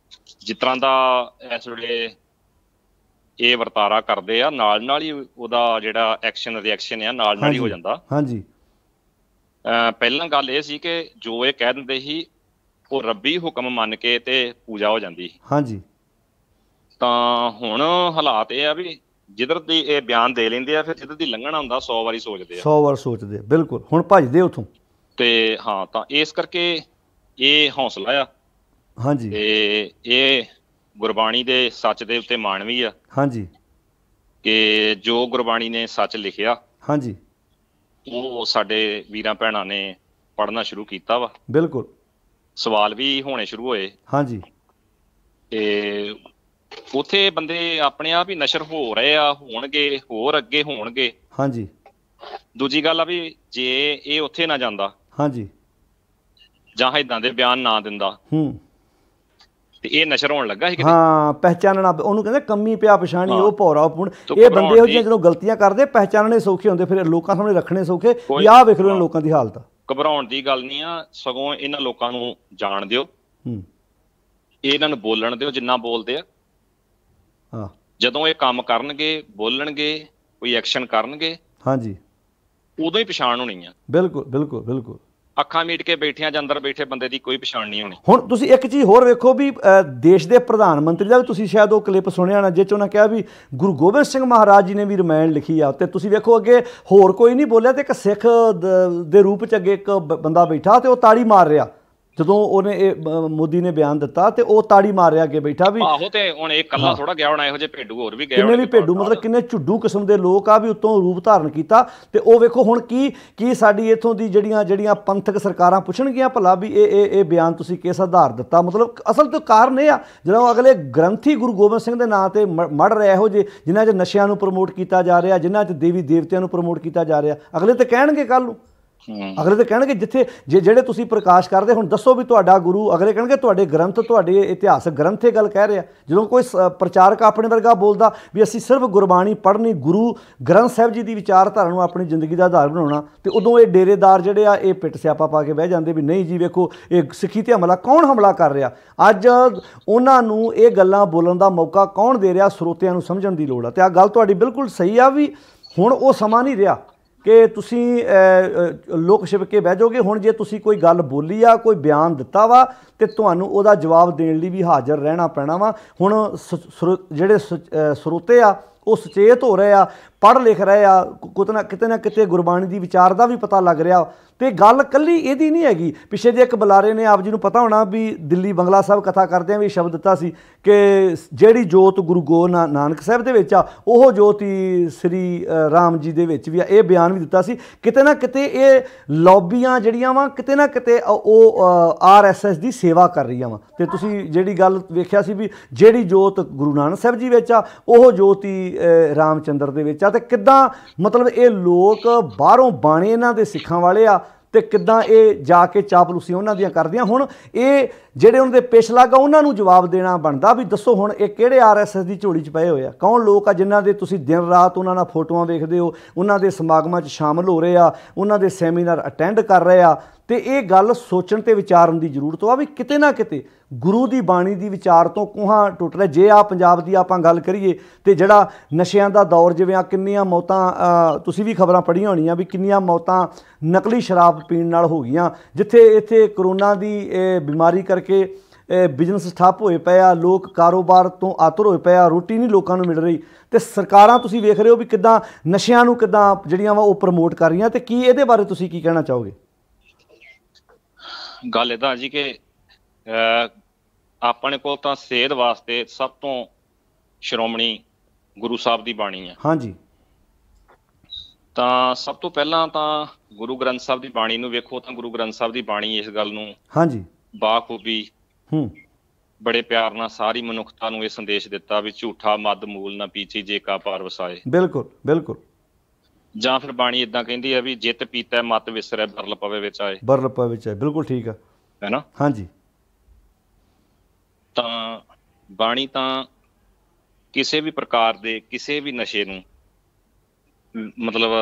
जिस तरह दा इस वेले ये वरतारा करदे आ नाल ही उहदा जिहड़ा एक्शन रिएक्शन आ नाल ही हो जांदा। हाँ जी, ਪਹਿਲਾਂ ਗੱਲ ਇਹ ਸੀ ਕਿ ਜੋ ਇਹ ਕਹਿ ਦਿੰਦੇ ਸੀ ਉਹ ਰੱਬੀ ਹੁਕਮ ਮੰਨ ਕੇ ਤੇ ਪੂਜਾ ਹੋ ਜਾਂਦੀ। ਹਾਂਜੀ, ਤਾਂ ਹੁਣ ਹਾਲਾਤ ਇਹ ਆ ਵੀ ਜਿੱਧਰ ਦੀ ਇਹ ਬਿਆਨ ਦੇ ਲੈਂਦੇ ਆ ਫਿਰ ਜਿੱਧਰ ਦੀ ਲੰਘਣਾ ਹੁੰਦਾ 100 ਵਾਰੀ ਸੋਚਦੇ ਆ, 100 ਵਾਰ ਸੋਚਦੇ ਆ, ਬਿਲਕੁਲ ਹੁਣ ਭੱਜਦੇ ਉਥੋਂ। ਤੇ ਹਾਂ ਤਾਂ ਇਸ ਕਰਕੇ ਇਹ ਹੌਸਲਾ ਆ। ਹਾਂਜੀ, ਤੇ ਇਹ ਗੁਰਬਾਣੀ ਦੇ ਸੱਚ ਦੇ ਉੱਤੇ ਮਾਣ ਵੀ ਆ। ਹਾਂਜੀ। ਕਿ ਜੋ ਗੁਰਬਾਣੀ ਨੇ ਸੱਚ ਲਿਖਿਆ, ਹਾਂਜੀ, ਉਹ ਸਾਡੇ ਵੀਰਾਂ ਭੈਣਾਂ ਨੇ ਪੜ੍ਹਨਾ ਸ਼ੁਰੂ ਕੀਤਾ ਵਾ। ਬਿਲਕੁਲ। ਸਵਾਲ ਵੀ ਹੋਣੇ ਸ਼ੁਰੂ ਹੋਏ। ਹਾਂਜੀ। ਤੇ ਉੱਥੇ ਬੰਦੇ ਆਪਣੇ ਆਪ ਹੀ ਨਸ਼ਰ ਹੋ ਰਹੇ ਆ, ਹੋਣਗੇ ਹੋਰ, ਅੱਗੇ ਹੋਣਗੇ। ਹਾਂਜੀ। ਦੂਜੀ ਗੱਲ ਆ ਵੀ ਜੇ ਇਹ ਉੱਥੇ ਨਾ ਜਾਂਦਾ, ਹਾਂਜੀ, ਜਾਂ ਏਦਾਂ ਦੇ ਬਿਆਨ ਨਾ ਦਿੰਦਾ, ਤੇ ਇਹ ਨਸ਼ਰ ਹੋਣ ਲੱਗਾ ਸੀ ਕਿਤੇ। ਹਾਂ, ਪਹਿਚਾਨਣਾ, ਉਹਨੂੰ ਕਹਿੰਦੇ ਕਮੀ ਪਿਆ ਪਛਾਣੀ ਉਹ ਭੌਰਾ ਪੁਣ। ਇਹ ਬੰਦੇ ਇਹੋ ਜਿਹੀਆਂ ਜਦੋਂ ਗਲਤੀਆਂ ਕਰਦੇ ਪਹਿਚਾਨਣੇ ਸੌਖੇ ਹੁੰਦੇ, ਫਿਰ ਲੋਕਾਂ ਸਾਹਮਣੇ ਰੱਖਣੇ ਸੌਖੇ ਵੀ ਆਹ ਵੇਖ ਲਓ ਇਹਨਾਂ ਲੋਕਾਂ ਦੀ ਹਾਲਤ। ਘਬਰਾਉਣ ਦੀ ਗੱਲ ਨਹੀਂ ਆ, ਸਗੋਂ ਇਹਨਾਂ ਲੋਕਾਂ ਨੂੰ ਜਾਣ ਦਿਓ, ਇਹਨਾਂ ਨੂੰ ਬੋਲਣ ਦਿਓ ਜਿੰਨਾ ਬੋਲਦੇ ਆ। ਜਦੋਂ ਇਹ ਕੰਮ ਕਰਨਗੇ, ਬੋਲਣਗੇ, ਕੋਈ ਐਕਸ਼ਨ ਕਰਨਗੇ, ਹਾਂਜੀ, ਉਦੋਂ ਹੀ ਪਛਾਣ ਹੋਣੀ ਆ। ਬਿਲਕੁਲ ਬਿਲਕੁਲ ਬਿਲਕੁਲ। ਅੱਖਾਂ ਮੀਟ ਕੇ ਬੈਠਿਆਂ ਜਾਂ ਅੰਦਰ ਬੈਠੇ ਬੰਦੇ ਦੀ ਕੋਈ ਪਛਾਣ ਨਹੀਂ ਹੋਣੀ। ਹੁਣ ਤੁਸੀਂ ਇੱਕ ਚੀਜ਼ ਹੋਰ ਵੇਖੋ ਵੀ ਦੇਸ਼ ਦੇ ਪ੍ਰਧਾਨ ਮੰਤਰੀ ਦਾ ਵੀ ਤੁਸੀਂ ਸ਼ਾਇਦ ਉਹ ਕਲਿੱਪ ਸੁਣਿਆ ਨਾ, ਜਿਹ 'ਚ ਉਹਨਾਂ ਕਿਹਾ ਵੀ ਗੁਰੂ ਗੋਬਿੰਦ ਸਿੰਘ ਮਹਾਰਾਜ ਜੀ ਨੇ ਵੀ ਰਮਾਇਣ ਲਿਖੀ ਆ। ਤੇ ਤੁਸੀਂ ਵੇਖੋ ਅੱਗੇ ਹੋਰ ਕੋਈ ਨਹੀਂ ਬੋਲਿਆ, ਤੇ ਇੱਕ ਸਿੱਖ ਦੇ ਰੂਪ 'ਚ ਅੱਗੇ ਇੱਕ ਬੰਦਾ ਬੈਠਾ ਤੇ ਉਹ ਤਾੜੀ ਮਾਰ ਰਿਹਾ ਜਦੋਂ ਉਹਨੇ ਇਹ ਮੋਦੀ ਨੇ ਬਿਆਨ ਦਿੱਤਾ, ਤੇ ਉਹ ਤਾੜੀ ਮਾਰ ਰਿਹਾ ਅੱਗੇ ਬੈਠਾ ਵੀ। ਆਹੋ, ਤੇ ਹੁਣ ਇਹ ਇਕੱਲਾ ਥੋੜਾ ਗਿਆ ਹੋਣਾ, ਇਹੋ ਜਿਹੇ ਭੇਡੂ ਹੋਰ ਵੀ ਗਏ ਕਿੰਨੇ ਵੀ ਭੇਡੂ, ਮਤਲਬ ਕਿੰਨੇ ਝੁੱਡੂ ਕਿਸਮ ਦੇ ਲੋਕ ਆ ਵੀ ਉੱਤੋਂ ਰੂਪ ਧਾਰਨ ਕੀਤਾ। ਤੇ ਉਹ ਵੇਖੋ ਹੁਣ ਕੀ ਸਾਡੀ ਇੱਥੋਂ ਦੀ ਜਿਹੜੀਆਂ ਪੰਥਕ ਸਰਕਾਰਾਂ ਪੁੱਛਣਗੀਆਂ ਭਲਾ ਵੀ ਇਹ ਬਿਆਨ ਤੁਸੀਂ ਕਿਸ ਆਧਾਰ ਦਿੱਤਾ। ਮਤਲਬ ਅਸਲ ਤੋਂ ਕਾਰਨ ਇਹ ਆ ਜਦੋਂ ਅਗਲੇ ਗ੍ਰੰਥੀ ਗੁਰੂ ਗੋਬਿੰਦ ਸਿੰਘ ਦੇ ਨਾਂ ਤੇ ਮੜ ਰਹੇ ਇਹੋ ਜਿਹੇ ਜਿਨ੍ਹਾਂ 'ਚ ਨਸ਼ਿਆਂ ਨੂੰ ਪ੍ਰਮੋਟ ਕੀਤਾ ਜਾ ਰਿਹਾ, ਜਿਨ੍ਹਾਂ 'ਚ ਦੇਵੀ ਦੇਵਤਿਆਂ ਨੂੰ ਪ੍ਰਮੋਟ ਕੀਤਾ ਜਾ ਰਿਹਾ। ਅਗਲੇ ਤੇ ਕਹਿਣਗੇ ਕੱਲ੍ਹ ਨੂੰ, ਅਗਲੇ ਤਾਂ ਕਹਿਣਗੇ ਜਿੱਥੇ ਜਿਹੜੇ ਤੁਸੀਂ ਪ੍ਰਕਾਸ਼ ਕਰਦੇ, ਹੁਣ ਦੱਸੋ ਵੀ ਤੁਹਾਡਾ ਗੁਰੂ, ਅਗਲੇ ਕਹਿਣਗੇ ਤੁਹਾਡੇ ਗ੍ਰੰਥ, ਤੁਹਾਡੇ ਇਤਿਹਾਸਕ ਗ੍ਰੰਥ ਇਹ ਗੱਲ ਕਹਿ ਰਿਹਾ। ਜਦੋਂ ਕੋਈ ਪ੍ਰਚਾਰਕ ਆਪਣੇ ਵਰਗਾ ਬੋਲਦਾ ਵੀ ਅਸੀਂ ਸਿਰਫ ਗੁਰਬਾਣੀ ਪੜ੍ਹਨੀ, ਗੁਰੂ ਗ੍ਰੰਥ ਸਾਹਿਬ ਜੀ ਦੀ ਵਿਚਾਰਧਾਰਾ ਨੂੰ ਆਪਣੀ ਜ਼ਿੰਦਗੀ ਦਾ ਆਧਾਰ ਬਣਾਉਣਾ, ਤੇ ਉਦੋਂ ਇਹ ਡੇਰੇਦਾਰ ਜਿਹੜੇ ਆ ਇਹ ਪਿੱਟ ਸਿਆਪਾ ਪਾ ਕੇ ਬਹਿ ਜਾਂਦੇ ਵੀ ਨਹੀਂ ਜੀ ਵੇਖੋ ਇਹ ਸਿੱਖੀ 'ਤੇ ਹਮਲਾ, ਕੌਣ ਹਮਲਾ ਕਰ ਰਿਹਾ। ਅੱਜ ਉਹਨਾਂ ਨੂੰ ਇਹ ਗੱਲਾਂ ਬੋਲਣ ਦਾ ਮੌਕਾ ਕੌਣ ਦੇ ਰਿਹਾ, ਸਰੋਤਿਆਂ ਨੂੰ ਸਮਝਣ ਦੀ ਲੋੜ ਆ। ਤੇ ਆਹ ਗੱਲ ਤੁਹਾਡੀ ਬਿਲਕੁਲ ਸਹੀ ਆ ਵੀ ਹੁਣ ਉਹ ਸਮਾਂ ਨਹੀਂ ਰਿਹਾ ਕਿ ਤੁਸੀਂ ਲੁਕ ਛਿਪ ਕੇ ਬਹਿ ਜਾਓਗੇ। ਹੁਣ ਜੇ ਤੁਸੀਂ ਕੋਈ ਗੱਲ ਬੋਲੀ ਆ, ਕੋਈ ਬਿਆਨ ਦਿੱਤਾ ਵਾ, ਤੇ ਤੁਹਾਨੂੰ ਉਹਦਾ ਜਵਾਬ ਦੇਣ ਲਈ ਵੀ ਹਾਜ਼ਰ ਰਹਿਣਾ ਪੈਣਾ ਵਾ। ਹੁਣ ਜਿਹੜੇ ਸਰੋਤੇ ਆ ਉਹ ਸੁਚੇਤ ਹੋ ਰਹੇ ਆ, ਪੜ੍ਹ ਲਿਖ ਰਹੇ ਆ, ਕਿਤੇ ਨਾ ਕਿਤੇ ਗੁਰਬਾਣੀ ਦੀ ਵਿਚਾਰ ਦਾ ਵੀ ਪਤਾ ਲੱਗ ਰਿਹਾ। ਤੇ ਗੱਲ ਕੱਲੀ ਇਹਦੀ ਨਹੀਂ ਹੈਗੀ। ਪਿੱਛੇ ਜੇ ਇੱਕ ਬੁਲਾਰੇ ਨੇ, ਆਪ ਜੀ ਨੂੰ ਪਤਾ ਹੋਣਾ ਵੀ ਦਿੱਲੀ ਬੰਗਲਾ ਸਾਹਿਬ ਕਥਾ ਕਰਦਿਆਂ ਵੀ ਸ਼ਬਦ ਦਿੱਤਾ ਸੀ ਕਿ ਜਿਹੜੀ ਜੋਤ ਗੁਰੂ ਨਾਨਕ ਸਾਹਿਬ ਦੇ ਵਿੱਚ ਆ, ਉਹ ਜੋਤ ਹੀ ਸ੍ਰੀ ਰਾਮ ਜੀ ਦੇ ਵਿੱਚ ਵੀ ਆ। ਇਹ ਬਿਆਨ ਵੀ ਦਿੱਤਾ ਸੀ। ਕਿਤੇ ਨਾ ਕਿਤੇ ਇਹ ਲੌਬੀਆਂ ਜਿਹੜੀਆਂ ਵਾ, ਕਿਤੇ ਨਾ ਕਿਤੇ ਉਹ RSS ਦੀ ਸੇਵਾ ਕਰ ਰਹੀਆਂ ਵਾ। ਤੇ ਤੁਸੀਂ ਜਿਹੜੀ ਗੱਲ ਵੇਖਿਆ ਸੀ ਵੀ ਜਿਹੜੀ ਜੋਤ ਗੁਰੂ ਨਾਨਕ ਸਾਹਿਬ ਜੀ ਵਿੱਚ ਆ, ਉਹ ਜੋਤ ਹੀ ਰਾਮ ਚੰਦਰ ਦੇ ਵਿੱਚ ਆ। ਤੇ ਕਿੱਦਾਂ ਮਤਲਬ ਇਹ ਲੋਕ ਬਾਹਰੋਂ ਬਾਣੇ ਇਹਨਾਂ ਦੇ ਸਿੱਖਾਂ ਵਾਲੇ ਆ, ਤੇ ਕਿੱਦਾਂ ਇਹ ਜਾ ਕੇ ਚਾਪਲੂਸੀ ਉਹਨਾਂ ਦੀਆਂ ਕਰਦੀਆਂ। ਹੁਣ ਇਹ ਜਿਹੜੇ ਉਹਨਾਂ ਦੇ ਪੇਸ਼ਲਾਗਾ ਉਹਨਾਂ ਨੂੰ ਜਵਾਬ ਦੇਣਾ ਬਣਦਾ ਵੀ ਦੱਸੋ ਹੁਣ ਇਹ ਕਿਹੜੇ RSS ਦੀ ਝੋਲੀ 'ਚ ਪਏ ਹੋਏ ਆ, ਕੌਣ ਲੋਕ ਆ ਜਿਨ੍ਹਾਂ ਦੇ ਤੁਸੀਂ ਦਿਨ ਰਾਤ ਉਹਨਾਂ ਨਾਲ ਫੋਟੋਆਂ ਵੇਖਦੇ ਹੋ, ਉਹਨਾਂ ਦੇ ਸਮਾਗਮਾਂ 'ਚ ਸ਼ਾਮਲ ਹੋ ਰਹੇ ਆ, ਉਹਨਾਂ ਦੇ ਸੈਮੀਨਾਰ ਅਟੈਂਡ ਕਰ ਰਹੇ ਆ। ਤੇ ਇਹ ਗੱਲ ਸੋਚਣ ਤੇ ਵਿਚਾਰਨ ਦੀ ਜ਼ਰੂਰਤ ਆ ਵੀ ਕਿਤੇ ਨਾ ਕਿਤੇ ਗੁਰੂ ਦੀ ਬਾਣੀ ਦੀ ਵਿਚਾਰ ਤੋਂ ਕੋਹਾਂ ਟੁੱਟ ਰਿਹਾ। ਜੇ ਆ ਪੰਜਾਬ ਦੀ ਆਪਾਂ ਗੱਲ ਕਰੀਏ ਤੇ ਜਿਹੜਾ ਨਸ਼ਿਆਂ ਦਾ ਦੌਰ, ਜਿਵੇਂ ਆ ਕਿੰਨੀਆਂ ਮੌਤਾਂ ਤੁਸੀਂ ਵੀ ਖਬਰਾਂ ਪੜ੍ਹੀਆਂ ਹੋਣੀਆਂ ਵੀ ਕਿੰਨੀਆਂ ਮੌਤਾਂ ਨਕਲੀ ਸ਼ਰਾਬ ਪੀਣ ਨਾਲ ਹੋ ਗਈਆਂ। ਜਿੱਥੇ ਇੱਥੇ ਕਰੋਨਾ ਦੀ ਬਿਮਾਰੀ ਕਰਕੇ ਬਿਜ਼ਨਸ ਠੱਪ ਹੋਏ ਪਏ ਆ, ਲੋਕ ਕਾਰੋਬਾਰ ਤੋਂ ਆਤੁਰ ਹੋਏ ਪਏ ਆ, ਰੋਟੀ ਨਹੀਂ ਲੋਕਾਂ ਨੂੰ ਮਿਲ ਰਹੀ। ਤੇ ਸਰਕਾਰਾਂ ਤੁਸੀਂ ਵੇਖ ਰਹੇ ਹੋ ਵੀ ਕਿੱਦਾਂ ਨਸ਼ਿਆਂ ਨੂੰ ਕਿੱਦਾਂ ਜਿਹੜੀਆਂ ਵਾ ਉਹ ਪ੍ਰਮੋਟ ਕਰ ਰਹੀਆਂ। ਤੇ ਕੀ ਇਹਦੇ ਬਾਰੇ ਤੁਸੀਂ ਕੀ ਕਹਿਣਾ ਚਾਹੋਗੇ? ਗੱਲ ਇੱਦਾਂ ਜੀ ਕਿ ਆਪਣੇ ਕੋਲ ਤਾਂ ਸਿਹਤ ਵਾਸਤੇ ਸਭ ਤੋਂ ਸ਼੍ਰੋਮਣੀ ਗੁਰੂ ਸਾਹਿਬ ਦੀ ਬਾਣੀ ਆ। ਹਾਂਜੀ। ਤਾਂ ਸਭ ਤੋਂ ਪਹਿਲਾਂ ਤਾਂ ਗੁਰੂ ਗ੍ਰੰਥ ਸਾਹਿਬ ਦੀ ਬਾਣੀ ਨੂੰ ਵੇਖੋ ਤਾਂ ਗੁਰੂ ਗ੍ਰੰਥ ਸਾਹਿਬ ਦੀ ਬਾਣੀ ਇਸ ਗੱਲ ਨੂੰ ਹਾਂਜੀ ਬਾਖੂਬੀ ਬੜੇ ਪਿਆਰ ਨਾਲ ਸਾਰੀ ਮਨੁੱਖਤਾ ਨੂੰ ਇਹ ਸੰਦੇਸ਼ ਦਿੱਤਾ ਵੀ ਝੂਠਾ ਮੱਧ ਮੂਲ ਨਾ ਪੀਚੀ ਜੇ ਕਾ ਪਾਰ ਵਸਾਏ। ਬਿਲਕੁਲ ਬਿਲਕੁਲ। ਜਾਂ ਫਿਰ ਬਾਣੀ ਇਦਾਂ ਕਹਿੰਦੀ ਆ ਵੀ ਜਿੱਤ ਪੀਤਾ ਮਤ ਵਿਸਰੇ ਬਰਲ ਪਵੇ ਵਿੱਚ ਆਏ। ਬਰਲ ਪਵੇ ਵਿੱਚ ਆਏ, ਬਿਲਕੁਲ ਠੀਕ ਆ, ਹੈ ਨਾ। ਹਾਂਜੀ। ਤਾਂ ਬਾਣੀ ਤਾਂ ਕਿਸੇ ਵੀ ਪ੍ਰਕਾਰ ਦੇ ਕਿਸੇ ਵੀ ਨਸ਼ੇ ਨੂੰ ਮਤਲਬ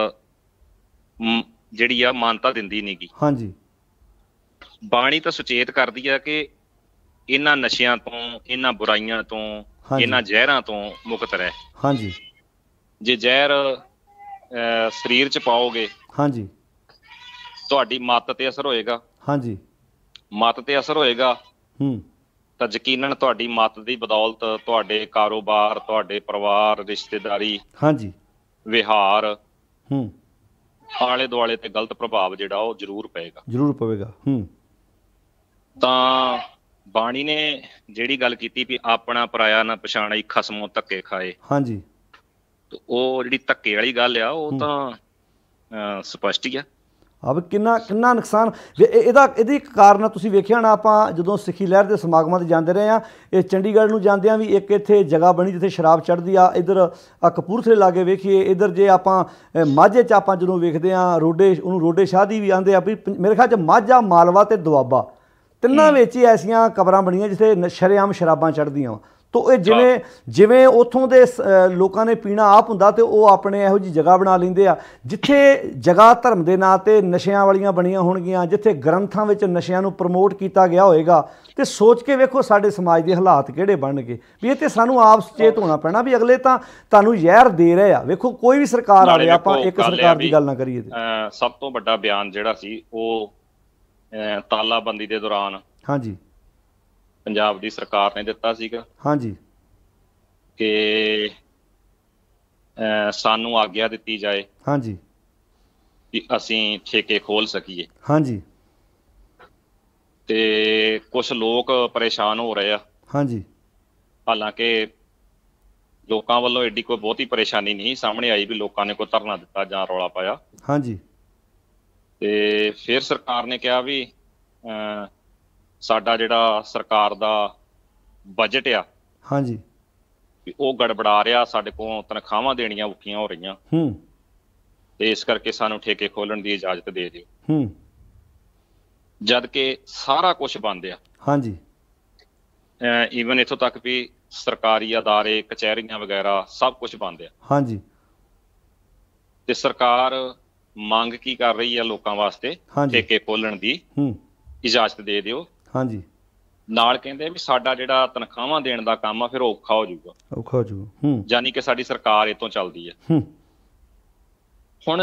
ਜਿਹੜੀ ਆ ਮਾਨਤਾ ਦਿੰਦੀ ਨੀ ਗੀ। ਹਾਂਜੀ। ਬਾਣੀ ਤਾਂ ਸੁਚੇਤ ਕਰਦੀ ਆ ਕਿ ਇਹਨਾਂ ਨਸ਼ਿਆਂ ਤੋਂ, ਇਹਨਾਂ ਬੁਰਾਈਆਂ ਤੋਂ, ਇਹਨਾਂ ਜ਼ਹਿਰਾਂ ਤੋਂ ਮੁਕਤ ਰਹਿ। ਹਾਂਜੀ। ਜੇ ਜ਼ਹਿਰ ਸਰੀਰ 'ਚ ਪਾਓਗੇ, ਹਾਂਜੀ, ਤੁਹਾਡੀ ਮੱਤ ਤੇ ਅਸਰ ਹੋਏਗਾ। ਹਾਂਜੀ। ਮੱਤ ਤੇ ਅਸਰ ਹੋਏਗਾ ਤਾਂ ਯਕੀਨਨ ਤੁਹਾਡੀ ਮੱਤ ਦੀ ਬਦੌਲਤ ਤੁਹਾਡੇ ਕਾਰੋਬਾਰ, ਤੁਹਾਡੇ ਪਰਿਵਾਰ, ਰਿਸ਼ਤੇਦਾਰੀ, ਹਾਂਜੀ, ਵਿਹਾਰ, ਆਲੇ ਦੁਆਲੇ ਤੇ ਗਲਤ ਪ੍ਰਭਾਵ ਜਿਹੜਾ ਉਹ ਜ਼ਰੂਰ ਪਏਗਾ। ਜ਼ਰੂਰ ਪਵੇਗਾ। ਤਾਂ ਬਾਣੀ ਨੇ ਜਿਹੜੀ ਗੱਲ ਕੀਤੀ ਵੀ ਆਪਣਾ ਪਰਾਇਆ ਨਾ ਪਛਾਣਾਈ ਖਸਮੋਂ ਧੱਕੇ ਖਾਏ। ਹਾਂਜੀ। ਤੇ ਉਹ ਜਿਹੜੀ ਧੱਕੇ ਵਾਲੀ ਗੱਲ ਆ ਉਹ ਤਾਂ ਸਪਸ਼ਟ ਹੀ ਆ। ਵੀ ਕਿੰਨਾ ਨੁਕਸਾਨ ਇਹਦੀ ਇੱਕ ਕਾਰਨ ਤੁਸੀਂ ਵੇਖਿਆ ਨਾ, ਆਪਾਂ ਜਦੋਂ ਸਿੱਖੀ ਲਹਿਰ ਦੇ ਸਮਾਗਮਾਂ 'ਤੇ ਜਾਂਦੇ ਰਹੇ ਹਾਂ, ਇਹ ਚੰਡੀਗੜ੍ਹ ਨੂੰ ਜਾਂਦਿਆਂ ਵੀ ਇੱਕ ਇੱਥੇ ਜਗ੍ਹਾ ਬਣੀ ਜਿੱਥੇ ਸ਼ਰਾਬ ਚੜ੍ਹਦੀ ਆ। ਇੱਧਰ ਕਪੂਰਥਲੇ ਲਾਗੇ ਵੇਖੀਏ, ਇੱਧਰ ਜੇ ਆਪਾਂ ਮਾਝੇ 'ਚ ਆਪਾਂ ਜਦੋਂ ਵੇਖਦੇ ਹਾਂ ਉਹਨੂੰ ਰੋਡੇ ਸ਼ਾਹ ਦੀ ਵੀ ਆਉਂਦੇ ਆ ਵੀ, ਮੇਰੇ ਖਿਆਲ 'ਚ ਮਾਝਾ, ਮਾਲਵਾ ਅਤੇ ਦੁਆਬਾ ਤਿੰਨਾਂ ਵਿੱਚ ਹੀ ਐਸੀਆਂ ਕਬਰਾਂ ਬਣੀਆਂ ਜਿੱਥੇ ਸ਼ਰੇਆਮ ਸ਼ਰਾਬਾਂ ਚੜ੍ਹਦੀਆਂ। ਤੋ ਇਹ ਜਿਵੇਂ ਉੱਥੋਂ ਦੇ ਲੋਕਾਂ ਨੇ ਪੀਣਾ ਆਪ ਹੁੰਦਾ ਤੇ ਉਹ ਆਪਣੇ ਇਹੋ ਜਿਹੀ ਜਗ੍ਹਾ ਬਣਾ ਲੈਂਦੇ ਆ ਜਿੱਥੇ ਜਗ੍ਹਾ ਧਰਮ ਦੇ ਨਾਂ 'ਤੇ ਨਸ਼ਿਆਂ ਵਾਲੀਆਂ ਬਣੀਆਂ ਹੋਣਗੀਆਂ, ਜਿੱਥੇ ਗ੍ਰੰਥਾਂ ਵਿੱਚ ਨਸ਼ਿਆਂ ਨੂੰ ਪ੍ਰਮੋਟ ਕੀਤਾ ਗਿਆ ਹੋਏਗਾ। ਤੇ ਸੋਚ ਕੇ ਵੇਖੋ ਸਾਡੇ ਸਮਾਜ ਦੇ ਹਾਲਾਤ ਕਿਹੜੇ ਬਣਨਗੇ। ਵੀ ਇਹ ਤੇ ਸਾਨੂੰ ਆਪ ਸੁਚੇਤ ਹੋਣਾ ਪੈਣਾ ਵੀ ਅਗਲੇ ਤਾਂ ਤੁਹਾਨੂੰ ਜ਼ਹਿਰ ਦੇ ਰਹੇ ਆ। ਵੇਖੋ ਕੋਈ ਵੀ ਸਰਕਾਰ ਆਵੇ, ਆਪਾਂ ਇੱਕ ਸਰਕਾਰ ਦੀ ਗੱਲ ਨਾ ਕਰੀਏ। ਸਭ ਤੋਂ ਵੱਡਾ ਬਿਆਨ ਜਿਹੜਾ ਸੀ ਉਹ ਤਾਲਾਬੰਦੀ ਦੇ ਦੌਰਾਨ ਹਾਂਜੀ ਪੰਜਾਬ ਦੀ ਸਰਕਾਰ ਨੇ ਦਿੱਤਾ ਸੀਗਾ। ਹਾਂਜੀ ਕਿ ਸਾਨੂੰ ਆਗਿਆ ਦਿੱਤੀ ਜਾਏ ਹਾਂਜੀ ਕਿ ਅਸੀਂ ਠੇਕੇ ਖੋਲ ਸਕੀਏ। ਹਾਂਜੀ। ਤੇ ਕੁਝ ਲੋਕ ਪਰੇਸ਼ਾਨ ਹੋ ਰਹੇ ਆ। ਹਾਂਜੀ। ਹਾਲਾਂਕਿ ਲੋਕਾਂ ਵੱਲੋਂ ਐਡੀ ਕੋਈ ਬਹੁਤੀ ਪਰੇਸ਼ਾਨੀ ਨਹੀਂ ਸਾਹਮਣੇ ਆਈ ਵੀ ਲੋਕਾਂ ਨੇ ਕੋਈ ਧਰਨਾ ਦਿੱਤਾ ਜਾਂ ਰੌਲਾ ਪਾਇਆ। ਹਾਂਜੀ। ਤੇ ਫਿਰ ਸਰਕਾਰ ਨੇ ਕਿਹਾ ਵੀ ਸਾਡਾ ਜਿਹੜਾ ਸਰਕਾਰ ਦਾ ਬਜਟ ਆ, ਹਾਂਜੀ, ਵੀ ਉਹ ਗੜਬੜਾ ਰਿਹਾ, ਸਾਡੇ ਕੋਲ ਤਨਖਾਹਾਂ ਦੇਣੀਆਂ ਔਖੀਆਂ ਹੋ ਰਹੀਆਂ ਤੇ ਇਸ ਕਰਕੇ ਸਾਨੂੰ ਠੇਕੇ ਖੋਲਣ ਦੀ ਇਜਾਜ਼ਤ ਦੇ ਦਿਓ। ਜਦ ਕਿ ਸਾਰਾ ਕੁਝ ਬੰਦ ਆ। ਹਾਂਜੀ। ਈਵਨ ਇੱਥੋਂ ਤੱਕ ਵੀ ਸਰਕਾਰੀ ਅਦਾਰੇ, ਕਚਹਿਰੀਆਂ ਵਗੈਰਾ ਸਭ ਕੁਝ ਬੰਦ ਆ। ਹਾਂਜੀ। ਤੇ ਸਰਕਾਰ ਮੰਗ ਕੀ ਕਰ ਰਹੀ ਆ ਲੋਕਾਂ ਵਾਸਤੇ? ਠੇਕੇ ਖੋਲਣ ਦੀ ਇਜਾਜ਼ਤ ਦੇ ਦਿਓ। ਹਾਂਜੀ। ਨਾਲ ਕਹਿੰਦੇ ਵੀ ਸਾਡਾ ਜਿਹੜਾ ਤਨਖਾਹਾਂ ਦੇਣ ਦਾ ਕੰਮ ਆ ਫਿਰ ਔਖਾ ਹੋ ਜਾਊਗਾ, ਯਾਨੀ ਕਿ ਸਾਡੀ ਸਰਕਾਰ ਇਹ ਤੋਂ ਚੱਲਦੀ ਆ। ਹੁਣ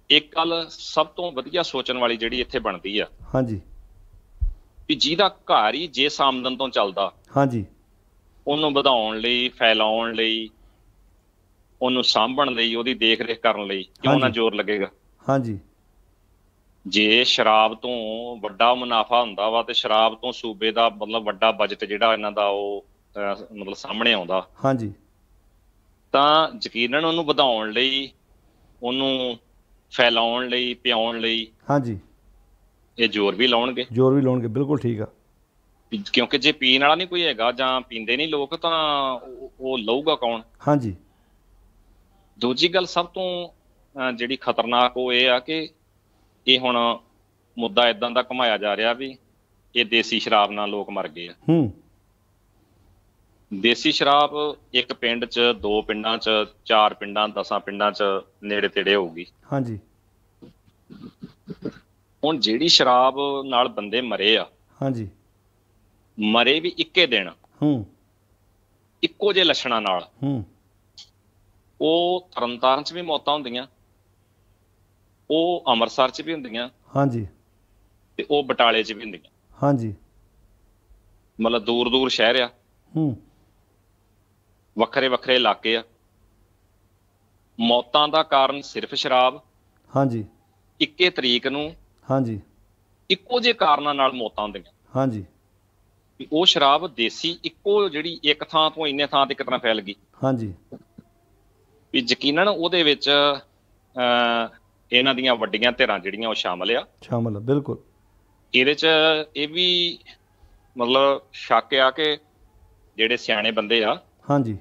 ਇੱਕ ਗੱਲ ਸਭ ਤੋਂ ਵਧੀਆ ਸੋਚਣ ਵਾਲੀ ਜਿਹੜੀ ਇੱਥੇ ਬਣਦੀ ਆ, ਹਾਂਜੀ, ਵੀ ਜਿਹਦਾ ਘਰ ਹੀ ਜਿਸ ਆਮਦਨ ਤੋਂ ਚੱਲਦਾ, ਹਾਂਜੀ, ਉਹਨੂੰ ਵਧਾਉਣ ਲਈ, ਫੈਲਾਉਣ ਲਈ, ਉਹਨੂੰ ਸਾਂਭਣ ਲਈ, ਉਹਦੀ ਦੇਖ ਰੇਖ ਕਰਨ ਲਈ ਕਿਉਂ ਨਾ ਜ਼ੋਰ ਲੱਗੇਗਾ। ਹਾਂਜੀ। ਜੇ ਸ਼ਰਾਬ ਤੋਂ ਵੱਡਾ ਮੁਨਾਫਾ ਹੁੰਦਾ ਵਾ ਤੇ ਸ਼ਰਾਬ ਤੋਂ ਸੂਬੇ ਦਾ ਮਤਲਬ ਵੱਡਾ ਬਜਟ ਜਿਹੜਾ ਇਹਨਾਂ ਦਾ ਉਹ ਮਤਲਬ ਸਾਹਮਣੇ ਆਉਂਦਾ, ਹਾਂਜੀ, ਤਾਂ ਯਕੀਨਨ ਉਹਨੂੰ ਵਧਾਉਣ ਲਈ, ਉਹਨੂੰ ਫੈਲਾਉਣ ਲਈ, ਪਿਆਉਣ ਲਈ, ਹਾਂਜੀ, ਇਹ ਜ਼ੋਰ ਵੀ ਲਾਉਣਗੇ। ਬਿਲਕੁਲ ਠੀਕ ਆ। ਕਿਉਂਕਿ ਜੇ ਪੀਣ ਵਾਲਾ ਨਹੀਂ ਕੋਈ ਹੈਗਾ ਜਾਂ ਪੀਂਦੇ ਨਹੀਂ ਲੋਕ ਤਾਂ ਉਹ ਲਊਗਾ ਕੌਣ? ਹਾਂਜੀ। ਦੂਜੀ ਗੱਲ ਸਭ ਤੋਂ ਜਿਹੜੀ ਖਤਰਨਾਕ ਉਹ ਇਹ ਆ ਕਿ ਇਹ ਹੁਣ ਮੁੱਦਾ ਏਦਾਂ ਦਾ ਘੁਮਾਇਆ ਜਾ ਰਿਹਾ ਵੀ ਇਹ ਦੇਸੀ ਸ਼ਰਾਬ ਨਾਲ ਲੋਕ ਮਰ ਗਏ ਆ। ਦੇਸੀ ਸ਼ਰਾਬ ਇੱਕ ਪਿੰਡ 'ਚ, 2 ਪਿੰਡਾਂ 'ਚ, 4 ਪਿੰਡਾਂ, 10 ਪਿੰਡਾਂ 'ਚ ਨੇੜੇ ਤੇੜੇ ਹੋਊਗੀ। ਹਾਂਜੀ। ਹੁਣ ਜਿਹੜੀ ਸ਼ਰਾਬ ਨਾਲ ਬੰਦੇ ਮਰੇ ਆ, ਹਾਂਜੀ, ਮਰੇ ਵੀ ਇੱਕੇ ਦਿਨ, ਇੱਕੋ ਜਿਹੇ ਲੱਛਣਾਂ ਨਾਲ। ਉਹ ਤਰਨਤਾਰਨ 'ਚ ਵੀ ਮੌਤਾਂ ਹੁੰਦੀਆਂ, ਉਹ ਅੰਮ੍ਰਿਤਸਰ 'ਚ ਵੀ ਹੁੰਦੀਆਂ, ਹਾਂਜੀ, ਤੇ ਉਹ ਬਟਾਲੇ 'ਚ ਵੀ ਹੁੰਦੀਆਂ। ਹਾਂਜੀ। ਮਤਲਬ ਦੂਰ ਦੂਰ ਸ਼ਹਿਰ ਆ, ਵੱਖਰੇ ਵੱਖਰੇ ਇਲਾਕੇ ਆ। ਮੌਤਾਂ ਦਾ ਕਾਰਨ ਸਿਰਫ ਸ਼ਰਾਬ। ਹਾਂਜੀ। ਇੱਕੇ ਤਰੀਕ ਨੂੰ, ਹਾਂਜੀ, ਇੱਕੋ ਜਿਹੇ ਕਾਰਨਾਂ ਨਾਲ ਮੌਤਾਂ ਹੁੰਦੀਆਂ। ਹਾਂਜੀ। ਵੀ ਉਹ ਸ਼ਰਾਬ ਦੇਸੀ ਇੱਕੋ ਜਿਹੜੀ ਇੱਕ ਥਾਂ ਤੋਂ ਇੰਨੇ ਥਾਂ ਤੇ ਕਿਤਨਾ ਫੈਲ ਗਈ। ਹਾਂਜੀ। ਵੀ ਯਕੀਨਨ ਉਹਦੇ ਵਿੱਚ ਇਹਨਾਂ ਦੀਆਂ ਵੱਡੀਆਂ ਧਿਰਾਂ ਜਿਹੜੀਆਂ ਉਹ ਸ਼ਾਮਲ ਆ। ਬਿਲਕੁਲ। ਇਹਦੇ 'ਚ ਇਹ ਵੀ ਮਤਲਬ ਸ਼ੱਕ ਆ ਕਿ ਜਿਹੜੇ ਸਿਆਣੇ ਬੰਦੇ ਆ, ਹਾਂਜੀ,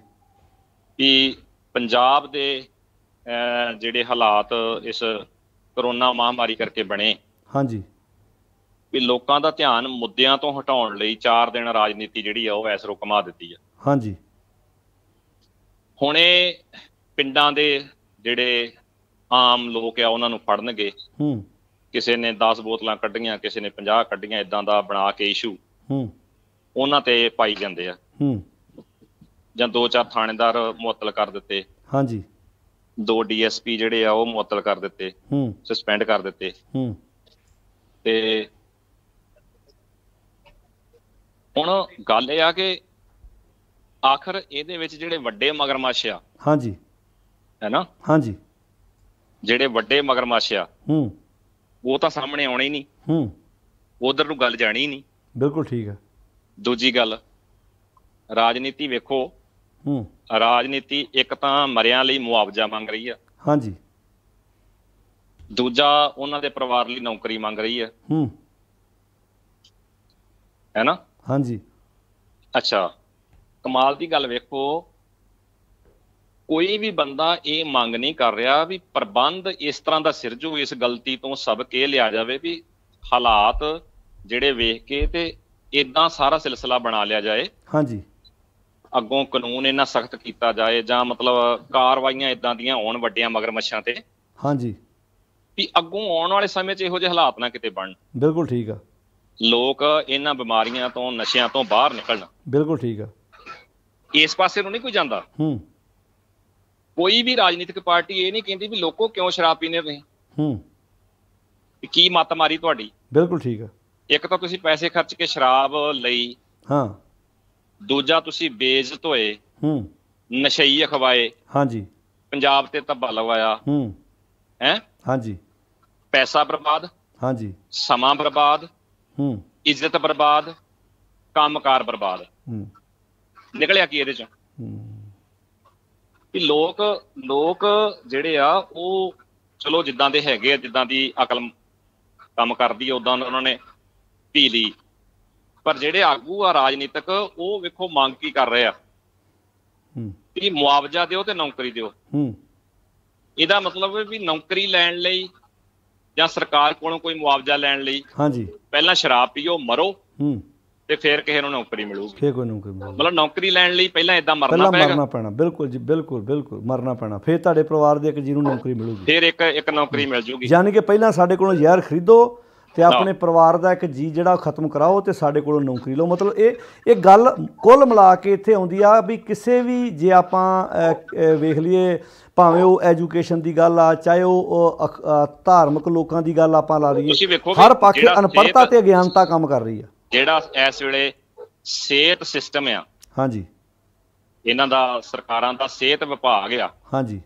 ਵੀ ਪੰਜਾਬ ਦੇ ਜਿਹੜੇ ਹਾਲਾਤ ਇਸ ਕਰੋਨਾ ਮਹਾਂਮਾਰੀ ਕਰਕੇ ਬਣੇ, ਹਾਂਜੀ, ਵੀ ਲੋਕਾਂ ਦਾ ਧਿਆਨ ਮੁੱਦਿਆਂ ਤੋਂ ਹਟਾਉਣ ਲਈ 4 ਦਿਨ ਰਾਜਨੀਤੀ ਜਿਹੜੀ ਆ ਉਹ ਐਸਰੋਂ ਘੁਮਾ ਦਿੱਤੀ ਆ। ਹਾਂਜੀ। ਹੁਣ ਇਹ ਪਿੰਡਾਂ ਦੇ ਜਿਹੜੇ ਆਮ ਲੋਕ ਆ ਉਹਨਾਂ ਨੂੰ ਫੜਨਗੇ। ਕਿਸੇ ਨੇ 10 ਬੋਤਲਾਂ ਕੱਢੀਆਂ, ਕਿਸੇ ਨੇ 50 ਕੱਢੀਆਂ, ਏਦਾਂ ਦਾ ਬਣਾ ਕੇ ਇਸ਼ੂ ਉਹਨਾਂ ਤੇ ਪਾਈ ਜਾਂਦੇ ਆ। ਜਾਂ 2-4 ਥਾਣੇਦਾਰ ਮੁਅੱਤਲ ਕਰ ਦਿੱਤੇ। ਹਾਂਜੀ। 2 DSP ਜਿਹੜੇ ਆ ਉਹ ਮੁਅੱਤਲ ਕਰ ਦਿੱਤੇ, ਸਸਪੈਂਡ ਕਰ ਦਿੱਤੇ। ਤੇ ਹੁਣ ਗੱਲ ਇਹ ਆ ਕਿ ਆਖਰ ਇਹਦੇ ਵਿੱਚ ਜਿਹੜੇ ਵੱਡੇ ਮਗਰਮੱਛ ਆ, ਹਾਂਜੀ, ਹੈ ਨਾ, ਹਾਂਜੀ, ਜਿਹੜੇ ਵੱਡੇ ਮਗਰਮੱਛ ਆ ਉਹ ਤਾਂ ਸਾਹਮਣੇ ਆਉਣੇ ਹੀ ਨਹੀਂ। ਉਧਰ ਨੂੰ ਗੱਲ ਜਾਣੀ ਹੀ ਨਹੀਂ। ਬਿਲਕੁਲ ਠੀਕ ਹੈ। ਦੂਜੀ ਗੱਲ, ਰਾਜਨੀਤੀ ਵੇਖੋ, ਰਾਜਨੀਤੀ ਇੱਕ ਤਾਂ ਮਰਿਆਂ ਲਈ ਮੁਆਵਜ਼ਾ ਮੰਗ ਰਹੀ ਆ, ਹਾਂਜੀ, ਦੂਜਾ ਉਹਨਾਂ ਦੇ ਪਰਿਵਾਰ ਲਈ ਨੌਕਰੀ ਮੰਗ ਰਹੀ ਹੈ, ਹੈ ਨਾ? ਹਾਂਜੀ। ਅੱਛਾ, ਕਮਾਲ ਦੀ ਗੱਲ ਵੇਖੋ, ਕੋਈ ਵੀ ਬੰਦਾ ਇਹ ਮੰਗ ਨਹੀਂ ਕਰ ਰਿਹਾ ਵੀ ਪ੍ਰਬੰਧ ਇਸ ਤਰ੍ਹਾਂ ਦਾ ਸਿਰਜੋ, ਇਸ ਗਲਤੀ ਤੋਂ ਸਬਕ ਇਹ ਲਿਆ ਜਾਵੇ ਵੀ ਹਾਲਾਤ ਜਿਹੜੇ ਵੇਖ ਕੇ ਤੇ ਇਦਾਂ ਸਾਰਾ ਸਿਲਸਿਲਾ ਬਣਾ ਲਿਆ ਜਾਏ, ਹਾਂਜੀ, ਅੱਗੋਂ ਕਾਨੂੰਨ ਇੰਨਾ ਸਖਤ ਕੀਤਾ ਜਾਏ ਜਾਂ ਮਤਲਬ ਕਾਰਵਾਈਆਂ ਇਦਾਂ ਦੀਆਂ ਹੋਣ ਵੱਡੀਆਂ ਮਗਰਮੱਛਾਂ ਤੇ, ਹਾਂਜੀ, ਵੀ ਅੱਗੋਂ ਆਉਣ ਵਾਲੇ ਸਮੇਂ 'ਚ ਇਹੋ ਜਿਹੇ ਹਾਲਾਤ ਨਾ ਕਿਤੇ ਬਣਨ। ਬਿਲਕੁਲ ਠੀਕ ਆ। ਲੋਕ ਇਹਨਾਂ ਬਿਮਾਰੀਆਂ ਤੋਂ, ਨਸ਼ਿਆਂ ਤੋਂ ਬਾਹਰ ਨਿਕਲਣ। ਬਿਲਕੁਲ ਠੀਕ ਆ। ਇਸ ਪਾਸੇ ਨੂੰ ਨਹੀਂ ਕੋਈ ਜਾਂਦਾ। ਕੋਈ ਵੀ ਰਾਜਨੀਤਿਕ ਪਾਰਟੀ ਇਹ ਨਹੀਂ ਕਹਿੰਦੀ ਵੀ ਲੋਕੋ ਕਿਉਂ ਸ਼ਰਾਬ ਪੀਂਦੇ ਤੁਸੀਂ, ਕੀ ਮੱਤ ਮਾਰੀ ਤੁਹਾਡੀ। ਬਿਲਕੁਲ ਠੀਕ ਆ। ਇੱਕ ਤਾਂ ਤੁਸੀਂ ਪੈਸੇ ਖਰਚ ਕੇ ਸ਼ਰਾਬ ਲਈ, ਹਾਂ, ਦੂਜਾ ਤੁਸੀਂ ਬੇਇੱਜ਼ਤ ਹੋਏ, ਨਸ਼ਈ ਅਖਵਾਏ, ਹਾਂਜੀ, ਪੰਜਾਬ ਤੇ ਧੱਬਾ ਲਵਾਇਆ, ਹੈ, ਹਾਂਜੀ, ਪੈਸਾ ਬਰਬਾਦ, ਹਾਂਜੀ, ਸਮਾਂ ਬਰਬਾਦ, ਇੱਜ਼ਤ ਬਰਬਾਦ, ਕੰਮਕਾਰ ਬਰਬਾਦ। ਨਿਕਲਿਆ ਕੀ ਇਹਦੇ ਚੋਂ? ਵੀ ਲੋਕ ਜਿਹੜੇ ਆ ਉਹ ਚਲੋ ਜਿੱਦਾਂ ਦੇ ਹੈਗੇ ਆ, ਜਿੱਦਾਂ ਦੀ ਅਕਲ ਕੰਮ ਕਰਦੀ ਆ ਉਦਾਂ ਉਹਨਾਂ ਨੇ ਪੀ ਲਈ, ਪਰ ਜਿਹੜੇ ਆਗੂ ਆ ਰਾਜਨੀਤਿਕ ਉਹ ਵੇਖੋ ਮੰਗ ਕੀ ਕਰ ਰਹੇ ਆ ਵੀ ਮੁਆਵਜ਼ਾ ਦਿਓ ਤੇ ਨੌਕਰੀ ਦਿਓ। ਇਹਦਾ ਮਤਲਬ ਵੀ ਨੌਕਰੀ ਲੈਣ ਲਈ ਜਾਂ ਸਰਕਾਰ ਕੋਲੋਂ ਕੋਈ ਮੁਆਵਜ਼ਾ ਲੈਣ ਲਈ, ਹਾਂਜੀ, ਪਹਿਲਾਂ ਸ਼ਰਾਬ ਪੀਓ, ਮਰੋ, ਤੇ ਫਿਰ ਕਿਸੇ ਨੂੰ ਨੌਕਰੀ ਮਿਲੂਗੀ। ਫਿਰ ਕੋਈ ਨੌਕਰੀ ਮਿਲੂਗੀ। ਮਤਲਬ ਨੌਕਰੀ ਲੈਣ ਲਈ ਪਹਿਲਾਂ ਏਦਾਂ ਮਰਨਾ ਪੈਣਾ। ਬਿਲਕੁਲ ਜੀ, ਬਿਲਕੁਲ ਬਿਲਕੁਲ ਮਰਨਾ ਪੈਣਾ, ਫਿਰ ਤੁਹਾਡੇ ਪਰਿਵਾਰ ਦੇ ਇੱਕ ਜੀ ਨੂੰ ਨੌਕਰੀ ਮਿਲੂਗੀ, ਫਿਰ ਇੱਕ ਨੌਕਰੀ ਮਿਲ ਜੂਗੀ। ਯਾਨੀ ਕਿ ਪਹਿਲਾਂ ਸਾਡੇ ਕੋਲੋਂ ਜ਼ਹਿਰ ਖਰੀਦੋ ਤੇ ਆਪਣੇ ਪਰਿਵਾਰ ਦਾ ਇੱਕ ਜੀ ਜਿਹੜਾ ਖਤਮ ਕਰਾਓ ਤੇ ਸਾਡੇ ਕੋਲੋਂ ਨੌਕਰੀ ਲਓ। ਮਤਲਬ ਇਹ ਗੱਲ ਕੁੱਲ ਮਿਲਾ ਕੇ ਇੱਥੇ ਆਉਂਦੀ ਆ ਵੀ ਕਿਸੇ ਵੀ, ਜੇ ਆਪਾਂ ਵੇਖ ਲਈਏ, ਭਾਵੇਂ ਉਹ ਐਜੂਕੇਸ਼ਨ ਦੀ ਗੱਲ ਆ, ਚਾਹੇ ਉਹ ਧਾਰਮਿਕ ਲੋਕਾਂ ਦੀ ਗੱਲ ਆਪਾਂ ਲਾ ਲਈਏ, ਹਰ ਪੱਖ ਅਨਪੜ੍ਹਤਾ ਤੇ ਅਗਿਆਨਤਾ ਕੰਮ ਕਰ ਰਹੀ ਆ। ਜਿਹੜਾ ਇਸ ਵੇਲੇ ਸਿਹਤ ਸਿਸਟਮ ਆ, ਹਾਂਜੀ, ਇਹਨਾਂ ਦਾ ਸਰਕਾਰਾਂ ਦਾ ਸਿਹਤ ਵਿਭਾਗ ਆ, ਹਾਂਜੀ,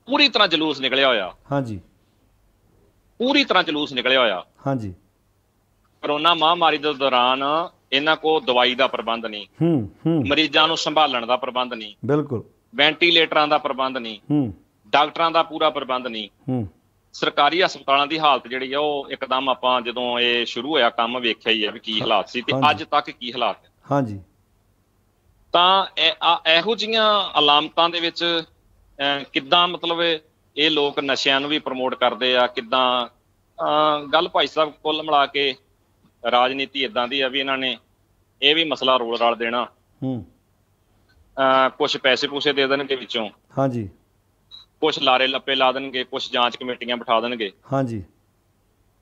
ਪੂਰੀ ਤਰ੍ਹਾਂ ਜਲੂਸ ਨਿਕਲਿਆ ਹੋਇਆ, ਹਾਂਜੀ, ਪੂਰੀ ਤਰ੍ਹਾਂ ਜਲੂਸ ਨਿਕਲਿਆ ਹੋਇਆ, ਹਾਂਜੀ। ਕਰੋਨਾ ਮਹਾਮਾਰੀ ਦੇ ਦੌਰਾਨ ਇਹਨਾਂ ਕੋਲ ਦਵਾਈ ਦਾ ਪ੍ਰਬੰਧ ਨਹੀਂ, ਮਰੀਜ਼ਾਂ ਨੂੰ ਸੰਭਾਲਣ ਦਾ ਪ੍ਰਬੰਧ ਨਹੀਂ, ਬਿਲਕੁਲ, ਵੈਂਟੀਲੇਟਰਾਂ ਦਾ ਪ੍ਰਬੰਧ ਨਹੀਂ, ਡਾਕਟਰਾਂ ਦਾ ਪੂਰਾ ਪ੍ਰਬੰਧ ਨਹੀਂ। ਸਰਕਾਰੀ ਹਸਪਤਾਲਾਂ ਦੀ ਹਾਲਤ ਜਿਹੜੀ ਆ ਉਹ ਇੱਕਦਮ ਆਪਾਂ ਜਦੋਂ ਇਹ ਸ਼ੁਰੂ ਹੋਇਆ ਕੰਮ ਵੇਖਿਆ ਹੀ ਆ ਵੀ ਕੀ ਹਾਲਾਤ ਸੀ ਤੇ ਅੱਜ ਤੱਕ ਕੀ ਹਾਲਾਤ ਹੈ, ਹਾਂਜੀ। ਤਾਂ ਇਹੋ ਜਿਹੀਆਂ ਅਲਾਮਤਾਂ ਦੇ ਵਿੱਚ ਕਿੱਦਾਂ ਮਤਲਬ ਇਹ ਲੋਕ ਨਸ਼ਿਆਂ ਨੂੰ ਵੀ ਪ੍ਰਮੋਟ ਕਰਦੇ ਆ, ਕਿੱਦਾਂ ਗੱਲ ਭਾਈ ਸਾਹਿਬ ਕੁੱਲ ਮਿਲਾ ਕੇ ਰਾਜਨੀਤੀ ਇਦਾਂ ਦੀ ਆ ਵੀ ਇਹਨਾਂ ਨੇ ਇਹ ਵੀ ਮਸਲਾ ਰੋਲ ਰਲ ਦੇਣਾ, ਕੁਛ ਪੈਸੇ ਪੂਸੇ ਦੇ ਦੇਣਗੇ ਵਿੱਚੋਂ, ਹਾਂਜੀ, ਕੁਛ ਲਾਰੇ ਲੱਪੇ ਲਾ ਦੇਣਗੇ, ਕੁਛ ਜਾਂਚ ਕਮੇਟੀਆਂ ਬਿਠਾ ਦੇਣਗੇ, ਹਾਂਜੀ,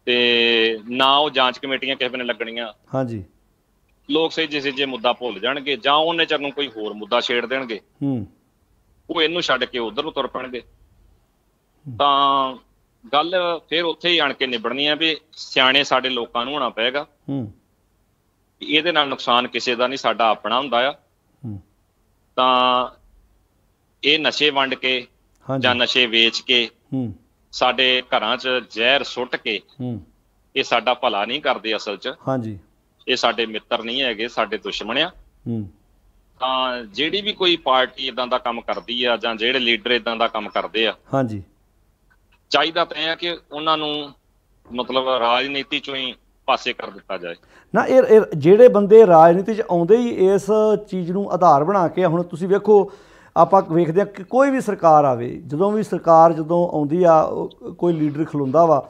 ਤੇ ਨਾ ਉਹ ਜਾਂਚ ਕਮੇਟੀਆਂ ਕਿਸੇ ਨੇ ਲੱਗਣੀਆਂ, ਹਾਂਜੀ, ਲੋਕ ਸਹਿਜੇ ਮੁੱਦਾ ਭੁੱਲ ਜਾਣਗੇ ਜਾਂ ਉਹਨੇ ਚਿਰ ਨੂੰ ਕੋਈ ਹੋਰ ਮੁੱਦਾ ਛੇੜ ਦੇਣਗੇ, ਉਹ ਇਹਨੂੰ ਛੱਡ ਕੇ ਉਧਰ ਨੂੰ ਤੁਰ ਪੈਣਗੇ। ਤਾਂ ਗੱਲ ਫਿਰ ਉੱਥੇ ਹੀ ਆਣ ਕੇ ਨਿਬੜਨੀ ਆ ਵੀ ਸਿਆਣੇ ਸਾਡੇ ਲੋਕਾਂ ਨੂੰ ਹੋਣਾ ਪਏਗਾ। ਇਹਦੇ ਨਾਲ ਨੁਕਸਾਨ ਕਿਸੇ ਦਾ ਨਹੀਂ, ਸਾਡਾ ਆਪਣਾ ਹੁੰਦਾ ਆ। ਤਾਂ ਇਹ ਨਸ਼ੇ ਵੰਡ ਕੇ ਜਾਂ ਨਸ਼ੇ ਵੇਚ ਕੇ ਸਾਡੇ ਘਰਾਂ 'ਚ ਜ਼ਹਿਰ ਸੁੱਟ ਕੇ ਇਹ ਸਾਡਾ ਭਲਾ ਨਹੀਂ ਕਰਦੇ ਅਸਲ 'ਚ, ਹਾਂਜੀ, ਇਹ ਸਾਡੇ ਮਿੱਤਰ ਨਹੀਂ ਹੈਗੇ, ਸਾਡੇ ਦੁਸ਼ਮਣ ਆ। ਤਾਂ ਜਿਹੜੀ ਵੀ ਕੋਈ ਪਾਰਟੀ ਇਦਾਂ ਦਾ ਕੰਮ ਕਰਦੀ ਆ ਜਾਂ ਜਿਹੜੇ ਲੀਡਰ ਇਦਾਂ ਦਾ ਕੰਮ ਕਰਦੇ ਆ, ਹਾਂਜੀ, ਚਾਹੀਦਾ ਤਾਂ ਇਹ ਆ ਕਿ ਉਹਨਾਂ ਨੂੰ ਮਤਲਬ ਰਾਜਨੀਤੀ 'ਚੋਂ ਹੀ ਪਾਸੇ ਕਰ ਦਿੱਤਾ ਜਾਏ ਨਾ। ਇਹ ਜਿਹੜੇ ਬੰਦੇ ਰਾਜਨੀਤੀ 'ਚ ਆਉਂਦੇ ਹੀ ਇਸ ਚੀਜ਼ ਨੂੰ ਆਧਾਰ ਬਣਾ ਕੇ, ਹੁਣ ਤੁਸੀਂ ਵੇਖੋ ਆਪਾਂ ਵੇਖਦੇ ਹਾਂ ਕਿ ਕੋਈ ਵੀ ਸਰਕਾਰ ਆਵੇ, ਜਦੋਂ ਵੀ ਸਰਕਾਰ ਜਦੋਂ ਆਉਂਦੀ ਆ, ਕੋਈ ਲੀਡਰ ਖਲੋਂਦਾ ਵਾ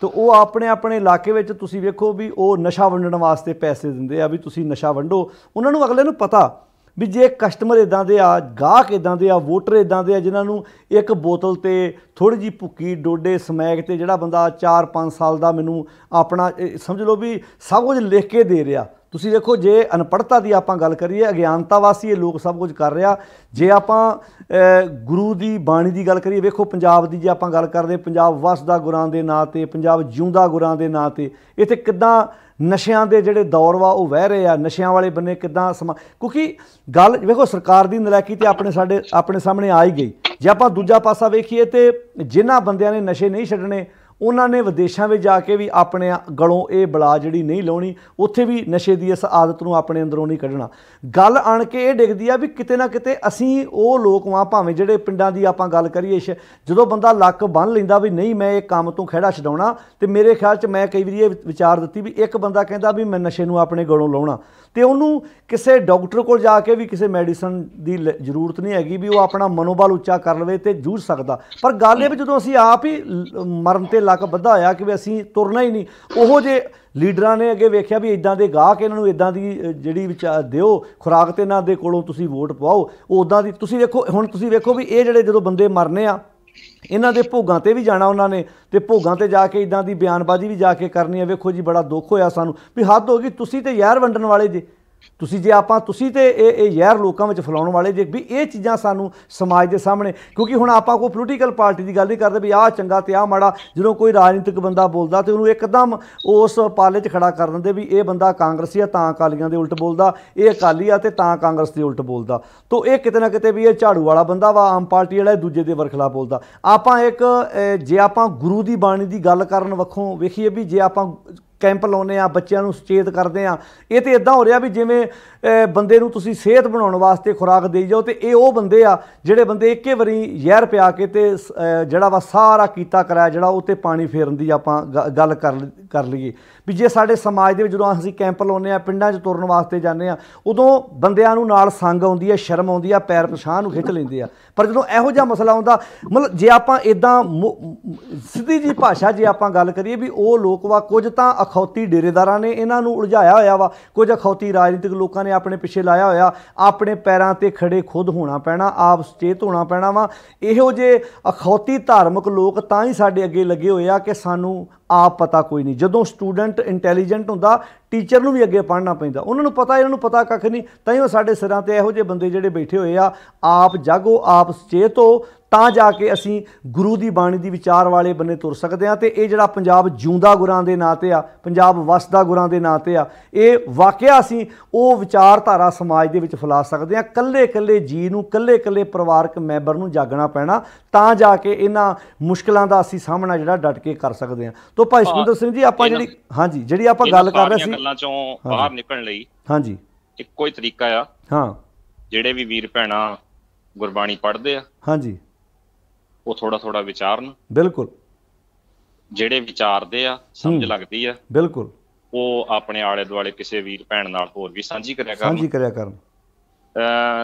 ਤਾਂ ਉਹ ਆਪਣੇ ਇਲਾਕੇ ਵਿੱਚ ਤੁਸੀਂ ਵੇਖੋ ਵੀ ਉਹ ਨਸ਼ਾ ਵੰਡਣ ਵਾਸਤੇ ਪੈਸੇ ਦਿੰਦੇ ਆ ਵੀ ਤੁਸੀਂ ਨਸ਼ਾ ਵੰਡੋ। ਉਹਨਾਂ ਨੂੰ ਅਗਲੇ ਨੂੰ ਪਤਾ ਵੀ ਜੇ ਕਸਟਮਰ ਇੱਦਾਂ ਦੇ ਆ, ਗਾਹਕ ਇੱਦਾਂ ਦੇ ਆ, ਵੋਟਰ ਇੱਦਾਂ ਦੇ ਆ ਜਿਨ੍ਹਾਂ ਨੂੰ ਇੱਕ ਬੋਤਲ 'ਤੇ ਥੋੜ੍ਹੀ ਜਿਹੀ ਭੁੱਕੀ ਡੋਡੇ ਸਮੈਕ 'ਤੇ ਜਿਹੜਾ ਬੰਦਾ 4-5 ਸਾਲ ਦਾ ਮੈਨੂੰ ਆਪਣਾ ਸਮਝ ਲਓ ਵੀ ਸਭ ਕੁਝ ਲਿਖ ਕੇ ਦੇ ਰਿਹਾ। ਤੁਸੀਂ ਦੇਖੋ ਜੇ ਅਨਪੜ੍ਹਤਾ ਦੀ ਆਪਾਂ ਗੱਲ ਕਰੀਏ, ਅਗਿਆਨਤਾ ਵਾਸੀ ਇਹ ਲੋਕ ਸਭ ਕੁਝ ਕਰ ਰਿਹਾ। ਜੇ ਆਪਾਂ ਗੁਰੂ ਦੀ ਬਾਣੀ ਦੀ ਗੱਲ ਕਰੀਏ, ਵੇਖੋ ਪੰਜਾਬ ਦੀ ਜੇ ਆਪਾਂ ਗੱਲ ਕਰਦੇ, ਪੰਜਾਬ ਵਸਦਾ ਗੁਰਾਂ ਦੇ ਨਾਂ 'ਤੇ, ਪੰਜਾਬ ਜਿਉਂਦਾ ਗੁਰਾਂ ਦੇ ਨਾਂ 'ਤੇ, ਇੱਥੇ ਕਿੱਦਾਂ ਨਸ਼ਿਆਂ ਦੇ ਜਿਹੜੇ ਦੌਰ ਵਾ ਉਹ ਵਹਿ ਰਹੇ ਆ, ਨਸ਼ਿਆਂ ਵਾਲੇ ਬੰਨੇ ਕਿੱਦਾਂ ਕਿਉਂਕਿ ਗੱਲ ਵੇਖੋ ਸਰਕਾਰ ਦੀ ਨਲਾਇਕੀ ਤੇ ਆਪਣੇ ਸਾਹਮਣੇ ਆ ਹੀ ਗਈ। ਜੇ ਆਪਾਂ ਦੂਜਾ ਪਾਸਾ ਵੇਖੀਏ ਤੇ ਜਿਨ੍ਹਾਂ ਬੰਦਿਆਂ ਨੇ ਨਸ਼ੇ ਨਹੀਂ ਛੱਡਣੇ ਉਹਨਾਂ ਨੇ ਵਿਦੇਸ਼ਾਂ ਵਿੱਚ ਜਾ ਕੇ ਵੀ ਆਪਣੇ ਗਲੋਂ ਇਹ ਬਲਾ ਜਿਹੜੀ ਨਹੀਂ ਲਾਉਣੀ, ਉੱਥੇ ਵੀ ਨਸ਼ੇ ਦੀ ਇਸ ਆਦਤ ਨੂੰ ਆਪਣੇ ਅੰਦਰੋਂ ਨਹੀਂ ਕੱਢਣਾ। ਗੱਲ ਆਣ ਕੇ ਇਹ ਡਿੱਗਦੀ ਆ ਵੀ ਕਿਤੇ ਨਾ ਕਿਤੇ ਅਸੀਂ ਉਹ ਲੋਕ ਵਾਂ, ਭਾਵੇਂ ਜਿਹੜੇ ਪਿੰਡਾਂ ਦੀ ਆਪਾਂ ਗੱਲ ਕਰੀਏ, ਜਦੋਂ ਬੰਦਾ ਲੱਕ ਬੰਨ੍ਹ ਲੈਂਦਾ ਵੀ ਨਹੀਂ ਮੈਂ ਇਹ ਕੰਮ ਤੋਂ ਖਹਿੜਾ ਛਡਾਉਣਾ, ਤੇ ਮੇਰੇ ਖਿਆਲ 'ਚ ਮੈਂ ਕਈ ਵਾਰੀ ਇਹ ਵਿਚਾਰ ਦਿੱਤੀ ਵੀ ਇੱਕ ਬੰਦਾ ਕਹਿੰਦਾ ਵੀ ਮੈਂ ਨਸ਼ੇ ਨੂੰ ਆਪਣੇ ਗਲੋਂ ਲਾਉਣਾ, ਤੇ ਉਹਨੂੰ ਕਿਸੇ ਡਾਕਟਰ ਕੋਲ ਜਾ ਕੇ ਵੀ ਕਿਸੇ ਮੈਡੀਸਨ ਦੀ ਜ਼ਰੂਰਤ ਨਹੀਂ ਹੈਗੀ ਵੀ ਉਹ ਆਪਣਾ ਮਨੋਬਲ ਉੱਚਾ ਕਰ ਲਵੇ ਤੇ ਜੂਝ ਸਕਦਾ। ਪਰ ਗੱਲ ਇਹ ਵੀ ਜਦੋਂ ਅਸੀਂ ਆਪ ਹੀ ਮਰਨ ਤੇ ਲੱਕ ਬੱਧਾ ਹੋਇਆ ਕਿ ਵੀ ਅਸੀਂ ਤੁਰਨਾ ਹੀ ਨਹੀਂ, ਉਹੋ ਜਿਹੇ ਲੀਡਰਾਂ ਨੇ ਅੱਗੇ ਵੇਖਿਆ ਵੀ ਇਦਾਂ ਦੇ ਗਾਹਕ ਇਹਨਾਂ ਨੂੰ ਇਦਾਂ ਦੀ ਜਿਹੜੀ ਦਿਓ ਖੁਰਾਕ ਤੇ ਇਹਨਾਂ ਦੇ ਕੋਲੋਂ ਤੁਸੀਂ ਵੋਟ ਪਵਾਓ, ਉਹ ਉੱਦਾਂ ਦੀ। ਤੁਸੀਂ ਵੇਖੋ ਹੁਣ, ਤੁਸੀਂ ਵੇਖੋ ਵੀ ਇਹ ਜਿਹੜੇ ਜਦੋਂ ਬੰਦੇ ਮਰਨੇ ਆ, ਇਹਨਾਂ ਦੇ ਭੋਗਾਂ ਤੇ ਵੀ ਜਾਣਾ ਉਹਨਾਂ ਨੇ, ਤੇ ਭੋਗਾਂ ਤੇ ਜਾ ਕੇ ਇਦਾਂ ਦੀ ਬਿਆਨਬਾਜ਼ੀ ਵੀ ਜਾ ਕੇ ਕਰਨੀ ਹੈ। ਵੇਖੋ ਜੀ ਬੜਾ ਦੁੱਖ ਹੋਇਆ ਸਾਨੂੰ ਵੀ ਹੱਦ ਹੋ ਗਈ, ਤੁਸੀਂ ਤੇ ਜ਼ਹਿਰ ਵੰਡਣ ਵਾਲੇ ਜੇ, ਤੁਸੀਂ ਤੇ ਇਹ ਜ਼ਹਿਰ ਲੋਕਾਂ ਵਿੱਚ ਫੈਲਾਉਣ ਵਾਲੇ ਜੇ। ਵੀ ਇਹ ਚੀਜ਼ਾਂ ਸਾਨੂੰ ਸਮਾਜ ਦੇ ਸਾਹਮਣੇ, ਕਿਉਂਕਿ ਹੁਣ ਆਪਾਂ ਕੋਈ ਪੋਲੀਟੀਕਲ ਪਾਰਟੀ ਦੀ ਗੱਲ ਨਹੀਂ ਕਰਦੇ ਵੀ ਆਹ ਚੰਗਾ ਤੇ ਆਹ ਮਾੜਾ। ਜਦੋਂ ਕੋਈ ਰਾਜਨੀਤਿਕ ਬੰਦਾ ਬੋਲਦਾ ਤੇ ਉਹਨੂੰ ਇੱਕਦਮ ਉਸ ਪਾਲੇ 'ਚ ਖੜਾ ਕਰ ਦਿੰਦੇ ਵੀ ਇਹ ਬੰਦਾ ਕਾਂਗਰਸੀ ਆ ਤਾਂ ਅਕਾਲੀਆਂ ਦੇ ਉਲਟ ਬੋਲਦਾ, ਇਹ ਅਕਾਲੀ ਆ ਤੇ ਤਾਂ ਕਾਂਗਰਸ ਦੇ ਉਲਟ ਬੋਲਦਾ। ਤਾਂ ਇਹ ਕਿਤੇ ਨਾ ਕਿਤੇ ਵੀ ਇਹ ਝਾੜੂ ਵਾਲਾ ਬੰਦਾ ਵਾ, ਆਮ ਪਾਰਟੀ ਵਾਲਾ ਦੂਜੇ ਦੇ ਵਰਖਲਾ ਬੋਲਦਾ। ਆਪਾਂ ਜੇ ਆਪਾਂ ਗੁਰੂ ਦੀ ਬਾਣੀ ਦੀ ਗੱਲ ਕਰਨ ਵੱਖੋਂ ਵੇਖੀਏ ਵੀ ਜੇ ਆਪਾਂ ਕੈਂਪ ਲਾਉਂਦੇ ਆ, ਬੱਚਿਆਂ ਨੂੰ ਸੁਚੇਤ ਕਰਦੇ ਆ, ਇਹ ਤਾਂ ਇੱਦਾਂ ਹੋ ਰਿਹਾ ਵੀ ਜਿਵੇਂ ਬੰਦੇ ਨੂੰ ਤੁਸੀਂ ਸਿਹਤ ਬਣਾਉਣ ਵਾਸਤੇ ਖੁਰਾਕ ਦੇਈ ਜਾਓ, ਤੇ ਇਹ ਉਹ ਬੰਦੇ ਆ ਜਿਹੜੇ ਬੰਦੇ ਇੱਕੇ ਵਾਰੀ ਜ਼ਹਿਰ ਪਿਆ ਕੇ ਤੇ ਜਿਹੜਾ ਵਾ ਸਾਰਾ ਕੀਤਾ ਕਰਾਇਆ ਜਿਹੜਾ ਉਹ 'ਤੇ ਪਾਣੀ ਫੇਰਨ ਦੀ ਆਪਾਂ ਗੱਲ ਕਰ ਲਈਏ। ਵੀ ਜੇ ਸਾਡੇ ਸਮਾਜ ਦੇ ਵਿੱਚ ਜਦੋਂ ਅਸੀਂ ਕੈਂਪ ਲਾਉਂਦੇ ਆ, ਪਿੰਡਾਂ 'ਚ ਤੁਰਨ ਵਾਸਤੇ ਜਾਂਦੇ ਆ, ਉਦੋਂ ਬੰਦਿਆਂ ਨੂੰ ਨਾਲ ਸੰਗ ਆਉਂਦੀ ਹੈ, ਸ਼ਰਮ ਆਉਂਦੀ ਆ, ਪੈਰ ਪਛਾਣ ਨੂੰ ਖਿੱਚ ਲੈਂਦੇ ਆ। ਪਰ ਜਦੋਂ ਇਹੋ ਜਿਹਾ ਮਸਲਾ ਆਉਂਦਾ, ਮਤਲਬ ਜੇ ਆਪਾਂ ਇੱਦਾਂ ਸਿੱਧੀ ਜਿਹੀ ਭਾਸ਼ਾ ਜੇ ਆਪਾਂ ਗੱਲ ਕਰੀਏ ਵੀ ਉਹ ਲੋਕ ਵਾ, ਕੁਝ ਤਾਂ ਅਖੌਤੀ ਡੇਰੇਦਾਰਾਂ ਨੇ ਇਹਨਾਂ ਨੂੰ ਉਲਝਾਇਆ ਹੋਇਆ ਵਾ, ਕੁਝ ਅਖੌਤੀ ਰਾਜਨੀਤਿਕ ਲੋਕਾਂ ਨੇ ਆਪਣੇ ਪਿੱਛੇ ਲਾਇਆ ਹੋਇਆ। ਆਪਣੇ ਪੈਰਾਂ 'ਤੇ ਖੜੇ ਖੁਦ ਹੋਣਾ ਪੈਣਾ, ਆਪ ਸੁਚੇਤ ਹੋਣਾ ਪੈਣਾ ਵਾ। ਇਹੋ ਜਿਹੇ ਅਖੌਤੀ ਧਾਰਮਿਕ ਲੋਕ ਤਾਂ ਹੀ ਸਾਡੇ ਅੱਗੇ ਲੱਗੇ ਹੋਏ ਆ ਕਿ ਸਾਨੂੰ ਆਪ ਪਤਾ ਕੋਈ ਨਹੀਂ। ਜਦੋਂ ਸਟੂਡੈਂਟ ਇੰਟੈਲੀਜੈਂਟ ਹੁੰਦਾ, ਟੀਚਰ ਨੂੰ ਵੀ ਅੱਗੇ ਪੜ੍ਹਨਾ ਪੈਂਦਾ, ਉਹਨਾਂ ਨੂੰ ਪਤਾ, ਇਹਨਾਂ ਨੂੰ ਪਤਾ ਕੱਖ ਨਹੀਂ। ਤਾਂ ਹੀ ਉਹ ਸਾਡੇ ਸਿਰਾਂ 'ਤੇ ਇਹੋ ਜਿਹੇ ਬੰਦੇ ਜਿਹੜੇ ਬੈਠੇ ਹੋਏ ਆ, ਆਪ ਜਾਗੋ, ਆਪ ਸੁਚੇਤ ਹੋ, ਤਾਂ ਜਾ ਕੇ ਅਸੀਂ ਗੁਰੂ ਦੀ ਬਾਣੀ ਦੀ ਵਿਚਾਰ ਵਾਲੇ ਬੰਨੇ ਤੁਰ ਸਕਦੇ ਹਾਂ। ਤੇ ਇਹ ਜਿਹੜਾ ਪੰਜਾਬ ਜਿਉਂਦਾ ਗੁਰਾਂ ਦੇ ਨਾਂ 'ਤੇ ਆ, ਪੰਜਾਬ ਵਸਦਾ ਗੁਰਾਂ ਦੇ ਨਾਂ 'ਤੇ ਆ, ਇਹ ਵਾਕਿਆ ਅਸੀਂ ਉਹ ਵਿਚਾਰਧਾਰਾ ਸਮਾਜ ਦੇ ਵਿੱਚ ਫੈਲਾ ਸਕਦੇ ਹਾਂ। ਕੱਲੇ ਕੱਲੇ ਜੀ ਨੂੰ, ਕੱਲੇ ਕੱਲੇ ਪਰਿਵਾਰਕ ਮੈਂਬਰ ਨੂੰ ਜਾਗਣਾ ਪੈਣਾ, ਤਾਂ ਜਾ ਕੇ ਇਹਨਾਂ ਮੁਸ਼ਕਿਲਾਂ ਦਾ ਅਸੀਂ ਸਾਹਮਣਾ ਜਿਹੜਾ ਡਟ ਕੇ ਕਰ ਸਕਦੇ ਹਾਂ। ਤਾਂ ਭਾਈ ਸੁਖਿੰਦਰ ਸਿੰਘ ਜੀ, ਆਪਾਂ ਜਿਹੜੀ ਆਪਾਂ ਗੱਲ ਕਰ ਰਹੇ ਸੀ, ਗੱਲਾਂ ਚੋਂ ਬਾਹਰ ਨਿਕਲਣ ਲਈ ਹਾਂਜੀ ਇੱਕੋ ਹੀ ਤਰੀਕਾ ਆ। ਹਾਂ, ਜਿਹੜੇ ਵੀ ਵੀਰ ਭੈਣਾਂ ਗੁਰਬਾਣੀ ਪੜ੍ਹਦੇ ਆ, ਹਾਂਜੀ, ਉਹ ਥੋੜਾ ਥੋੜਾ ਵਿਚਾਰਨ। ਬਿਲਕੁਲ। ਜਿਹੜੇ ਵਿਚਾਰਦੇ ਆ, ਸਮਝ ਲੱਗਦੀ ਆ, ਬਿਲਕੁਲ, ਉਹ ਆਪਣੇ ਆਲੇ ਦੁਆਲੇ ਕਿਸੇ ਵੀਰ ਭੈਣ ਨਾਲ ਹੋਰ ਵੀ ਸਾਂਝੀ ਕਰਿਆ ਕਰਨ।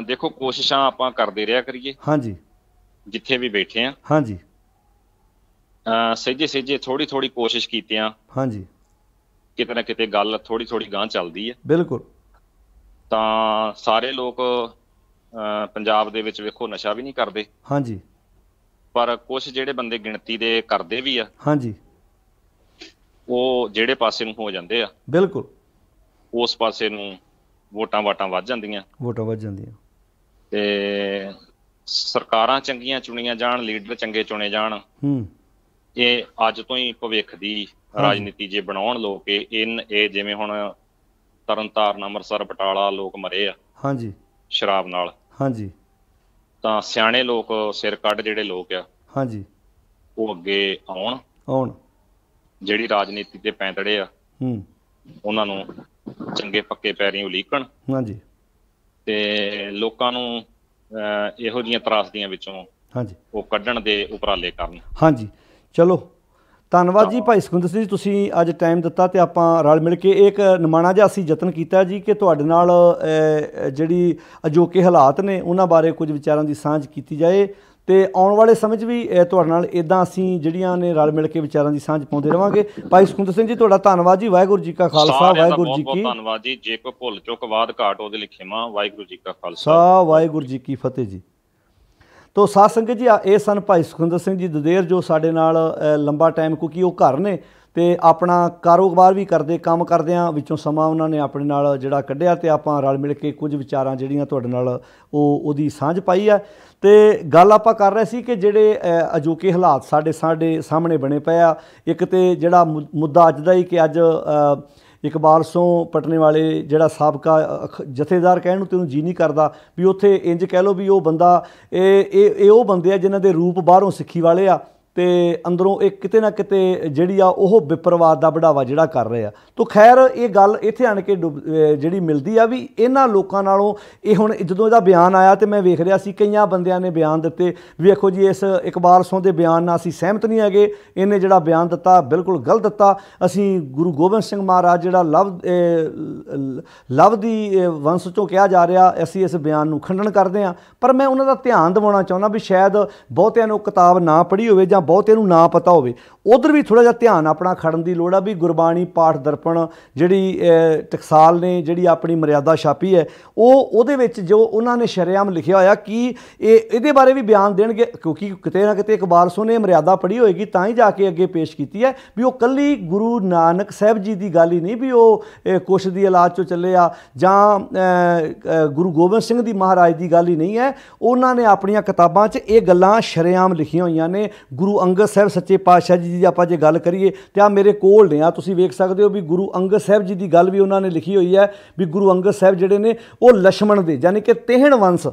ਦੇਖੋ, ਕੋਸ਼ਿਸ਼ਾਂ ਆਪਾਂ ਕਰਦੇ ਰਿਹਾ ਕਰੀਏ, ਹਾਂਜੀ, ਜਿੱਥੇ ਵੀ ਬੈਠੇ ਆ, ਹਾਂਜੀ, ਸਹਿਜੇ ਥੋੜੀ ਥੋੜੀ ਕੋਸ਼ਿਸ਼ ਕੀਤਿਆਂ, ਹਾਂਜੀ, ਕਿਤੇ ਨਾ ਕਿਤੇ ਗੱਲ ਥੋੜੀ ਥੋੜੀ ਗਾਂਹ ਚੱਲਦੀ ਹੈ। ਬਿਲਕੁਲ। ਤਾਂ ਸਾਰੇ ਲੋਕ ਪੰਜਾਬ ਦੇ ਵਿੱਚ ਵੇਖੋ ਨਸ਼ਾ ਵੀ ਨਹੀਂ ਕਰਦੇ, ਹਾਂਜੀ, ਪਰ ਕੁਛ ਜਿਹੜੇ ਬੰਦੇ ਗਿਣਤੀ ਦੇ ਕਰਦੇ ਵੀ ਆ, ਹਾਂਜੀ, ਉਹ ਜਿਹੜੇ ਪਾਸੇ ਨੂੰ ਹੋ ਜਾਂਦੇ ਆ, ਬਿਲਕੁਲ, ਉਸ ਪਾਸੇ ਨੂੰ ਵੋਟਾਂ ਵੱਧ ਜਾਂਦੀਆਂ, ਤੇ ਸਰਕਾਰਾਂ ਚੰਗੀਆਂ ਚੁਣੀਆਂ ਜਾਣ, ਲੀਡਰ ਚੰਗੇ ਚੁਣੇ ਜਾਣ। ਇਹ ਅੱਜ ਤੋਂ ਹੀ ਭਵਿੱਖ ਦੀ ਰਾਜਨੀਤੀ ਜੇ ਬਣਾਉਣ ਲੋਕ, ਇਹ ਜਿਵੇਂ ਹੁਣ ਤਰਨਤਾਰਨ, ਅੰਮ੍ਰਿਤਸਰ, ਬਟਾਲਾ ਲੋਕ ਮਰੇ ਆ, ਹਾਂਜੀ, ਸ਼ਰਾਬ ਨਾਲ, ਹਾਂਜੀ, ਤਾਂ ਸਿਆਣੇ ਲੋਕ, ਸਿਰ ਕੱਢ ਜਿਹੜੇ ਲੋਕ ਆ, ਹਾਂਜੀ, ਉਹ ਅੱਗੇ ਆਉਣ, ਜਿਹੜੀ ਰਾਜਨੀਤੀ ਤੇ ਪੈਂਤੜੇ ਆ, ਉਹਨਾਂ ਨੂੰ ਚੰਗੇ ਪੱਕੇ ਪੈਰੀਂ ਉਲੀਕਣ, ਹਾਂਜੀ, ਤੇ ਲੋਕਾਂ ਨੂੰ ਇਹੋ ਜਿਹੀਆਂ ਤਰਾਸਦੀਆਂ ਵਿੱਚੋਂ, ਹਾਂਜੀ, ਉਹ ਕੱਢਣ ਦੇ ਉਪਰਾਲੇ ਕਰਨ। ਹਾਂਜੀ, ਚਲੋ, ਧੰਨਵਾਦ ਜੀ ਭਾਈ ਸੁਖਿੰਦਰ ਸਿੰਘ ਜੀ, ਤੁਸੀਂ ਅੱਜ ਟਾਈਮ ਦਿੱਤਾ ਤੇ ਆਪਾਂ ਰਲ ਮਿਲ ਕੇ ਇੱਕ ਨਿਮਾਣਾ ਜਿਹਾ ਅਸੀਂ ਯਤਨ ਕੀਤਾ ਜੀ ਕਿ ਤੁਹਾਡੇ ਨਾਲ ਜਿਹੜੀ ਅਜੋਕੇ ਹਾਲਾਤ ਨੇ ਉਹਨਾਂ ਬਾਰੇ ਕੁਝ ਵਿਚਾਰਾਂ ਦੀ ਸਾਂਝ ਕੀਤੀ ਜਾਏ, ਤੇ ਆਉਣ ਵਾਲੇ ਸਮੇਂ 'ਚ ਵੀ ਤੁਹਾਡੇ ਨਾਲ ਇੱਦਾਂ ਅਸੀਂ ਜਿਹੜੀਆਂ ਨੇ ਰਲ ਮਿਲ ਕੇ ਵਿਚਾਰਾਂ ਦੀ ਸਾਂਝ ਪਾਉਂਦੇ ਰਹਾਂਗੇ। ਭਾਈ ਸੁਖਿੰਦਰ ਸਿੰਘ ਜੀ, ਤੁਹਾਡਾ ਧੰਨਵਾਦ ਜੀ। ਵਾਹਿਗੁਰੂ ਜੀ ਕਾ ਖਾਲਸਾ, ਵਾਹਿਗੁਰੂ ਜੀ ਕੀ ਧੰਨਵਾਦ ਜੀ। ਜੇ ਕੋਈ ਭੁੱਲ ਚੁੱਕ ਵਾਧ ਘਾਟ ਉਹਦੇ ਲਈ ਖਿਮਾ। ਵਾਹਿਗੁਰੂ ਜੀ ਕਾ ਖਾਲਸਾ, ਵਾਹਿਗੁਰੂ ਜੀ ਕੀ ਫਤਿਹ ਜੀ। ਤੋ ਸਾਧ ਸੰਗਤ ਜੀ, ਇਹ ਸਨ ਭਾਈ ਸੁਖਿੰਦਰ ਸਿੰਘ ਜੀ ਦਦੇਰ, ਜੋ ਸਾਡੇ ਨਾਲ ਲੰਬਾ ਟਾਈਮ, ਕਿਉਂਕਿ ਉਹ ਘਰ ਨੇ ਤੇ ਆਪਣਾ ਕਾਰੋਬਾਰ ਵੀ ਕਰਦੇ, ਕੰਮ ਕਰਦਿਆਂ ਵਿੱਚੋਂ ਸਮਾਂ ਉਹਨਾਂ ਨੇ ਆਪਣੇ ਨਾਲ ਜਿਹੜਾ ਕੱਢਿਆ, ਤੇ ਆਪਾਂ ਰਲ ਮਿਲ ਕੇ ਕੁਝ ਵਿਚਾਰਾਂ ਜਿਹੜੀਆਂ ਤੁਹਾਡੇ ਨਾਲ ਉਹਦੀ ਸਾਂਝ ਪਾਈ ਹੈ। ਤੇ ਗੱਲ ਆਪਾਂ ਕਰ ਰਹੇ ਸੀ ਕਿ ਜਿਹੜੇ ਅਜੋਕੇ ਹਾਲਾਤ ਸਾਡੇ ਸਾਹਮਣੇ ਬਣੇ ਪਏ ਆ, ਇੱਕ ਤੇ ਜਿਹੜਾ ਮੁੱਦਾ ਅੱਜ ਦਾ ਹੀ ਕਿ ਅੱਜ ਇਕਬਾਲ ਸਿੰਘ ਪਟਨੇ ਵਾਲੇ ਜਿਹੜਾ ਸਾਬਕਾ ਜਥੇਦਾਰ ਕਹਿਣ ਨੂੰ ਤੈਨੂੰ ਜੀ ਨਹੀਂ ਕਰਦਾ ਵੀ ਉੱਥੇ ਇੰਜ ਕਹਿ ਲਓ ਵੀ ਉਹ ਬੰਦਾ, ਇਹ ਉਹ ਬੰਦੇ ਆ ਜਿਨ੍ਹਾਂ ਦੇ ਰੂਪ ਬਾਹਰੋਂ ਸਿੱਖੀ ਵਾਲੇ ਆ, ਤੇ ਅੰਦਰੋਂ ਇਹ ਕਿਤੇ ਨਾ ਕਿਤੇ ਜਿਹੜੀ ਆ ਉਹ ਵਿਪਰਵਾਦ ਦਾ ਵਢਾਵਾ ਜਿਹੜਾ ਕਰ ਰਹੇ ਆ। ਤੋ ਖੈਰ ਇਹ ਗੱਲ ਇੱਥੇ ਆਣ ਕੇ ਜਿਹੜੀ ਮਿਲਦੀ ਆ ਵੀ ਇਹਨਾਂ ਲੋਕਾਂ ਨਾਲੋਂ ਇਹ ਹੁਣ ਜਦੋਂ ਇਹਦਾ ਬਿਆਨ ਆਇਆ ਤੇ ਮੈਂ ਵੇਖ ਰਿਹਾ ਸੀ ਕਈਆਂ ਬੰਦਿਆਂ ਨੇ ਬਿਆਨ ਦਿੱਤੇ, ਵੇਖੋ ਜੀ ਇਸ ਇਕਬਾਲ ਸਿੰਘ ਦੇ ਬਿਆਨ ਨਾਲ ਅਸੀਂ ਸਹਿਮਤ ਨਹੀਂ ਹੈਗੇ, ਇਹਨੇ ਜਿਹੜਾ ਬਿਆਨ ਦਿੱਤਾ ਬਿਲਕੁਲ ਗਲਤ ਦਿੱਤਾ, ਅਸੀਂ ਗੁਰੂ ਗੋਬਿੰਦ ਸਿੰਘ ਮਹਾਰਾਜ ਜਿਹੜਾ ਲਵ ਦੀ ਵੰਸ਼ ਚੋਂ ਕਿਹਾ ਜਾ ਰਿਹਾ, ਅਸੀਂ ਇਸ ਬਿਆਨ ਨੂੰ ਖੰਡਨ ਕਰਦੇ ਹਾਂ। ਪਰ ਮੈਂ ਉਹਨਾਂ ਦਾ ਧਿਆਨ ਦਿਵਾਉਣਾ ਚਾਹੁੰਦਾ ਵੀ ਸ਼ਾਇਦ ਬਹੁਤਿਆਂ ਨੂੰ ਕਿਤਾਬ ਨਾ ਪੜ੍ਹੀ ਹੋਵੇ ਜਾਂ ਬਹੁਤੇ ਨੂੰ ਨਾ ਪਤਾ ਹੋਵੇ, ਉਧਰ ਵੀ ਥੋੜ੍ਹਾ ਜਿਹਾ ਧਿਆਨ ਆਪਣਾ ਖੜਨ ਦੀ ਲੋੜ ਆ ਵੀ ਗੁਰਬਾਣੀ ਪਾਠ ਦਰਪਣ ਜਿਹੜੀ ਟਕਸਾਲ ਨੇ ਜਿਹੜੀ ਆਪਣੀ ਮਰਿਆਦਾ ਛਾਪੀ ਹੈ ਉਹਦੇ ਵਿੱਚ ਜੋ ਉਹਨਾਂ ਨੇ ਸ਼ਰੇਆਮ ਲਿਖਿਆ ਹੋਇਆ ਕਿ ਇਹਦੇ ਬਾਰੇ ਵੀ ਬਿਆਨ ਦੇਣਗੇ, ਕਿਉਂਕਿ ਕਿਤੇ ਨਾ ਕਿਤੇ ਇਕਬਾਲ ਸਿੰਘ ਨੇ ਮਰਿਆਦਾ ਪੜ੍ਹੀ ਹੋਏਗੀ ਤਾਂ ਹੀ ਜਾ ਕੇ ਅੱਗੇ ਪੇਸ਼ ਕੀਤੀ ਹੈ ਵੀ ਉਹ ਕੱਲੀ ਗੁਰੂ ਨਾਨਕ ਸਾਹਿਬ ਜੀ ਦੀ ਗੱਲ ਹੀ ਨਹੀਂ ਵੀ ਉਹ ਕੁਛ ਦੀ ਔਲਾਦ ਚੋਂ ਚੱਲੇ ਆ ਜਾਂ ਗੁਰੂ ਗੋਬਿੰਦ ਸਿੰਘ ਦੀ ਮਹਾਰਾਜ ਦੀ ਗੱਲ ਹੀ ਨਹੀਂ ਹੈ, ਉਹਨਾਂ ਨੇ ਆਪਣੀਆਂ ਕਿਤਾਬਾਂ 'ਚ ਇਹ ਗੱਲਾਂ ਸ਼ਰੇਆਮ ਲਿਖੀਆਂ ਹੋਈਆਂ ਨੇ। ਗੁਰੂ ਅੰਗਦ ਸਾਹਿਬ ਸੱਚੇ ਪਾਤਸ਼ਾਹ ਜੀ ਦੀ ਆਪਾਂ ਜੇ ਗੱਲ ਕਰੀਏ ਤਾਂ ਆ ਮੇਰੇ ਕੋਲ ਨੇ, ਆ ਤੁਸੀਂ ਵੇਖ ਸਕਦੇ ਹੋ ਵੀ ਗੁਰੂ ਅੰਗਦ ਸਾਹਿਬ ਜੀ ਦੀ ਗੱਲ ਵੀ ਉਹਨਾਂ ਨੇ ਲਿਖੀ ਹੋਈ ਹੈ ਵੀ ਗੁਰੂ ਅੰਗਦ ਸਾਹਿਬ ਜਿਹੜੇ ਨੇ ਉਹ ਲਛਮਣ ਦੇ ਯਾਨੀ ਕਿ ਤੇਹਣ ਵੰਸ਼,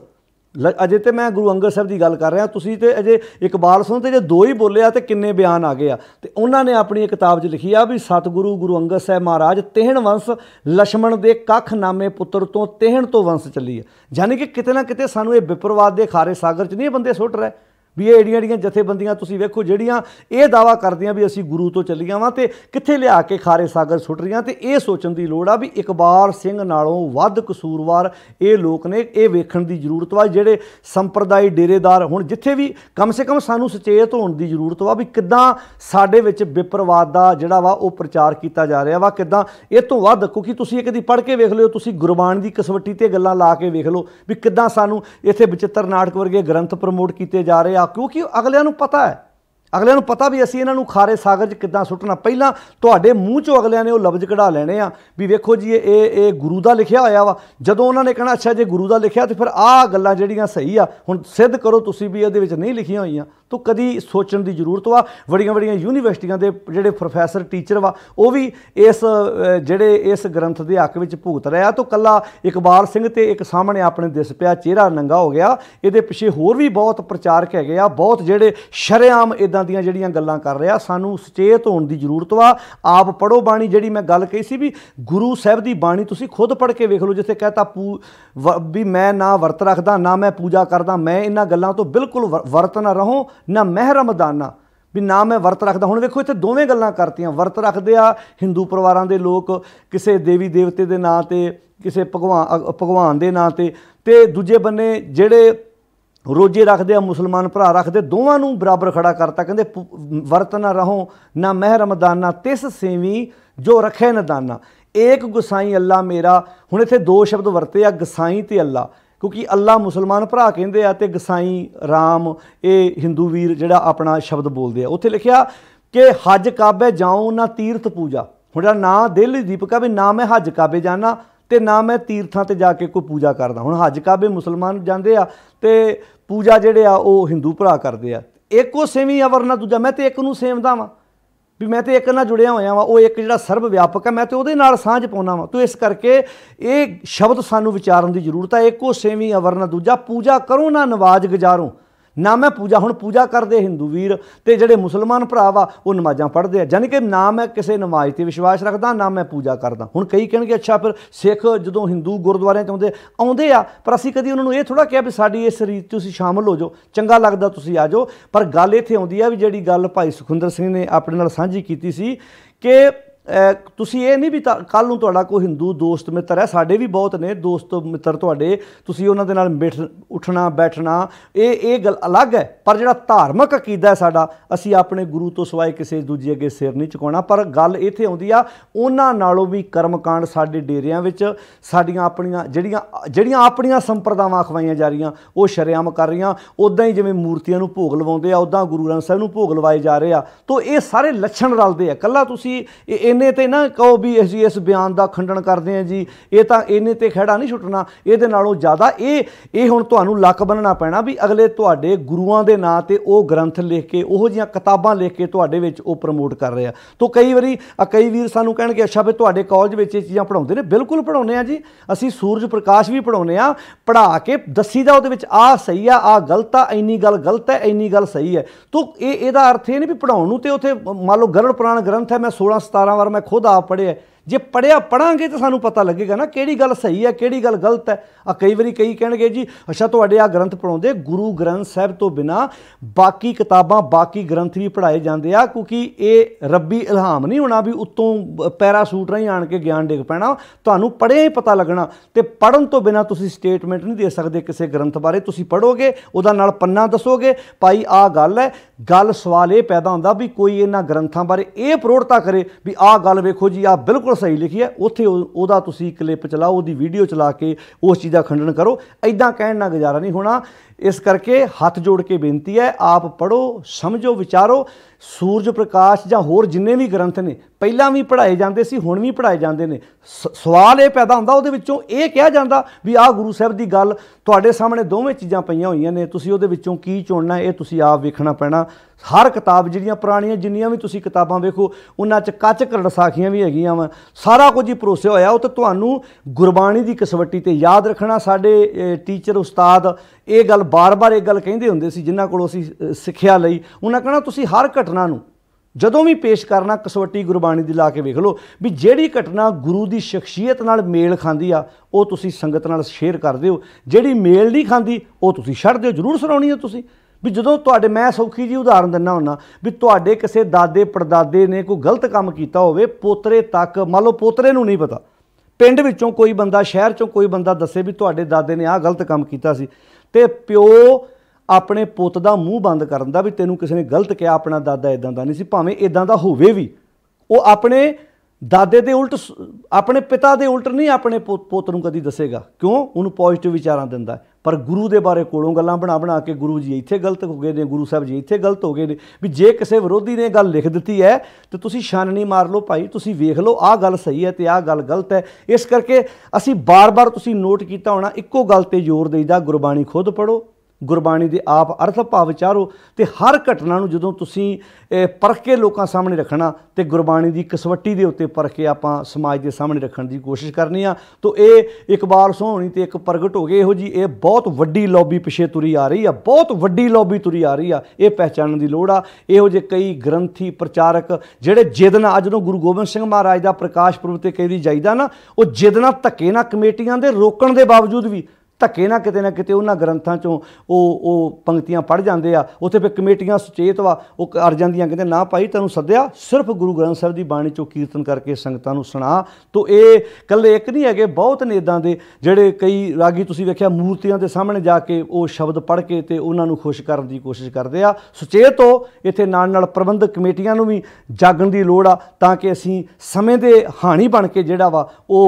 ਅਜੇ ਤੇ ਮੈਂ ਗੁਰੂ ਅੰਗਦ ਸਾਹਿਬ ਦੀ ਗੱਲ ਕਰ ਰਿਹਾ, ਤੁਸੀਂ ਤੇ ਅਜੇ ਇਕਬਾਲ ਸਿੰਘ ਤੇ ਜੇ ਦੋ ਹੀ ਬੋਲਿਆ ਤੇ ਕਿੰਨੇ ਬਿਆਨ ਆ ਗਏ ਆ। ਤੇ ਉਹਨਾਂ ਨੇ ਆਪਣੀ ਕਿਤਾਬ 'ਚ ਲਿਖੀ ਆ ਵੀ ਸਤਿਗੁਰੂ ਗੁਰੂ ਅੰਗਦ ਸਾਹਿਬ ਮਹਾਰਾਜ ਤੇਹਣ ਵੰਸ਼ ਲਛਮਣ ਦੇ ਕੱਖ ਨਾਮੇ ਪੁੱਤਰ ਤੋਂ ਤੇਹਣ ਤੋਂ ਵੰਸ਼ ਚੱਲੀ ਹੈ। ਯਾਨੀ ਕਿ ਕਿਤੇ ਨਾ ਕਿਤੇ ਸਾਨੂੰ ਇਹ ਵਿਪਰਵਾਦ ਦੇ ਖਾਰੇ ਸਾਗਰ 'ਚ ਨਹੀਂ ਬੰਦੇ ਸੁੱਟ ਰਹੇ ਵੀ ਇਹ ਏਡੀਆਂ ਜਥੇਬੰਦੀਆਂ ਤੁਸੀਂ ਵੇਖੋ ਜਿਹੜੀਆਂ ਇਹ ਦਾਵਾ ਕਰਦੀਆਂ ਵੀ ਅਸੀਂ ਗੁਰੂ ਤੋਂ ਚੱਲੀਆਂ ਵਾਂ ਤੇ ਕਿੱਥੇ ਲਿਆ ਕੇ ਖਾਰੇ ਸਾਗਰ ਸੁੱਟ ਰਹੀਆਂ। ਤੇ ਇਹ ਸੋਚਣ ਦੀ ਲੋੜ ਆ ਵੀ ਇਕਬਾਲ ਸਿੰਘ ਨਾਲੋਂ ਵੱਧ ਕਸੂਰਵਾਰ ਇਹ ਲੋਕ ਨੇ, ਇਹ ਵੇਖਣ ਦੀ ਜ਼ਰੂਰਤ ਵਾ ਜਿਹੜੇ ਸੰਪਰਦਾਇ ਡੇਰੇਦਾਰ ਹੁਣ ਜਿੱਥੇ ਵੀ ਕਮ ਸੇ ਕਮ ਸਾਨੂੰ ਸੁਚੇਤ ਹੋਣ ਦੀ ਜ਼ਰੂਰਤ ਵਾ ਵੀ ਕਿੱਦਾਂ ਸਾਡੇ ਵਿੱਚ ਵਿਪਰਵਾਦ ਦਾ ਜਿਹੜਾ ਵਾ ਉਹ ਪ੍ਰਚਾਰ ਕੀਤਾ ਜਾ ਰਿਹਾ ਵਾ, ਕਿੱਦਾਂ ਇਹ ਤੋਂ ਵੱਧ, ਕਿਉਂਕਿ ਤੁਸੀਂ ਇੱਕ ਦੀ ਪੜ੍ਹ ਕੇ ਵੇਖ ਲਿਓ, ਤੁਸੀਂ ਗੁਰਬਾਣੀ ਦੀ ਕਸਵੱਟੀ ਤੇ ਗੱਲਾਂ ਲਾ ਕੇ ਵੇਖ ਲਓ ਵੀ ਕਿੱਦਾਂ ਸਾਨੂੰ ਇੱਥੇ ਬਚਿੱਤਰ ਨਾਟਕ ਵਰਗੇ ਗ੍ਰੰਥ ਪ੍ਰਮੋਟ ਕੀਤੇ ਜਾ ਰਹੇ ਆ, ਕਿਉਂਕਿ ਅਗਲਿਆਂ ਨੂੰ ਪਤਾ ਹੈ, ਅਗਲਿਆਂ ਨੂੰ ਪਤਾ ਵੀ ਅਸੀਂ ਇਹਨਾਂ ਨੂੰ ਖਾਰੇ ਸਾਗਰ 'ਚ ਕਿੱਦਾਂ ਸੁੱਟਣਾ। ਪਹਿਲਾਂ ਤੁਹਾਡੇ ਮੂੰਹ 'ਚੋਂ ਅਗਲਿਆਂ ਨੇ ਉਹ ਲਫ਼ਜ਼ ਕਢਾ ਲੈਣੇ ਆ ਵੀ ਵੇਖੋ ਜੀ ਇਹ ਗੁਰੂ ਦਾ ਲਿਖਿਆ ਹੋਇਆ ਵਾ। ਜਦੋਂ ਉਹਨਾਂ ਨੇ ਕਹਿਣਾ ਅੱਛਾ ਜੇ ਗੁਰੂ ਦਾ ਲਿਖਿਆ ਤੇ ਫਿਰ ਆਹ ਗੱਲਾਂ ਜਿਹੜੀਆਂ ਸਹੀ ਆ ਹੁਣ ਸਿੱਧ ਕਰੋ ਤੁਸੀਂ ਵੀ ਇਹਦੇ ਵਿੱਚ ਨਹੀਂ ਲਿਖੀਆਂ ਹੋਈਆਂ। ਤਾਂ ਕਦੀ ਸੋਚਣ ਦੀ ਜ਼ਰੂਰਤ ਵਾ। ਵੱਡੀਆਂ ਯੂਨੀਵਰਸਿਟੀਆਂ ਦੇ ਜਿਹੜੇ ਪ੍ਰੋਫੈਸਰ ਟੀਚਰ ਵਾ ਉਹ ਵੀ ਇਸ ਗ੍ਰੰਥ ਦੇ ਹੱਕ ਵਿੱਚ ਭੁਗਤ ਰਿਹਾ। ਤਾਂ ਕੱਲਾ ਇਕਬਾਲ ਸਿੰਘ ਤੇ ਇੱਕ ਸਾਹਮਣੇ ਆਪਣੇ ਦਿਸ ਪਿਆ ਚਿਹਰਾ ਨੰਗਾ ਹੋ ਗਿਆ, ਇਹਦੇ ਪਿੱਛੇ ਹੋਰ ਵੀ ਬਹੁਤ ਪ੍ਰਚਾਰਕ ਹੈਗੇ ਆ, ਬਹੁਤ ਜਿਹੜੇ ਸ਼ਰੇਆਮ ਇੱਦਾਂ ਦੀਆਂ ਜਿਹੜੀਆਂ ਗੱਲਾਂ ਕਰ ਰਿਹਾ। ਸਾਨੂੰ ਸੁਚੇਤ ਹੋਣ ਦੀ ਜ਼ਰੂਰਤ ਵਾ। ਆਪ ਪੜ੍ਹੋ ਬਾਣੀ, ਜਿਹੜੀ ਮੈਂ ਗੱਲ ਕਹੀ ਸੀ ਵੀ ਗੁਰੂ ਸਾਹਿਬ ਦੀ ਬਾਣੀ ਤੁਸੀਂ ਖੁਦ ਪੜ੍ਹ ਕੇ ਵੇਖ ਲਓ, ਜਿੱਥੇ ਕਹਤਾ ਵੀ ਮੈਂ ਨਾ ਵਰਤ ਰੱਖਦਾ ਨਾ ਮੈਂ ਪੂਜਾ ਕਰਦਾ, ਮੈਂ ਇਹਨਾਂ ਗੱਲਾਂ ਤੋਂ ਬਿਲਕੁਲ ਵਰਤ ਨਾ ਰਹੋ, ਨਾ ਮਹਿਰਮ ਦਾਨਾ ਵੀ ਨਾ ਮੈਂ ਵਰਤ ਰੱਖਦਾ। ਹੁਣ ਵੇਖੋ ਇੱਥੇ ਦੋਵੇਂ ਗੱਲਾਂ ਕਰਤੀਆਂ। ਵਰਤ ਰੱਖਦੇ ਆ ਹਿੰਦੂ ਪਰਿਵਾਰਾਂ ਦੇ ਲੋਕ ਕਿਸੇ ਦੇਵੀ ਦੇਵਤੇ ਦੇ ਨਾਂ 'ਤੇ, ਕਿਸੇ ਭਗਵਾਨ ਦੇ ਨਾਂ 'ਤੇ, ਤੇ ਦੂਜੇ ਬੰਨੇ ਜਿਹੜੇ ਰੋਜੇ ਰੱਖਦੇ ਆ ਮੁਸਲਮਾਨ ਭਰਾ ਰੱਖਦੇ, ਦੋਵਾਂ ਨੂੰ ਬਰਾਬਰ ਖੜਾ ਕਰਤਾ। ਕਹਿੰਦੇ ਵਰਤ ਨਾ ਰਹੋ ਨਾ ਮਹਿਰਮ ਦਾਨਾ, ਤਿਸ ਸੇਵੀ ਜੋ ਰੱਖੇ ਨਾ ਦਾਨਾ, ਏਕ ਗੁਸਾਈ ਅੱਲਾ ਮੇਰਾ। ਹੁਣ ਇੱਥੇ ਦੋ ਸ਼ਬਦ ਵਰਤੇ ਆ, ਗਸਾਈ ਤੇ ਅੱਲਾ, ਕਿਉਂਕਿ ਅੱਲਾ ਮੁਸਲਮਾਨ ਭਰਾ ਕਹਿੰਦੇ ਆ ਤੇ ਗਸਾਈ ਰਾਮ ਇਹ ਹਿੰਦੂ ਵੀਰ ਜਿਹੜਾ ਆਪਣਾ ਸ਼ਬਦ ਬੋਲਦੇ ਆ। ਉੱਥੇ ਲਿਖਿਆ ਕਿ ਹੱਜ ਕਾਬੇ ਜਾਉ ਨਾ ਤੀਰਥ ਪੂਜਾ। ਹੁਣ ਜਿਹੜਾ ਨਾਂ ਦਿੱਲੀ ਦੀਪਕਾ ਵੀ ਨਾ ਮੈਂ ਹੱਜ ਕਾਬੇ ਜਾਣਾ ਤੇ ਨਾ ਮੈਂ ਤੀਰਥਾਂ ਤੇ ਜਾ ਕੇ ਕੋਈ ਪੂਜਾ ਕਰਦਾ। ਹੁਣ ਹੱਜ ਕਾਬੇ ਮੁਸਲਮਾਨ ਜਾਂਦੇ ਆ ਤੇ ਪੂਜਾ ਜਿਹੜੇ ਆ ਉਹ ਹਿੰਦੂ ਭਰਾ ਕਰਦੇ ਆ। ਇੱਕੋ ਸੇਵੀ ਅਵਰ ਨਾ ਦੂਜਾ, ਮੈਂ ਤੇ ਇੱਕ ਨੂੰ ਸੇਵਦਾ ਵਾਂ ਵੀ ਮੈਂ ਤੇ ਇੱਕ ਨਾਲ ਜੁੜਿਆ ਹੋਇਆ ਵਾਂ, ਉਹ ਇੱਕ ਜਿਹੜਾ ਸਰਬ ਵਿਆਪਕ ਹੈ ਮੈਂ ਤੇ ਉਹਦੇ ਨਾਲ ਸਾਂਝ ਪਾਉਣਾ ਵਾਂ। ਤੋ ਇਸ ਕਰਕੇ ਇਹ ਸ਼ਬਦ ਸਾਨੂੰ ਵਿਚਾਰਨ ਦੀ ਜ਼ਰੂਰਤ ਹੈ। ਇੱਕੋ ਸੇਵੀ ਅਵਰ ਨਾ ਦੂਜਾ, ਪੂਜਾ ਕਰੋ ਨਾ ਨਵਾਜ਼ ਗੁਜ਼ਾਰੋ, ਨਾ ਮੈਂ ਪੂਜਾ। ਹੁਣ ਪੂਜਾ ਕਰਦੇ ਹਿੰਦੂ ਵੀਰ ਤੇ ਜਿਹੜੇ ਮੁਸਲਮਾਨ ਭਰਾ ਵਾ ਉਹ ਨਮਾਜ਼ਾਂ ਪੜ੍ਹਦੇ ਆ, ਯਾਨੀ ਕਿ ਨਾ ਮੈਂ ਕਿਸੇ ਨਮਾਜ਼ ਤੇ ਵਿਸ਼ਵਾਸ ਰੱਖਦਾ ਨਾ ਮੈਂ ਪੂਜਾ ਕਰਦਾ। ਹੁਣ ਕਈ ਕਹਿਣਗੇ ਅੱਛਾ ਫਿਰ ਸਿੱਖ ਜਦੋਂ ਹਿੰਦੂ ਗੁਰਦੁਆਰਿਆਂ 'ਚ ਆਉਂਦੇ ਆ, ਪਰ ਅਸੀਂ ਕਦੀ ਉਹਨਾਂ ਨੂੰ ਇਹ ਥੋੜ੍ਹਾ ਕਿਹਾ ਵੀ ਸਾਡੀ ਇਸ ਰੀਤ ਤੁਸੀਂ ਸ਼ਾਮਲ ਹੋ ਜਾਓ, ਚੰਗਾ ਲੱਗਦਾ ਤੁਸੀਂ ਆ ਜਾਓ। ਪਰ ਗੱਲ ਇੱਥੇ ਆਉਂਦੀ ਆ ਵੀ ਜਿਹੜੀ ਗੱਲ ਭਾਈ ਸੁਖਵਿੰਦਰ ਸਿੰਘ ਨੇ ਆਪਣੇ ਨਾਲ ਸਾਂਝੀ ਕੀਤੀ ਸੀ ਕਿ ਤੁਸੀਂ ਇਹ ਨਹੀਂ ਵੀ ਕੱਲ੍ਹ ਨੂੰ ਤੁਹਾਡਾ ਕੋਈ ਹਿੰਦੂ ਦੋਸਤ ਮਿੱਤਰ ਹੈ, ਸਾਡੇ ਵੀ ਬਹੁਤ ਨੇ ਦੋਸਤ ਮਿੱਤਰ ਤੁਹਾਡੇ, ਤੁਸੀਂ ਉਹਨਾਂ ਦੇ ਨਾਲ ਉੱਠਣਾ ਬੈਠਣਾ ਇਹ ਗੱਲ ਅਲੱਗ ਹੈ। ਪਰ ਜਿਹੜਾ ਧਾਰਮਿਕ ਅਕੀਦਾ ਹੈ ਸਾਡਾ, ਅਸੀਂ ਆਪਣੇ ਗੁਰੂ ਤੋਂ ਸਿਵਾਏ ਕਿਸੇ ਦੂਜੇ ਅੱਗੇ ਸਿਰ ਨਹੀਂ ਝੁਕਾਉਣਾ। ਪਰ ਗੱਲ ਇੱਥੇ ਆਉਂਦੀ ਆ ਉਹਨਾਂ ਨਾਲੋਂ ਵੀ ਕਰਮਕਾਂਡ ਸਾਡੇ ਡੇਰਿਆਂ ਵਿੱਚ ਸਾਡੀਆਂ ਆਪਣੀਆਂ ਜਿਹੜੀਆਂ ਆਪਣੀਆਂ ਸੰਪਰਦਾਵਾਂ ਅਖਵਾਈਆਂ ਜਾ ਰਹੀਆਂ ਉਹ ਸ਼ਰੇਆਮ ਕਰ ਰਹੀਆਂ। ਉੱਦਾਂ ਹੀ ਜਿਵੇਂ ਮੂਰਤੀਆਂ ਨੂੰ ਭੋਗ ਲਵਾਉਂਦੇ ਆ, ਉੱਦਾਂ ਗੁਰੂ ਗ੍ਰੰਥ ਸਾਹਿਬ ਨੂੰ ਭੋਗ ਲਵਾਏ ਜਾ ਰਹੇ ਆ। ਤਾਂ ਇਹ ਸਾਰੇ ਲੱਛਣ ਰਲਦੇ ਆ। ਇਕੱਲਾ ਤੁਸੀਂ इन्ने ते ना कहो भी ਅਸੀਂ इस बयान का खंडन करते हैं जी, ये तो इन्ने ते खड़ा नहीं छुटना, ये नालों ज़्यादा ये हुण तुहानूं लक बनना पैना भी अगले तुहाडे गुरुआं दे नां ते वो ग्रंथ लिख के उहो जिहियां किताबां लिख के तुहाडे विच वो प्रमोट कर रहे हैं। तो कई वारी कई वीर सानूं कहणगे अच्छा भी तुहाडे कॉलेज विच ये चीज़ां पढ़ाउंदे ने, बिल्कुल पढ़ाउने आ जी, असीं सूरज प्रकाश भी पढ़ाउने आ, पढ़ा के दसीदा उहदे विच आ सही आ गलत आ, इंनी गल गलत है, इंनी गल सही है। तो इहदा अर्थ ये नहीं भी पढ़ाउण नूं ते उत्थे मान लो गरड़ पुराण ग्रंथ है, मैं 16-17 वार मैं खुद आप पढ़िया, जे पढ़ांगे तो सानू पता लगेगा ना किहड़ी गल सही है किहड़ी गल गलत है। कई बारी कई कहणगे जी अच्छा तुहाडे आ ग्रंथ पढ़ाउंदे, गुरु ग्रंथ साहिब तो बिना बाकी किताबां बाकी ग्रंथ भी पढ़ाए जाते हैं, क्योंकि ये रब्बी इल्हाम नहीं होना भी उत्तों पैरासूट राही आण के ज्ञान डिग पैना, तुहानूं पढ़िया ही पता लगना। तो पढ़न तो बिना तुसीं स्टेटमेंट नहीं दे सकते किसी ग्रंथ बारे, तुसीं पढ़ोगे उहदा नाल पन्ना दसोगे भाई आ गल है, गल सवाल ये पैदा होंदा भी कोई इन्हां ग्रंथां बारे ये प्रौढ़ता करे भी आ गल वेखो जी आ बिल्कुल सही लिखी है, उत्थे उहदा तुसीं क्लिप चलाओ, उहदी वीडियो चला के उस चीज़ का खंडन करो, इदां कहण नाल गुजारा नहीं होना। इस करके हाथ जोड़ के बेनती है आप पढ़ो समझो विचारो। सूरज प्रकाश जां होर जिन्ने भी ग्रंथ ने पहलां भी पढ़ाए जाते सी, हुण भी पढ़ाए जाते हैं। सवाल ये पैदा होंदा उहदे विच्चों ये कहा जाता भी आ गुरु साहब की गल तुहाडे सामने दोवें चीज़ां पईयां होईयां ने, तुसीं उहदे विच्चों की चुनना है ये तुसीं आप वेखना पैना। हर किताब जिहड़ियां पुराणियां जिन्नियां भी तुसीं किताबां वेखो उन्हां च कच करड़ साखियां भी हैगियां वा, सारा कुछ ही भरोसे होया। वो तो तुहानूं गुरबाणी की कसवट्टी ते याद रखना। साडे टीचर उस्ताद ये गल बार बार एक गल कहिंदे हुंदे सी जिन्हां कोलों असीं सिੱਖਿਆ लई, उन्हां कहना तुसीं हर घटना नूं जदों भी पेश करना कसवट्टी गुरबाणी दी ला के वेख लो भी जिहड़ी घटना गुरु की शख्सियत नाल मेल खांदी आ वो तुसीं संगत नाल शेयर कर दिओ, जिहड़ी मेल नहीं खांदी वो तुसीं छड्ड दिओ, जरूर सुणाउणी है तुसीं। भी जदों तुहाडे मैं सौखी जी उदाहरण दिंदा हुन्ना भी तुहाडे किसी दादे पड़दादे ने कोई गलत काम कीता होवे, पोतरे तक मान लो पोतरे नूं नहीं पता, पिंड विचों कोई बंदा शहर चों कोई बंदा दसे भी तुहाडे दादे ने आ गलत काम कीता सी, ते प्यो अपने पुत का मूँह बंद कर दिंदा भी तैनूं किसी ने गलत कहा, अपना दादा इदां दा नहीं सी, भावें इदां दा होवे भी, वो अपने दादे दे उल्ट अपने पिता दे उल्ट नहीं अपने पुत नूं कदी दसेगा, क्यों उन्होंने पॉजिटिव विचारां दिंदा है। पर गुरु के बारे कोलों गल्लां बना के गुरु जी इत्थे गलत हो गए ने, गुरु साहब जी इत्थे गलत हो गए ने, भी जे किसी विरोधी ने गल लिख दी है तो तुसीं छाननी मार लो भाई, तुसीं वेख लो आ गल सही है तो आ गल गलत है। इस करके असीं बार बार तुसीं नोट किया होना इक्को गल ते जोर देईदा, गुरबाणी खुद पढ़ो, गुरबाणी दे आप अर्थ भाव विचारो, तो हर घटना नूं जदों तुसीं परख के लोकां सामने रखना तो गुरबाणी की कसवट्टी के उत्ते परख के आपां समाज के सामने रखने की कोशिश करनी आ। तो ये इकबाल सोहनी तो एक प्रगट हो गए, इहो जी ये बहुत वड्डी लॉबी पिछे तुरी आ रही है, बहुत वड्डी लॉबी तुरी आ रही है, ये पहचानने की लोड़ आ। इहो जे कई ग्रंथी प्रचारक जिहड़े जिद नाल जदों गुरु गोबिंद सिंह महाराज का प्रकाश पुरब ते कई वारी जाईदा ना, वो जिद नाल धक्के नाल कमेटियां दे रोकण दे बावजूद भी धक्के ना किते उन्हां ग्रंथां चों वो पंक्तियां पढ़ जाते आ, उत्थे फिर कमेटियां सुचेत वा वो कर जांदियां, कहंदे ना भाई तैनूं सद्दिया सिर्फ गुरु ग्रंथ साहिब की बाणी चों कीर्तन करके संगतां नूं सुणा। तो ये कल्ले एक नहीं है, बहुत ने इदां दे जिहड़े कई रागी तुसीं वेखिया मूर्तियां दे सामने जाके वो शब्द पढ़ के ते उन्हां नूं खुश करन दी कोशिश करदे आ। सुचेत हो इत्थे नाल नाल प्रबंधक कमेटियां नूं भी जागण दी लोड़ आ तां कि असीं समय दे हाणी बण के जिहड़ा वा वो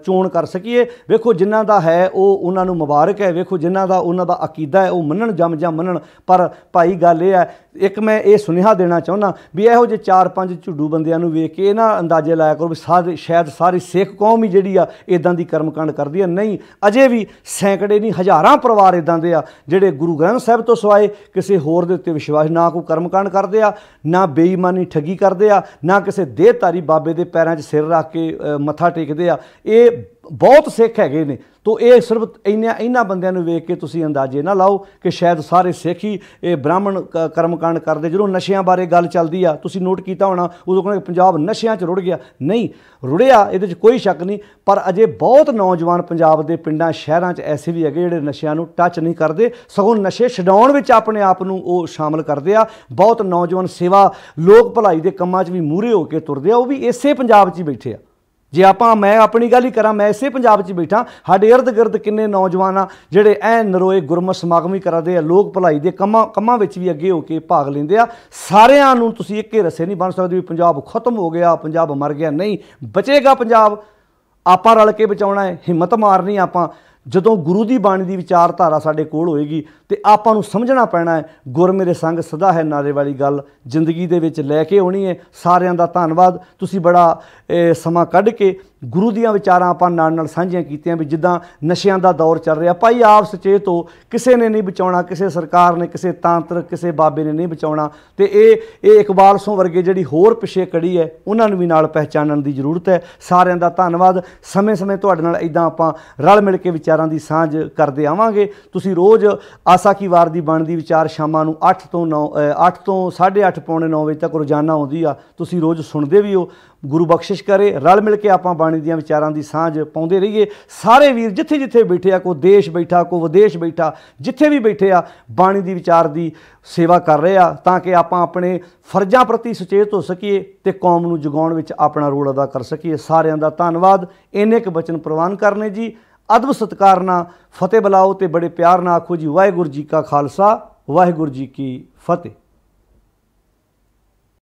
चोण कर सकीए। वेखो जिन्हां दा है वो उन्होंने मुबारक है, वेखो जिन्हों का उन्हों का अकीदा है वो मनन जम जा मनन, पर भाई गल ये है एक मैं ये सुनेहा देना चाहुंदा भी इहो जे 4-5 झुड्डू बंदियां नूं वेख के ना अंदाजे लाया करो भी सारे शायद सारी सिख कौम ही जिहड़ी आ इदां दी कर्मकांड करदी है। नहीं, अजे भी सैकड़े नहीं हज़ारां परिवार इदां दे आ जिहड़े गुरु ग्रंथ साहिब तो सिवाए किसी होर दे उत्ते विश्वास ना कोई कर्मकांड करदे आ, ना बेईमानी ठगी करदे आ, ना किसी देहधारी बाबे दे पैरां 'च सिर रख के मत्था टेकदे आ। ये बहुत सिख हैगे ने। तो ये सिर्फ इन्हां बंदियां नूं वेख के तुसीं अंदाजे ना लाओ कि शायद सारे सिख ही ये ब्राह्मण कर्मकांड करदे। जदों नशियां बारे गल चलदी आ तुसीं नोट कीता होना उदों कहंदे पंजाब नशियां 'च रुड़ गया, नहीं रुड़िया इहदे 'च कोई शक नहीं, पर अजे बहुत नौजवान पंजाब दे पिंडां शहरां 'च ऐसे भी हैगे जिहड़े नशियां नूं टच नहीं करदे, सगों नशे छडाउण विच अपने आप नूं वो शामिल करदे आ। बहुत नौजवान सेवा लोक भलाई दे कंमां 'च भी मूहरे हो के तुरदे आ, वो भी इसे पंजाब 'च ही बैठे आ। जे आपां मैं अपनी गल ही करा, मैं इसे पंजाब 'च बैठा, साडे इर्द गिर्द किन्ने नौजवान आ जिहड़े ऐ नरोए गुरमत समागम भी करदे आ, लोक भलाई दे कंमां विच भी अगे हो के भाग लेंदे आ। सारिआं नूं तुसीं इक्के रस्से नहीं बन सकदे भी पंजाब खत्म हो गया, पंजाब मर गया, नहीं बचेगा पंजाब। आपां रल के बचाउणा है, हिम्मत मारनी आपां ਜਦੋਂ ਗੁਰੂ ਦੀ ਬਾਣੀ ਦੀ ਵਿਚਾਰਧਾਰਾ ਸਾਡੇ ਕੋਲ ਹੋਏਗੀ ਤੇ ਆਪਾਂ ਨੂੰ ਸਮਝਣਾ ਪੈਣਾ ਹੈ ਗੁਰ ਮੇਰੇ ਸੰਗ ਸਦਾ ਹੈ ਨਾਰੇ ਵਾਲੀ ਗੱਲ ਜ਼ਿੰਦਗੀ ਦੇ ਵਿੱਚ ਲੈ ਕੇ ਆਉਣੀ ਹੈ। ਸਾਰਿਆਂ ਦਾ ਧੰਨਵਾਦ, ਤੁਸੀਂ ਬੜਾ ਸਮਾਂ ਕੱਢ ਕੇ ਗੁਰੂ ਦੀਆਂ ਵਿਚਾਰਾਂ ਆਪਾਂ ਨਾਲ ਸਾਂਝੀਆਂ ਕੀਤੀਆਂ ਵੀ ਜਿੱਦਾਂ ਨਸ਼ਿਆਂ ਦਾ ਦੌਰ ਚੱਲ ਰਿਹਾ। ਭਾਈ ਆਪ ਸੁਚੇਤ ਹੋ, ਕਿਸੇ ਨੇ ਨਹੀਂ ਬਚਾਉਣਾ, ਕਿਸੇ ਸਰਕਾਰ ਨੇ, ਕਿਸੇ ਤਾਂਤਰਿਕ, ਕਿਸੇ ਬਾਬੇ ਨੇ ਨਹੀਂ ਬਚਾਉਣਾ। ਤੇ ਇਹ ਇਕਬਾਲ ਸੋਂ ਵਰਗੇ ਜਿਹੜੀ ਹੋਰ ਪਿੱਛੇ ਕੜੀ ਹੈ ਉਹਨਾਂ ਨੂੰ ਵੀ ਨਾਲ ਪਹਿਚਾਨਣ ਦੀ ਜ਼ਰੂਰਤ ਹੈ। ਸਾਰਿਆਂ ਦਾ ਧੰਨਵਾਦ। ਸਮੇਂ-ਸਮੇਂ ਤੁਹਾਡੇ ਨਾਲ ਇਦਾਂ ਆਪਾਂ ਰਲ ਮਿਲ ਕੇ ਵਿਚਾਰਾਂ ਦੀ ਸਾਂਝ ਕਰਦੇ ਆਵਾਂਗੇ। ਤੁਸੀਂ ਰੋਜ਼ ਆਸਾ ਕੀ ਵਾਰ ਦੀ ਬਾਣੀ ਦੀ ਵਿਚਾਰ ਸ਼ਾਮਾਂ ਨੂੰ 8 ਤੋਂ 8:30 ਪੌਣੇ 9 ਵਜੇ ਤੱਕ ਰੋਜ਼ਾਨਾ ਆਉਂਦੀ ਆ, ਤੁਸੀਂ ਰੋਜ਼ ਸੁਣਦੇ ਵੀ ਹੋ। ਗੁਰੂ ਬਖਸ਼ਿਸ਼ ਕਰੇ, ਰਲ ਮਿਲ ਕੇ ਆਪਾਂ ਬਾਣੀ ਦੀਆਂ ਵਿਚਾਰਾਂ ਦੀ ਸਾਂਝ ਪਾਉਂਦੇ ਰਹੀਏ। ਸਾਰੇ ਵੀਰ ਜਿੱਥੇ ਜਿੱਥੇ ਬੈਠੇ ਆ, ਕੋਈ ਦੇਸ਼ ਬੈਠਾ, ਕੋਈ ਵਿਦੇਸ਼ ਬੈਠਾ, ਜਿੱਥੇ ਵੀ ਬੈਠੇ ਆ, ਬਾਣੀ ਦੀ ਵਿਚਾਰ ਦੀ ਸੇਵਾ ਕਰ ਰਹੇ ਆ ਤਾਂ ਕਿ ਆਪਾਂ ਆਪਣੇ ਫਰਜ਼ਾਂ ਪ੍ਰਤੀ ਸੁਚੇਤ ਹੋ ਸਕੀਏ ਤੇ ਕੌਮ ਨੂੰ ਜਗਾਉਣ ਵਿੱਚ ਆਪਣਾ ਰੋਲ ਅਦਾ ਕਰ ਸਕੀਏ। ਸਾਰਿਆਂ ਦਾ ਧੰਨਵਾਦ। ਇੰਨੇ ਕੁ ਬਚਨ ਪ੍ਰਵਾਨ ਕਰਨੇ ਜੀ। ਅਦਬ ਸਤਿਕਾਰ ਨਾਲ ਫਤਿਹ ਬੁਲਾਓ ਤੇ ਬੜੇ ਪਿਆਰ ਨਾਲ ਆਖੋ ਜੀ ਵਾਹਿਗੁਰੂ ਜੀ ਕਾ ਖਾਲਸਾ, ਵਾਹਿਗੁਰੂ ਜੀ ਕੀ ਫਤਿਹ।